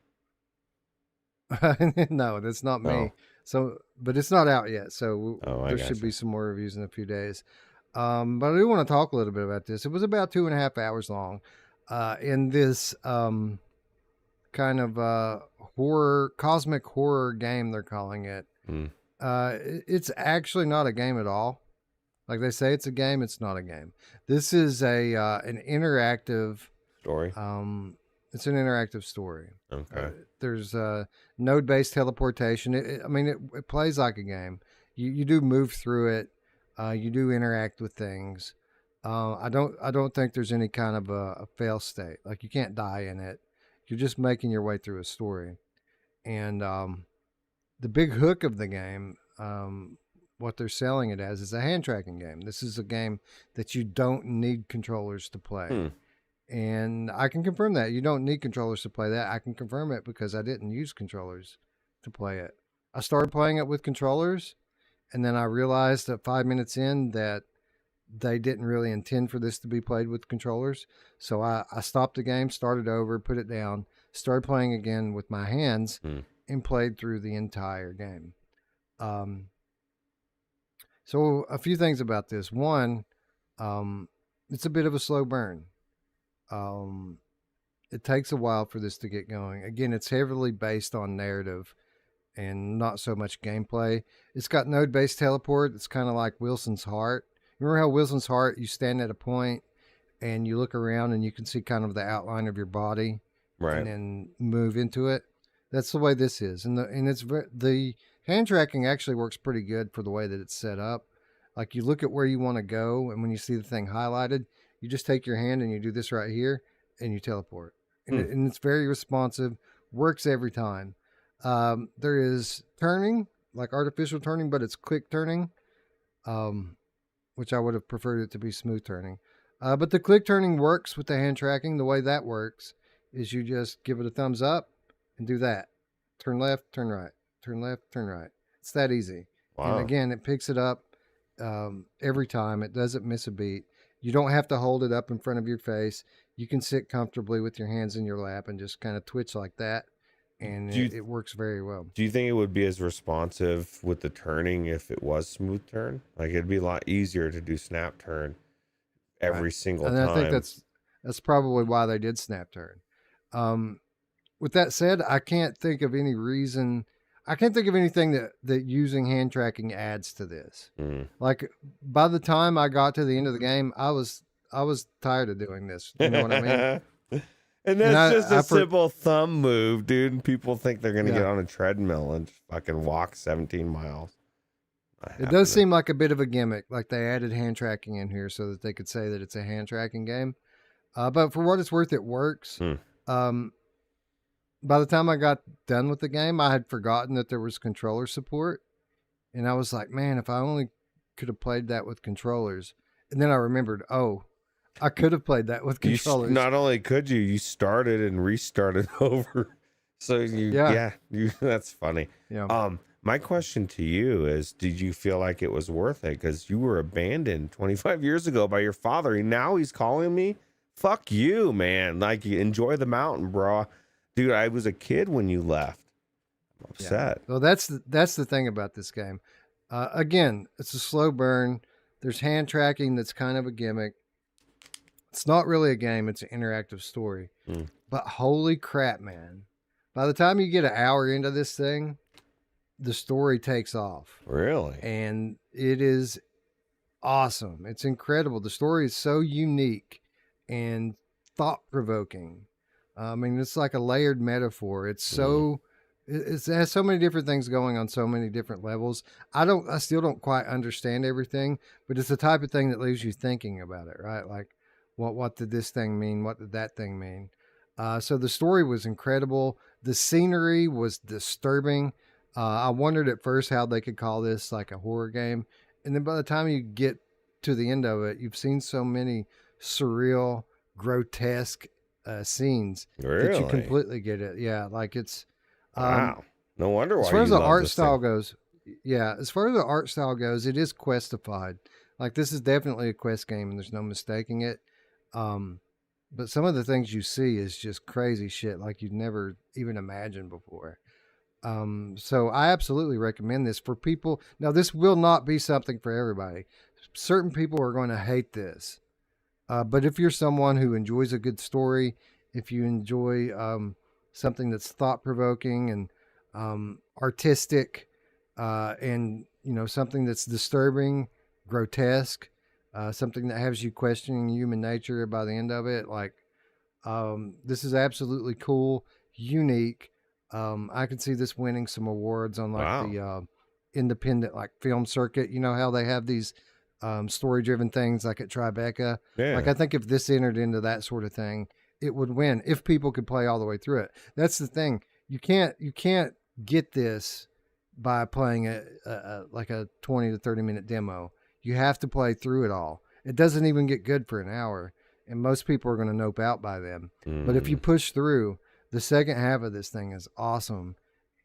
No, that's not me. Oh. So, but it's not out yet. So there should be some more reviews in a few days. But I do want to talk a little bit about this. It was about 2.5 hours long. In this kind of cosmic horror game, they're calling it. It's actually not a game at all. Like they say it's a game, it's not a game. This is an interactive story. It's an interactive story. Okay. There's node-based teleportation. It plays like a game. You do move through it. You do interact with things. I don't think there's any kind of a fail state. Like you can't die in it. You're just making your way through a story. And the big hook of the game, what they're selling it as, is a hand tracking game. This is a game that you don't need controllers to play. And I can confirm that. You don't need controllers to play that. I can confirm it because I didn't use controllers to play it. I started playing it with controllers, and then I realized that 5 minutes in that they didn't really intend for this to be played with controllers. So I stopped the game, started over, put it down, started playing again with my hands, and played through the entire game. So a few things about this. One, it's a bit of a slow burn. It takes a while for this to get going. Again, it's heavily based on narrative and not so much gameplay. It's got node-based teleport. It's kind of like Wilson's Heart. Remember how Wilson's Heart, you stand at a point and you look around and you can see kind of the outline of your body, right, and then move into it? That's the way this is, and the hand tracking actually works pretty good for the way that it's set up. Like you look at where you want to go, and when you see the thing highlighted, you just take your hand and you do this right here, and you teleport. And it's very responsive, works every time. There is turning, like artificial turning, but it's quick turning, which I would have preferred it to be smooth turning. But the quick turning works with the hand tracking. The way that works is you just give it a thumbs up and do that. Turn left, turn right, turn left, turn right. It's that easy. Wow. And again, it picks it up every time. It doesn't miss a beat. You don't have to hold it up in front of your face. You can sit comfortably with your hands in your lap and just kind of twitch like that. And it works very well. Do you think it would be as responsive with the turning if it was smooth turn? Like it'd be a lot easier to do snap turn every single time. I think that's probably why they did snap turn. With that said, I can't think of any reason. I can't think of anything that using hand tracking adds to this. Like by the time I got to the end of the game, I was tired of doing this. You know what I mean? And that's just a simple thumb move, dude. And people think they're going to get on a treadmill and fucking walk 17 miles. It does seem like a bit of a gimmick. Like they added hand tracking in here so that they could say that it's a hand tracking game. But for what it's worth, it works. By the time I got done with the game, I had forgotten that there was controller support. And I was like, man, if I only could have played that with controllers. And then I remembered, I could have played that with controllers. Not only could you started and restarted over. So that's funny. Yeah. My question to you is, did you feel like it was worth it? Because you were abandoned 25 years ago by your father. And now he's calling me. Fuck you, man. Like, enjoy the mountain, bro. Dude, I was a kid when you left. I'm upset. Well, that's the thing about this game. Again, it's a slow burn. There's hand tracking that's kind of a gimmick. It's not really a game. It's an interactive story. But holy crap, man. By the time you get an hour into this thing, the story takes off. Really? And it is awesome. It's incredible. The story is so unique and thought-provoking. I mean, it's like a layered metaphor. It's so it has so many different things going on so many different levels. I still don't quite understand everything, but it's the type of thing that leaves you thinking about it, right? Like, what did this thing mean? What did that thing mean? So the story was incredible. The scenery was disturbing. I wondered at first how they could call this like a horror game. And then by the time you get to the end of it, you've seen so many surreal, grotesque scenes that you completely get it. Yeah, like it's wow. No wonder why. As far as the art style goes, it is questified. Like this is definitely a quest game, and there's no mistaking it. But some of the things you see is just crazy shit, like you'd never even imagined before. So I absolutely recommend this for people. Now, this will not be something for everybody. Certain people are going to hate this. But if you're someone who enjoys a good story, if you enjoy something that's thought-provoking and artistic, and something that's disturbing, grotesque, something that has you questioning human nature by the end of it, like this is absolutely cool, unique. I can see this winning some awards on the independent like film circuit. You know how they have these story-driven things like at Tribeca. Yeah. Like I think if this entered into that sort of thing, it would win if people could play all the way through it. That's the thing. You can't get this by playing like a 20 to 30 minute demo. You have to play through it all. It doesn't even get good for an hour, and most people are going to nope out by then. But if you push through, the second half of this thing is awesome.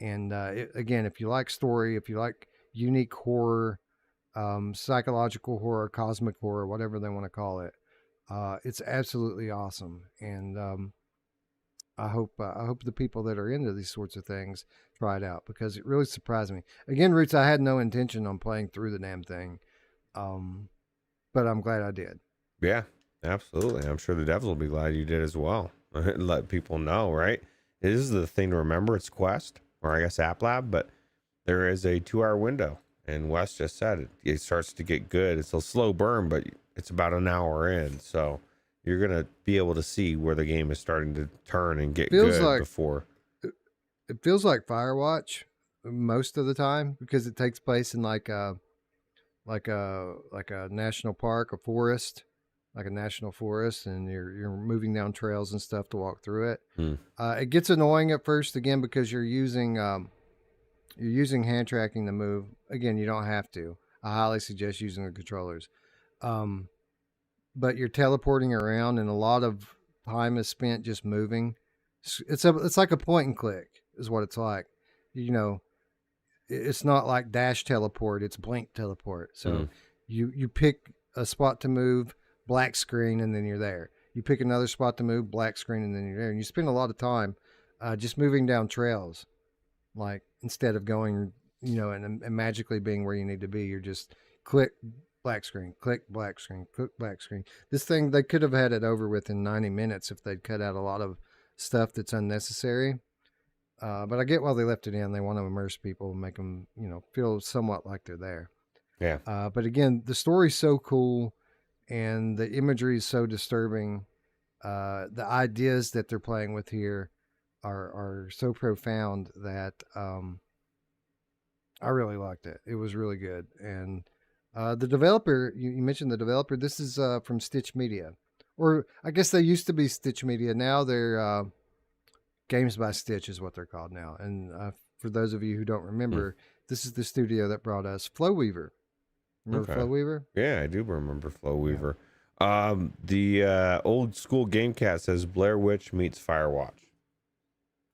And again, if you like story, if you like unique horror, psychological horror, cosmic horror, whatever they want to call it, it's absolutely awesome. And I hope the people that are into these sorts of things try it out, because it really surprised me. Again, Roots, I had no intention on playing through the damn thing, but I'm glad I did. Yeah, absolutely. I'm sure the devs will be glad you did as well. Let people know, right? It is the thing to remember. It's Quest, or I guess App Lab, but there is a 2-hour window. And Wes just said it starts to get good. It's a slow burn, but it's about an hour in. So you're going to be able to see where the game is starting to turn and get good before. it feels like Firewatch most of the time because it takes place in like a national park, a forest, like a national forest, and you're moving down trails and stuff to walk through it. It gets annoying at first again because you're using hand tracking to move. Again, you don't have to. I highly suggest using the controllers. But you're teleporting around, and a lot of time is spent just moving. It's like a point and click is what it's like. You know, it's not like dash teleport, it's blink teleport. So you pick a spot to move, black screen, and then you're there. You pick another spot to move, black screen, and then you're there. And you spend a lot of time just moving down trails, like instead of going, you know, and magically being where you need to be. You're just click black screen, click black screen, click black screen. This thing, they could have had it over with in 90 minutes if they'd cut out a lot of stuff that's unnecessary. But I get why they left it in. They want to immerse people and make them, you know, feel somewhat like they're there. Yeah. But again, the story's so cool and the imagery is so disturbing. The ideas that they're playing with here are so profound that I really liked it. It was really good. And the developer, you mentioned the developer. This is from Stitch Media. Or I guess they used to be Stitch Media. Now they're Games by Stitch is what they're called now. And for those of you who don't remember, this is the studio that brought us Flow Weaver. Remember Flow Weaver? Yeah, I do remember Flow Weaver. The old school Gamecast says Blair Witch meets Firewatch.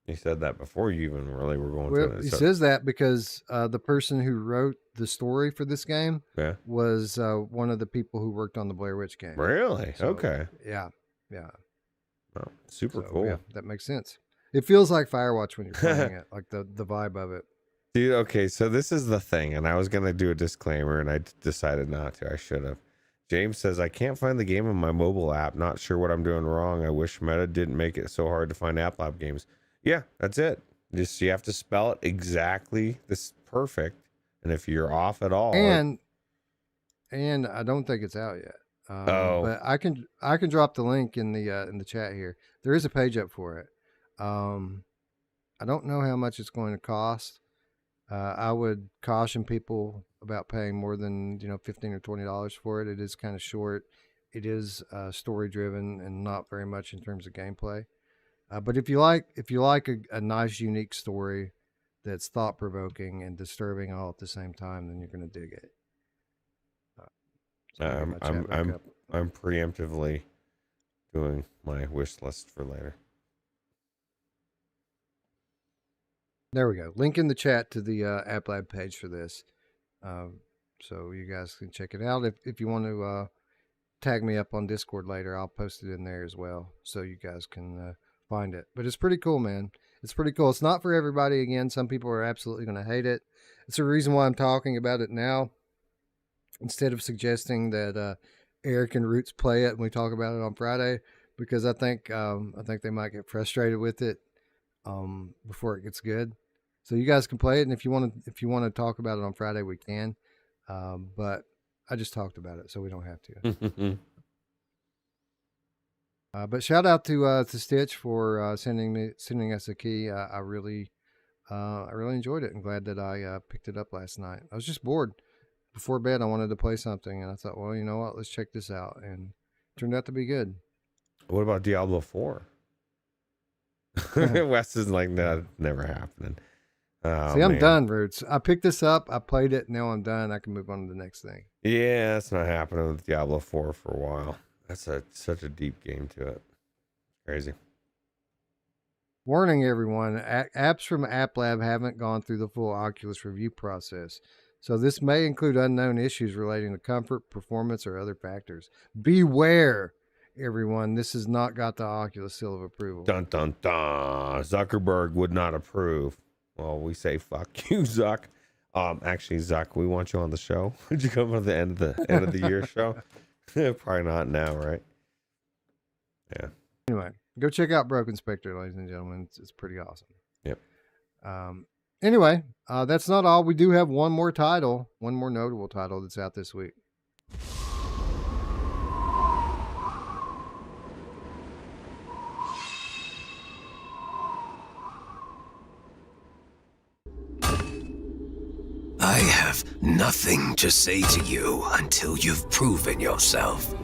He said that before you even really were going through it. He says that because the person who wrote the story for this game was one of the people who worked on the Blair Witch game. Really? So, okay. Yeah. Oh, super cool. Yeah, that makes sense. It feels like Firewatch when you're playing it, like the vibe of it. Dude, okay, so this is the thing, and I was going to do a disclaimer, and I decided not to. I should have. James says, I can't find the game on my mobile app. Not sure what I'm doing wrong. I wish Meta didn't make it so hard to find App Lab games. Yeah, that's it. Just you have to spell it exactly this perfect, and if you're off at all, and I don't think it's out yet. But I can drop the link in the chat here. There is a page up for it. I don't know how much it's going to cost. I would caution people about paying more than $15 or $20 for it. It is kind of short. It is story driven and not very much in terms of gameplay. But if you like a nice, unique story that's thought provoking and disturbing all at the same time, then you're going to dig it. I'm preemptively doing my wish list for later. There we go. Link in the chat to the App Lab page for this. So you guys can check it out. If you want to tag me up on Discord later, I'll post it in there as well so you guys can find it. But it's pretty cool, man. It's pretty cool. It's not for everybody. Again, some people are absolutely going to hate it. It's the reason why I'm talking about it now instead of suggesting that Eric and Ruuts play it and we talk about it on Friday, because I think they might get frustrated with it before it gets good. So you guys can play it, and if you want to talk about it on Friday, we can. But I just talked about it, so we don't have to. But shout out to Stitch for sending us a key. I really enjoyed it, and glad that I picked it up last night. I was just bored before bed. I wanted to play something, and I thought, well, you know what? Let's check this out, and it turned out to be good. What about Diablo 4? Wes is like, no, never happening. Oh, see, I'm done, Ruuts. I picked this up, I played it, now I'm done. I can move on to the next thing. Yeah, that's not happening with Diablo 4 for a while. That's such a deep game to it. Crazy. Warning, everyone. Apps from App Lab haven't gone through the full Oculus review process, so this may include unknown issues relating to comfort, performance, or other factors. Beware, everyone. This has not got the Oculus seal of approval. Dun, dun, dun. Zuckerberg would not approve. Well, we say fuck you, Zuck. Actually, Zuck, we want you on the show. Would you come on the end of the year show? Probably not now, right? Yeah. Anyway, go check out Broken Spectre, ladies and gentlemen. It's pretty awesome. Yep. Anyway, that's not all. We do have one more notable title that's out this week. have nothing to say to you until you've proven yourself.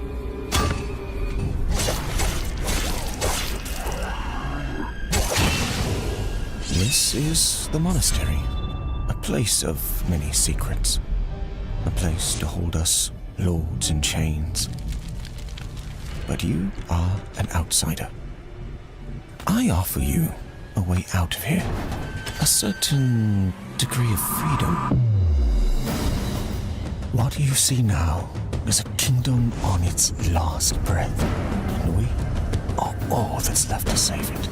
This is the monastery. A place of many secrets. A place to hold us, lords in chains. But you are an outsider. I offer you a way out of here. A certain degree of freedom. What you see now is a kingdom on its last breath. And we are all that's left to save it.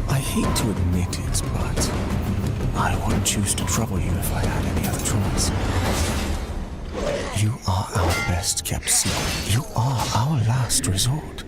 I hate to admit it, but I wouldn't choose to trouble you if I had any other choice. You are our best kept secret. You are our last resort.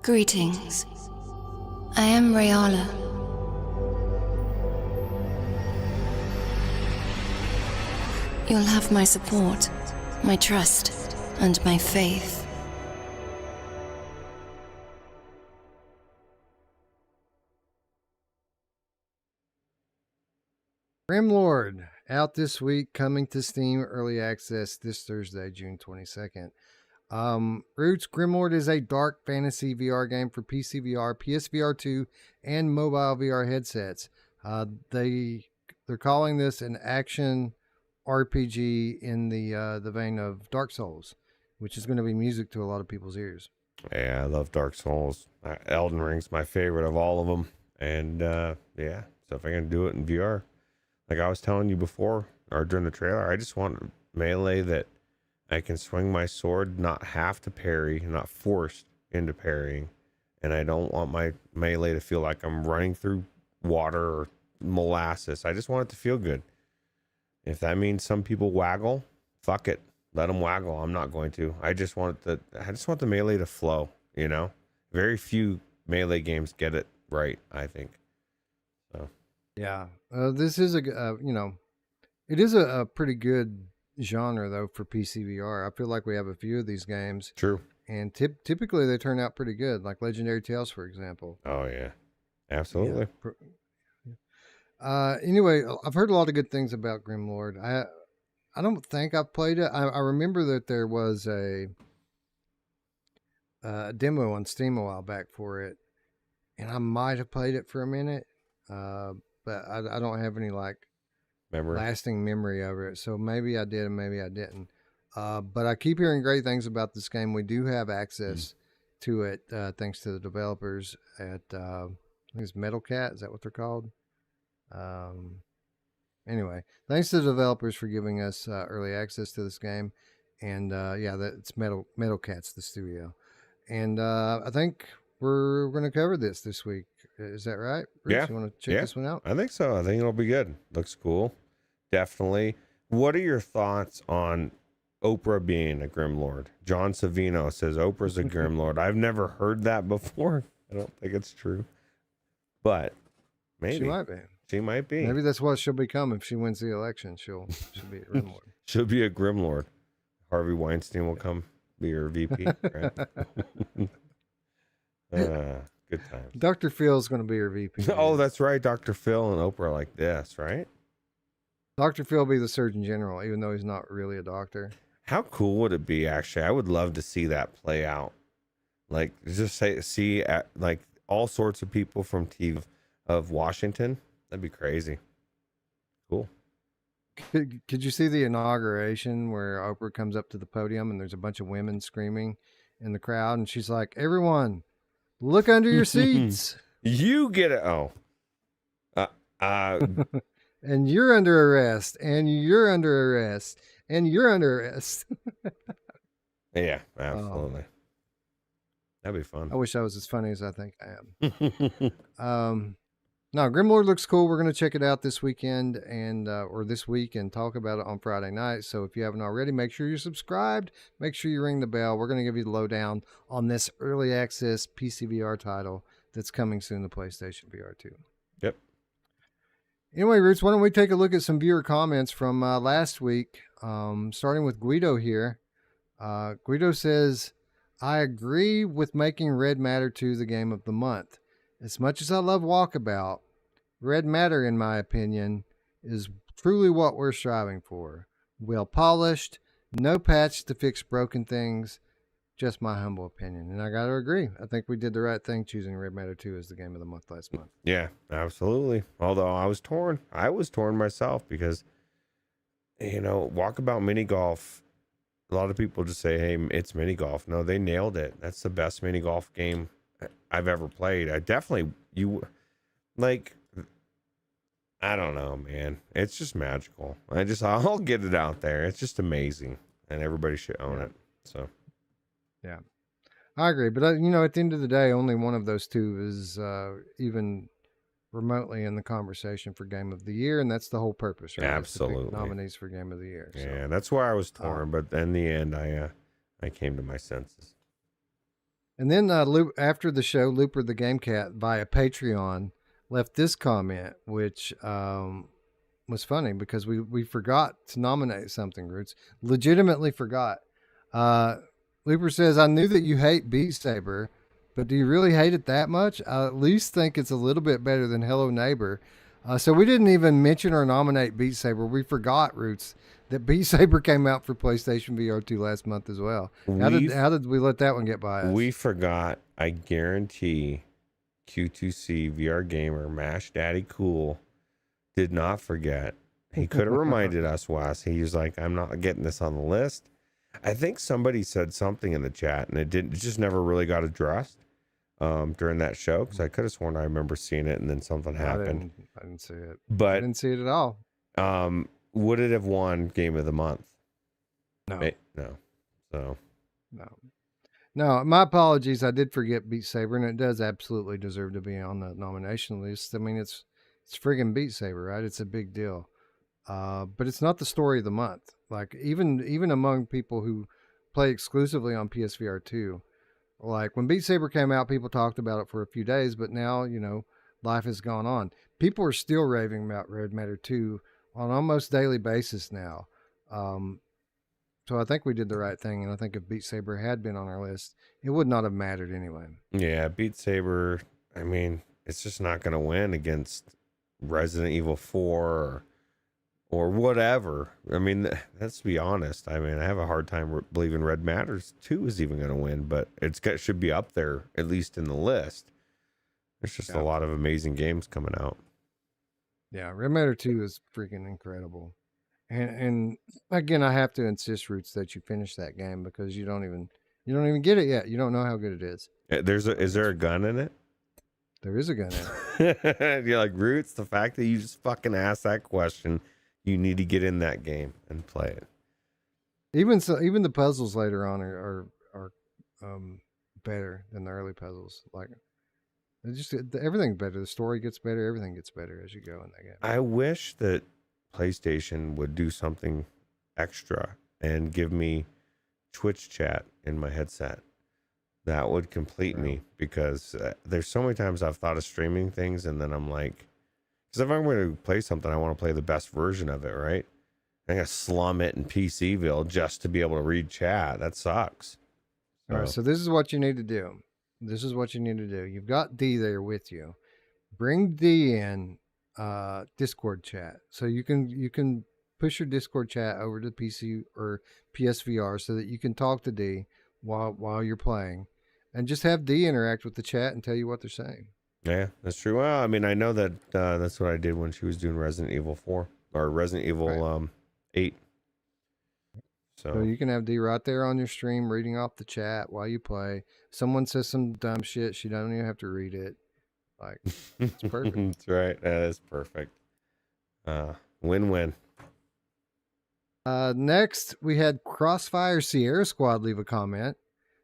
Greetings. I am Rayala. You'll have my support, my trust, and my faith. Grimlord, out this week, coming to Steam Early Access this Thursday, June 22nd. Ruuts, Grimlord is a dark fantasy VR game for PC VR, PSVR 2, and mobile VR headsets. They're calling this an action RPG in the vein of Dark Souls, which is going to be music to a lot of people's ears. Yeah, I love Dark Souls. Elden Ring's my favorite of all of them. And yeah, so if I can do it in VR, like I was telling you before or during the trailer, I just want melee that I can swing my sword, not have to parry, not forced into parrying. And I don't want my melee to feel like I'm running through water or molasses. I just want it to feel good. If that means some people waggle, fuck it. Let them waggle. I'm not going to. I just want the melee to flow, you know? Very few melee games get it right, I think. So yeah. This is it is a pretty good genre though for PC VR. I feel like we have a few of these games. True. And typically they turn out pretty good, like Legendary Tales, for example. Oh yeah, absolutely. Yeah. Anyway, I've heard a lot of good things about Grimlord. I don't think I've played it. I remember that there was a demo on Steam a while back for it, and I might have played it for a minute, but I don't have any lasting memory of it. So maybe I did and maybe I didn't. But I keep hearing great things about this game. We do have access to it thanks to the developers at I think it's Metal Cat. Is that what they're called? Anyway, thanks to the developers for giving us early access to this game. And it's Metal Cat's the studio. And I think we're going to cover this week. Is that right, Bruce? Yeah. You want to check this one out? I think so. I think it'll be good. Looks cool. Definitely. What are your thoughts on Oprah being a Grimlord? John Savino says Oprah's a Grimlord. I've never heard that before. I don't think it's true. But maybe. She might be. She might be. Maybe that's what she'll become if she wins the election. She'll be a Grimlord. She'll be a Grimlord. Harvey Weinstein will come be her VP, right? Good times. Dr. Phil's going to be her VP. Oh, that's right. Dr. Phil and Oprah are like this, right? Dr. Phil will be the Surgeon General, even though he's not really a doctor. How cool would it be, actually? I would love to see that play out. Like, just see like all sorts of people from TV of Washington. That'd be crazy. Cool. Could you see the inauguration where Oprah comes up to the podium and there's a bunch of women screaming in the crowd and she's like, "Everyone, look under your seats. You get it." Oh. And you're under arrest, and you're under arrest, and you're under arrest. Yeah, absolutely. That'd be fun. I wish I was as funny as I think I am. No, Grimlord looks cool. We're going to check it out this weekend and or this week and talk about it on Friday night. So if you haven't already, make sure you're subscribed. Make sure you ring the bell. We're going to give you the lowdown on this early access PCVR title that's coming soon to PlayStation VR 2. Yep. Anyway, Roots, why don't we take a look at some viewer comments from last week, starting with Guido here. Guido says, I agree with making Red Matter 2 the game of the month. As much as I love Walkabout, Red Matter, in my opinion, is truly what we're striving for. Well polished, no patch to fix broken things. Just my humble opinion. And I got to agree. I think we did the right thing choosing Red Matter 2 as the game of the month last month. Yeah, absolutely. Although I was torn. I was torn myself because, Walkabout Mini Golf, a lot of people just say, hey, it's mini golf. No, they nailed it. That's the best mini golf game I've ever played. I definitely, I don't know, man. It's just magical. I'll get it out there. It's just amazing. And everybody should own it. So, yeah, I agree. But, at the end of the day, only one of those two is even remotely in the conversation for Game of the Year. And that's the whole purpose, right? Absolutely. Nominees for Game of the Year. So. Yeah, that's where I was torn. But in the end, I came to my senses. And then after the show, Looper the Game Cat via Patreon left this comment, which was funny because we forgot to nominate something, Roots. Legitimately forgot. Looper says, I knew that you hate Beat Saber, but do you really hate it that much? I at least think it's a little bit better than Hello Neighbor. So we didn't even mention or nominate Beat Saber. We forgot, Roots, that Beat Saber came out for PlayStation VR 2 last month as well. How did we let that one get by us? We forgot. I guarantee Q2C VR Gamer Mash Daddy Cool did not forget. He could have reminded us, Wes. He was like, I'm not getting this on the list. I think somebody said something in the chat and it just never really got addressed during that show, because I could have sworn I remember seeing it and then something happened. I didn't see it. But I didn't see it at all. Would it have won Game of the Month? No. No. So. No, my apologies. I did forget Beat Saber, and it does absolutely deserve to be on the nomination list. I mean, it's friggin' Beat Saber, right? It's a big deal. But it's not the story of the month. Like, even among people who play exclusively on PSVR 2, like when Beat Saber came out, people talked about it for a few days, but now, life has gone on. People are still raving about Red Matter 2 on almost daily basis now. So I think we did the right thing, and I think if Beat Saber had been on our list, it would not have mattered anyway. Yeah, Beat Saber, I mean, it's just not going to win against Resident Evil 4 or whatever. I mean, let's be honest. I mean, I have a hard time believing Red Matters 2 is even going to win, but should be up there, at least in the list. There's just a lot of amazing games coming out. Yeah, Red Matter 2 is freaking incredible. And again, I have to insist, Roots, that you finish that game because you don't even get it yet. You don't know how good it is. Is there a gun in it? There is a gun in it. You're like, Roots, the fact that you just fucking asked that question, you need to get in that game and play it. Even the puzzles later on are better than the early puzzles. Like, everything's better. The story gets better. Everything gets better as you go in that game. I wish that PlayStation would do something extra and give me Twitch chat in my headset. That would complete me, because there's so many times I've thought of streaming things and then I'm like, because if I'm going to play something, I want to play the best version of it, right? I'm going to slum it in PCville just to be able to read chat. That sucks. All right, so this is what you need to do. You've got D there with you. Bring D in Discord chat, so you can push your Discord chat over to PC or PSVR so that you can talk to D while you're playing, and just have D interact with the chat and tell you what they're saying. Yeah, that's true. Well, I mean, I know that that's what I did when she was doing Resident Evil 4 or Resident Evil 8. So you can have D right there on your stream reading off the chat while you play. Someone says some dumb shit, she don't even have to read it. Like, it's perfect. That's right. That is perfect. Win-win. Next, we had Crossfire Sierra Squad leave a comment.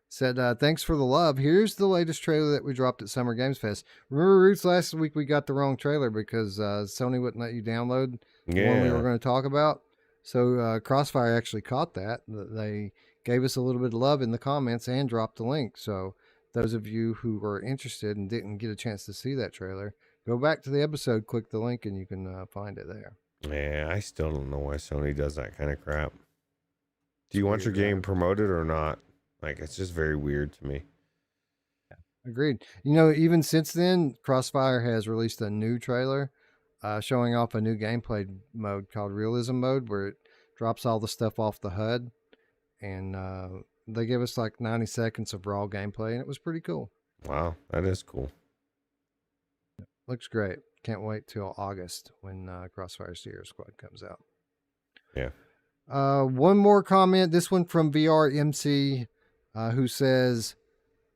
Said, thanks for the love. Here's the latest trailer that we dropped at Summer Games Fest. Remember, Roots, last week we got the wrong trailer because Sony wouldn't let you download the one we were going to talk about. So Crossfire actually caught that. They gave us a little bit of love in the comments and dropped the link. So those of you who were interested and didn't get a chance to see that trailer, go back to the episode, click the link, and you can find it there. Yeah, I still don't know why Sony does that kind of crap. Do you want your game promoted or not? Like, it's just very weird to me. Agreed. You know, even since then, Crossfire has released a new trailer showing off a new gameplay mode called Realism Mode, where it drops all the stuff off the HUD. And they give us like 90 seconds of raw gameplay, and it was pretty cool. Wow, that is cool. Looks great. Can't wait till August when Crossfire Sierra Squad comes out. Yeah. One more comment. This one from VR MC. Who says,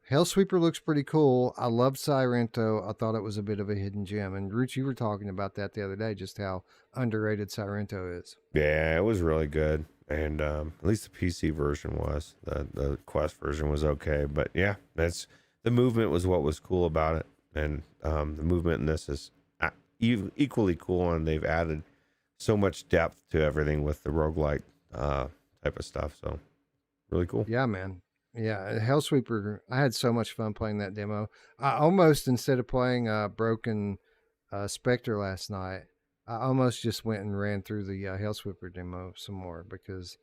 Hellsweeper looks pretty cool. I loved Sirento. I thought it was a bit of a hidden gem. And Roots, you were talking about that the other day, just how underrated Sirento is. Yeah, it was really good. And at least the PC version was. The Quest version was okay. But yeah, the movement was what was cool about it. And the movement in this is equally cool. And they've added so much depth to everything with the roguelike type of stuff. So really cool. Yeah, man. Yeah, Hellsweeper, I had so much fun playing that demo. I almost, instead of playing Broken Spectre last night, I almost just went and ran through the Hellsweeper demo some more because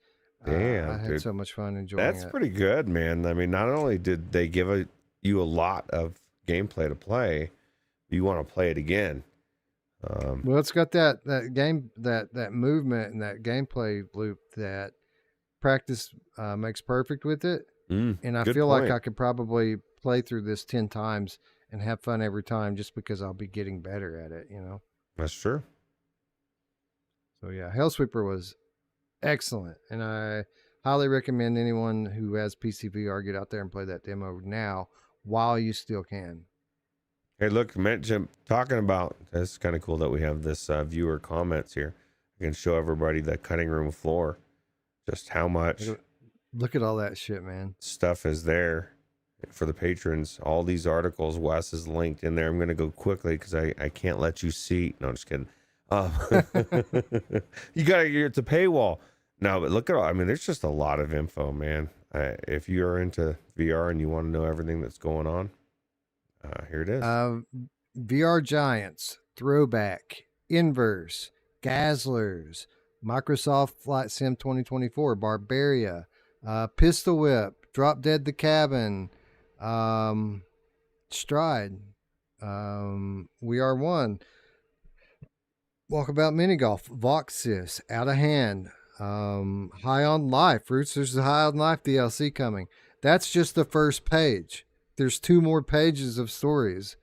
I had so much fun enjoying it. That's pretty good, man. I mean, not only did they give you a lot of gameplay to play, you want to play it again. Well, it's got that game, that movement and that gameplay loop that practice makes perfect with it. And I feel like I could probably play through this 10 times and have fun every time just because I'll be getting better at it, you know? That's true. So yeah, Hellsweeper was excellent. And I highly recommend anyone who has PC VR get out there and play that demo now while you still can. Hey, look, Jim, talking about, it's kind of cool that we have this viewer comments here. I can show everybody the cutting room floor, just how much... Look at all that shit, man. Stuff is there for the patrons. All these articles, Wes is linked in there. I'm going to go quickly because I can't let you see. No, I'm just kidding. You got to, it's a paywall. No, but look at all, I mean, there's just a lot of info, man. If you're into VR and you want to know everything that's going on, here it is. VR Giants, Throwback, Inverse, Gazzlers, Microsoft Flight Sim 2024, Barbaria, Pistol Whip, Drop Dead the Cabin, Stride, We Are One, Walkabout Mini Golf, Voxis, Out of Hand, High on Life, Roots, there's the High on Life DLC coming. That's just the first page. There's 2 more pages of stories.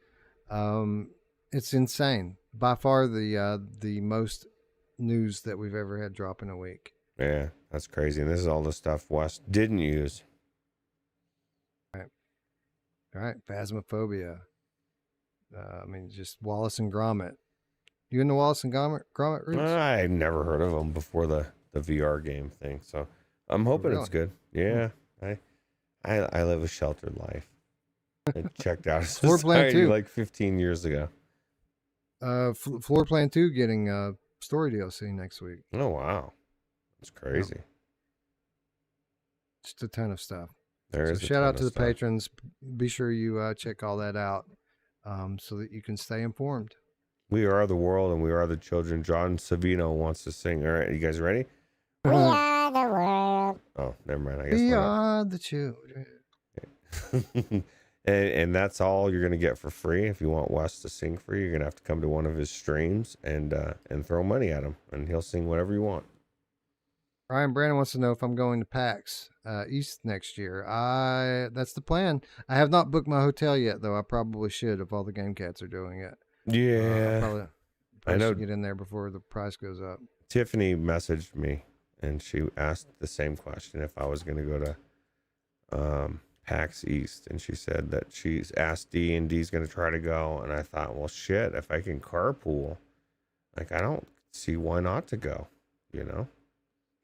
It's insane. By far the most news that we've ever had drop in a week. Yeah, that's crazy. And this is all the stuff Wes didn't use. All right. Phasmophobia. I mean, just Wallace and Gromit. You into Wallace and Gromit, Roots? I never heard of them before the VR game thing. So I'm hoping it's good. Yeah. I live a sheltered life. I checked out Floor Plan 2 like 15 years ago. Floor Plan 2 getting story DLC next week. Oh, wow. That's crazy. Just a ton of stuff. So shout out to the patrons. Be sure you check all that out so that you can stay informed. We are the world and we are the children. John Savino wants to sing. All right, you guys ready? We are the world. Oh, never mind. I guess we are the children. And that's all you're gonna get for free. If you want Wes to sing for you, you're gonna have to come to one of his streams and throw money at him, and he'll sing whatever you want. Ryan Brandon wants to know if I'm going to PAX East next year. That's the plan. I have not booked my hotel yet, though. I probably should if all the game cats are doing it. Yeah, probably I know. Get in there before the price goes up. Tiffany messaged me and she asked the same question if I was going to go to PAX East, and she said that she's asked D and D's going to try to go, and I thought, well, shit, if I can carpool, like I don't see why not to go, you know.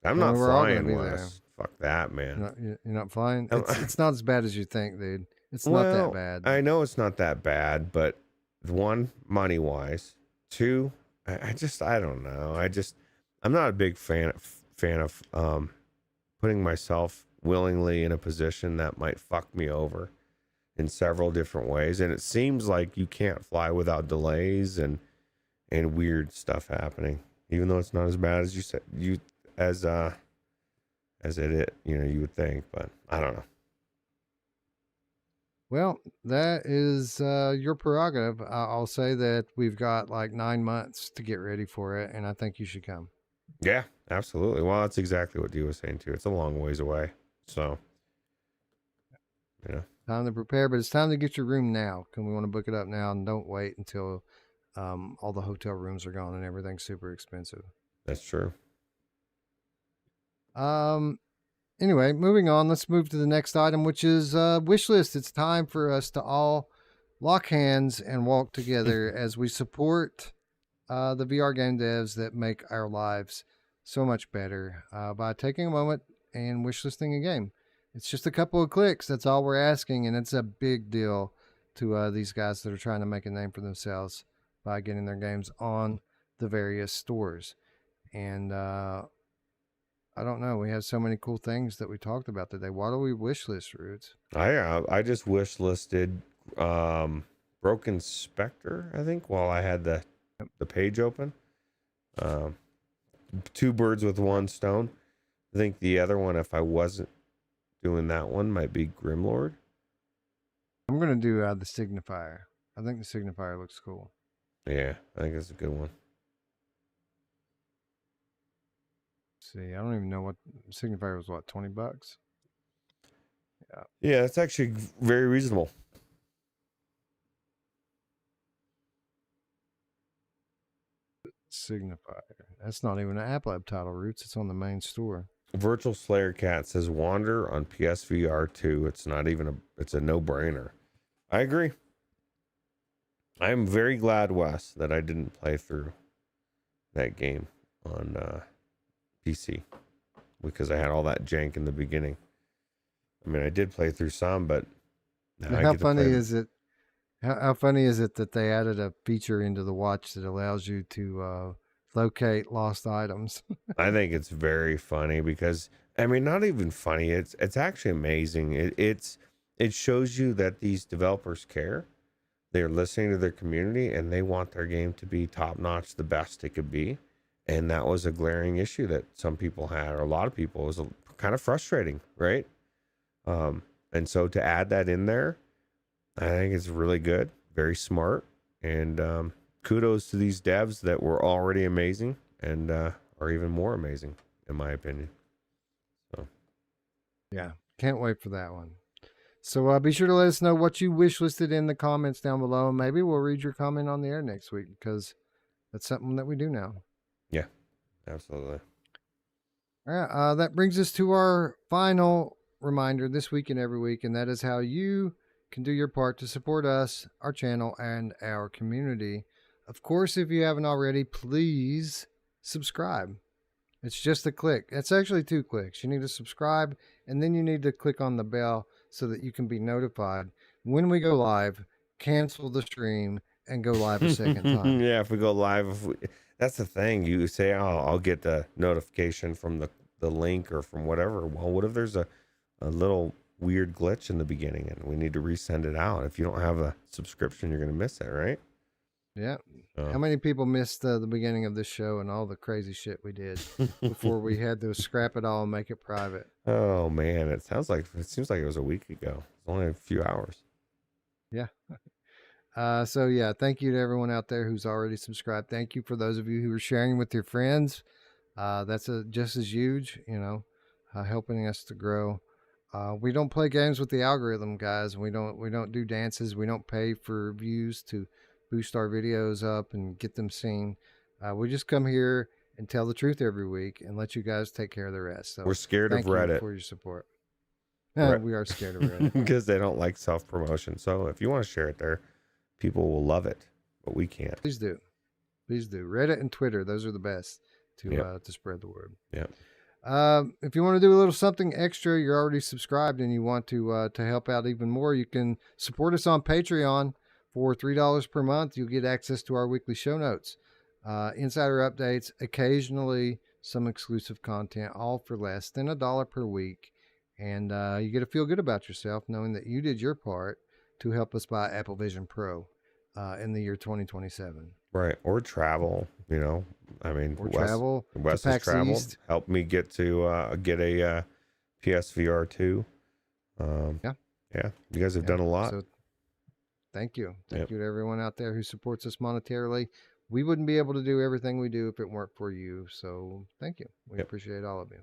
I'm Well, not we're all gonna flying, be Wes. Fuck that, man. You're not flying. It's not as bad as you think, dude. It's not Well, that bad. I know it's not that bad, but one, money wise. Two, I don't know. I'm not a big fan of putting myself willingly in a position that might fuck me over in several different ways. And it seems like you can't fly without delays and weird stuff happening, even though it's not as bad as you would think, but I don't know. Well, that is your prerogative. I'll say that we've got like 9 months to get ready for it, and I think you should come. Yeah, absolutely. Well, that's exactly what Dee was saying too. It's a long ways away, so time to prepare. But it's time to get your room now. Can we want to book it up now and don't wait until all the hotel rooms are gone and everything's super expensive. That's true. Anyway, moving on. Let's move to the next item, which is Wishlist. It's time for us to all lock hands and walk together as we support the VR game devs that make our lives so much better by taking a moment and wishlisting a game. It's just a couple of clicks. That's all we're asking, and it's a big deal to these guys that are trying to make a name for themselves by getting their games on the various stores. And I don't know. We have so many cool things that we talked about today. Why do we wishlist, Ruuts? I just wishlisted Broken Spectre, I think, while I had the page open. Two birds with one stone. I think the other one, if I wasn't doing that one, might be Grimlord. I'm going to do the Signifier. I think the Signifier looks cool. Yeah, I think it's a good one. See, I don't even know what Signifier was. What, $20? Yeah, it's actually very reasonable. Signifier. That's not even an App Lab title, Ruuts. It's on the main store. Virtual Slayer Cat says Wander on PSVR 2. It's not even it's a no-brainer. I agree. I'm very glad, Wes, that I didn't play through that game on PC because I had all that jank in the beginning. I mean, I did play through some, but how funny is it? How funny is it that they added a feature into the watch that allows you to locate lost items? I think it's very funny because, I mean, not even funny. It's actually amazing. It shows you that these developers care. They're listening to their community and they want their game to be top notch, the best it could be. And that was a glaring issue that some people had, or a lot of people. It was kind of frustrating, right? And so to add that in there, I think it's really good, very smart, and kudos to these devs that were already amazing and are even more amazing, in my opinion. So, yeah, can't wait for that one. So be sure to let us know what you wishlisted in the comments down below, and maybe we'll read your comment on the air next week because that's something that we do now. Yeah, absolutely. All right, that brings us to our final reminder this week and every week, and that is how you can do your part to support us, our channel, and our community. Of course, if you haven't already, please subscribe. It's just a click. It's actually 2 clicks. You need to subscribe, and then you need to click on the bell so that you can be notified when we go live, cancel the stream, and go live a second time. Yeah, if we go live, that's the thing. You say, oh, I'll get the notification from the link or from whatever. Well, what if there's a little weird glitch in the beginning and we need to resend it out? If you don't have a subscription, you're going to miss it, right? Yeah. How many people missed the beginning of this show and all the crazy shit we did before we had to scrap it all and make it private? Oh man, it seems like it was a week ago. It's only a few hours. Yeah. So yeah, thank you to everyone out there who's already subscribed. Thank you for those of you who are sharing with your friends. That's just as huge, helping us to grow. We don't play games with the algorithm, guys. We don't do dances. We don't pay for views to boost our videos up and get them seen. We just come here and tell the truth every week and let you guys take care of the rest. So we're scared of Reddit. Thank you for your support. We are scared of Reddit because they don't like self-promotion. So if you want to share it there, people will love it, but we can't. Please do. Reddit and Twitter; those are the best to spread the word. Yeah. If you want to do a little something extra, you're already subscribed and you want to help out even more, you can support us on Patreon for $3 per month. You'll get access to our weekly show notes, insider updates, occasionally some exclusive content, all for less than $1 per week. And you get to feel good about yourself knowing that you did your part to help us buy Apple Vision Pro in the year 2027. Right. Or travel, you know. I mean, Wes has traveled. East. Helped me get to get a PSVR 2. Yeah. You guys have done a lot. So thank you. Thank you to everyone out there who supports us monetarily. We wouldn't be able to do everything we do if it weren't for you. So thank you. We appreciate all of you.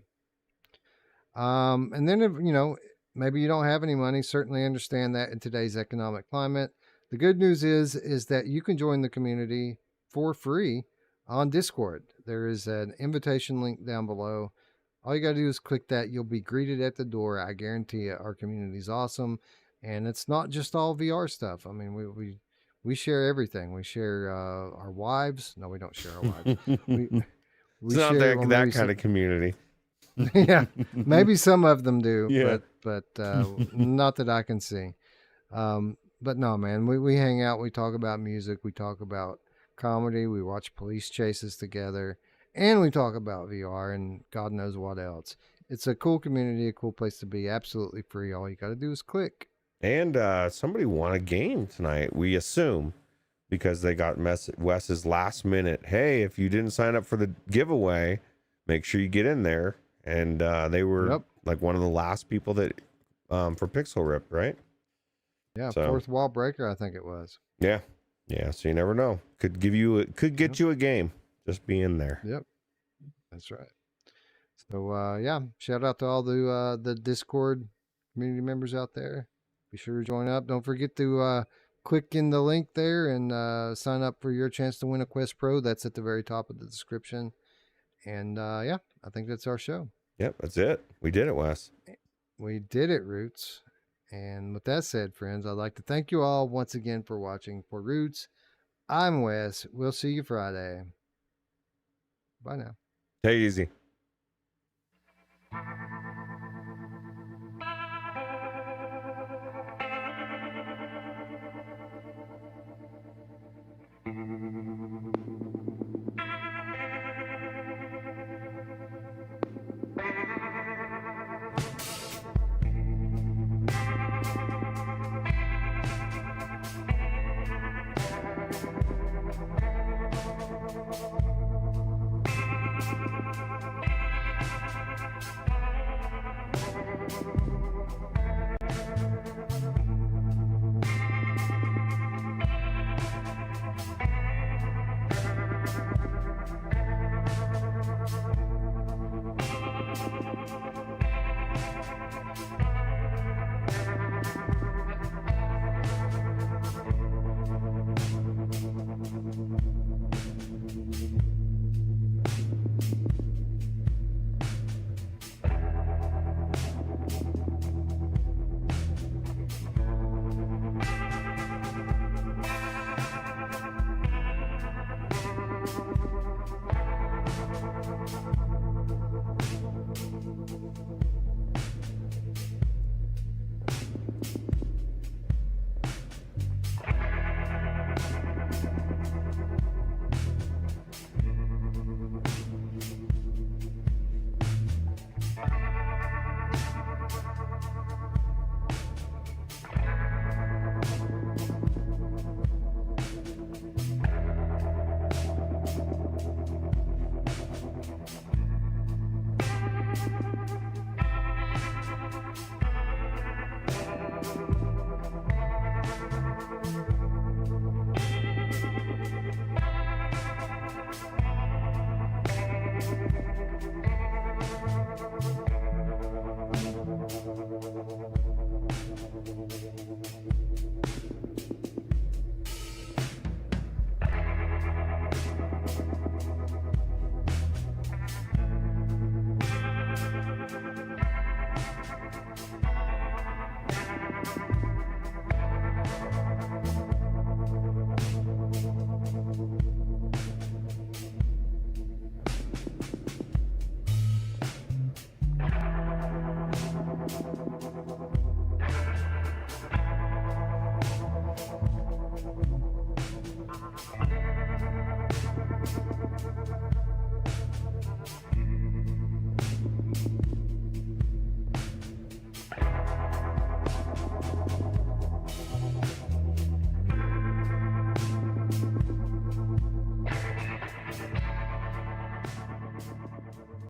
And then, if, you know, maybe you don't have any money, certainly understand that in today's economic climate. The good news is that you can join the community for free on Discord. There is an invitation link down below. All you got to do is click that. You'll be greeted at the door. I guarantee you, our community is awesome. And it's not just all VR stuff. I mean, we share everything. We share our wives. No, we don't share our wives. we it's not that kind of community. Yeah, maybe some of them do, but not that I can see. But no, man, we hang out, we talk about music, we talk about comedy, we watch police chases together, and we talk about VR and God knows what else. It's a cool community, a cool place to be, absolutely free. All you got to do is click. And somebody won a game tonight, we assume, because they got Wes's last minute. Hey, if you didn't sign up for the giveaway, make sure you get in there. And they were like one of the last people that for Pixel Rip, right? Yeah, so, fourth wall breaker, I think it was. Yeah. So you never know. Could get you a game. Just be in there. Yep, that's right. So shout out to all the Discord community members out there. Be sure to join up. Don't forget to click in the link there and sign up for your chance to win a Quest Pro. That's at the very top of the description. And I think that's our show. Yep, that's it. We did it, Wes. We did it, Roots. And with that said, friends, I'd like to thank you all once again for watching. For Roots, I'm Wes. We'll see you Friday. Bye now. Take it easy.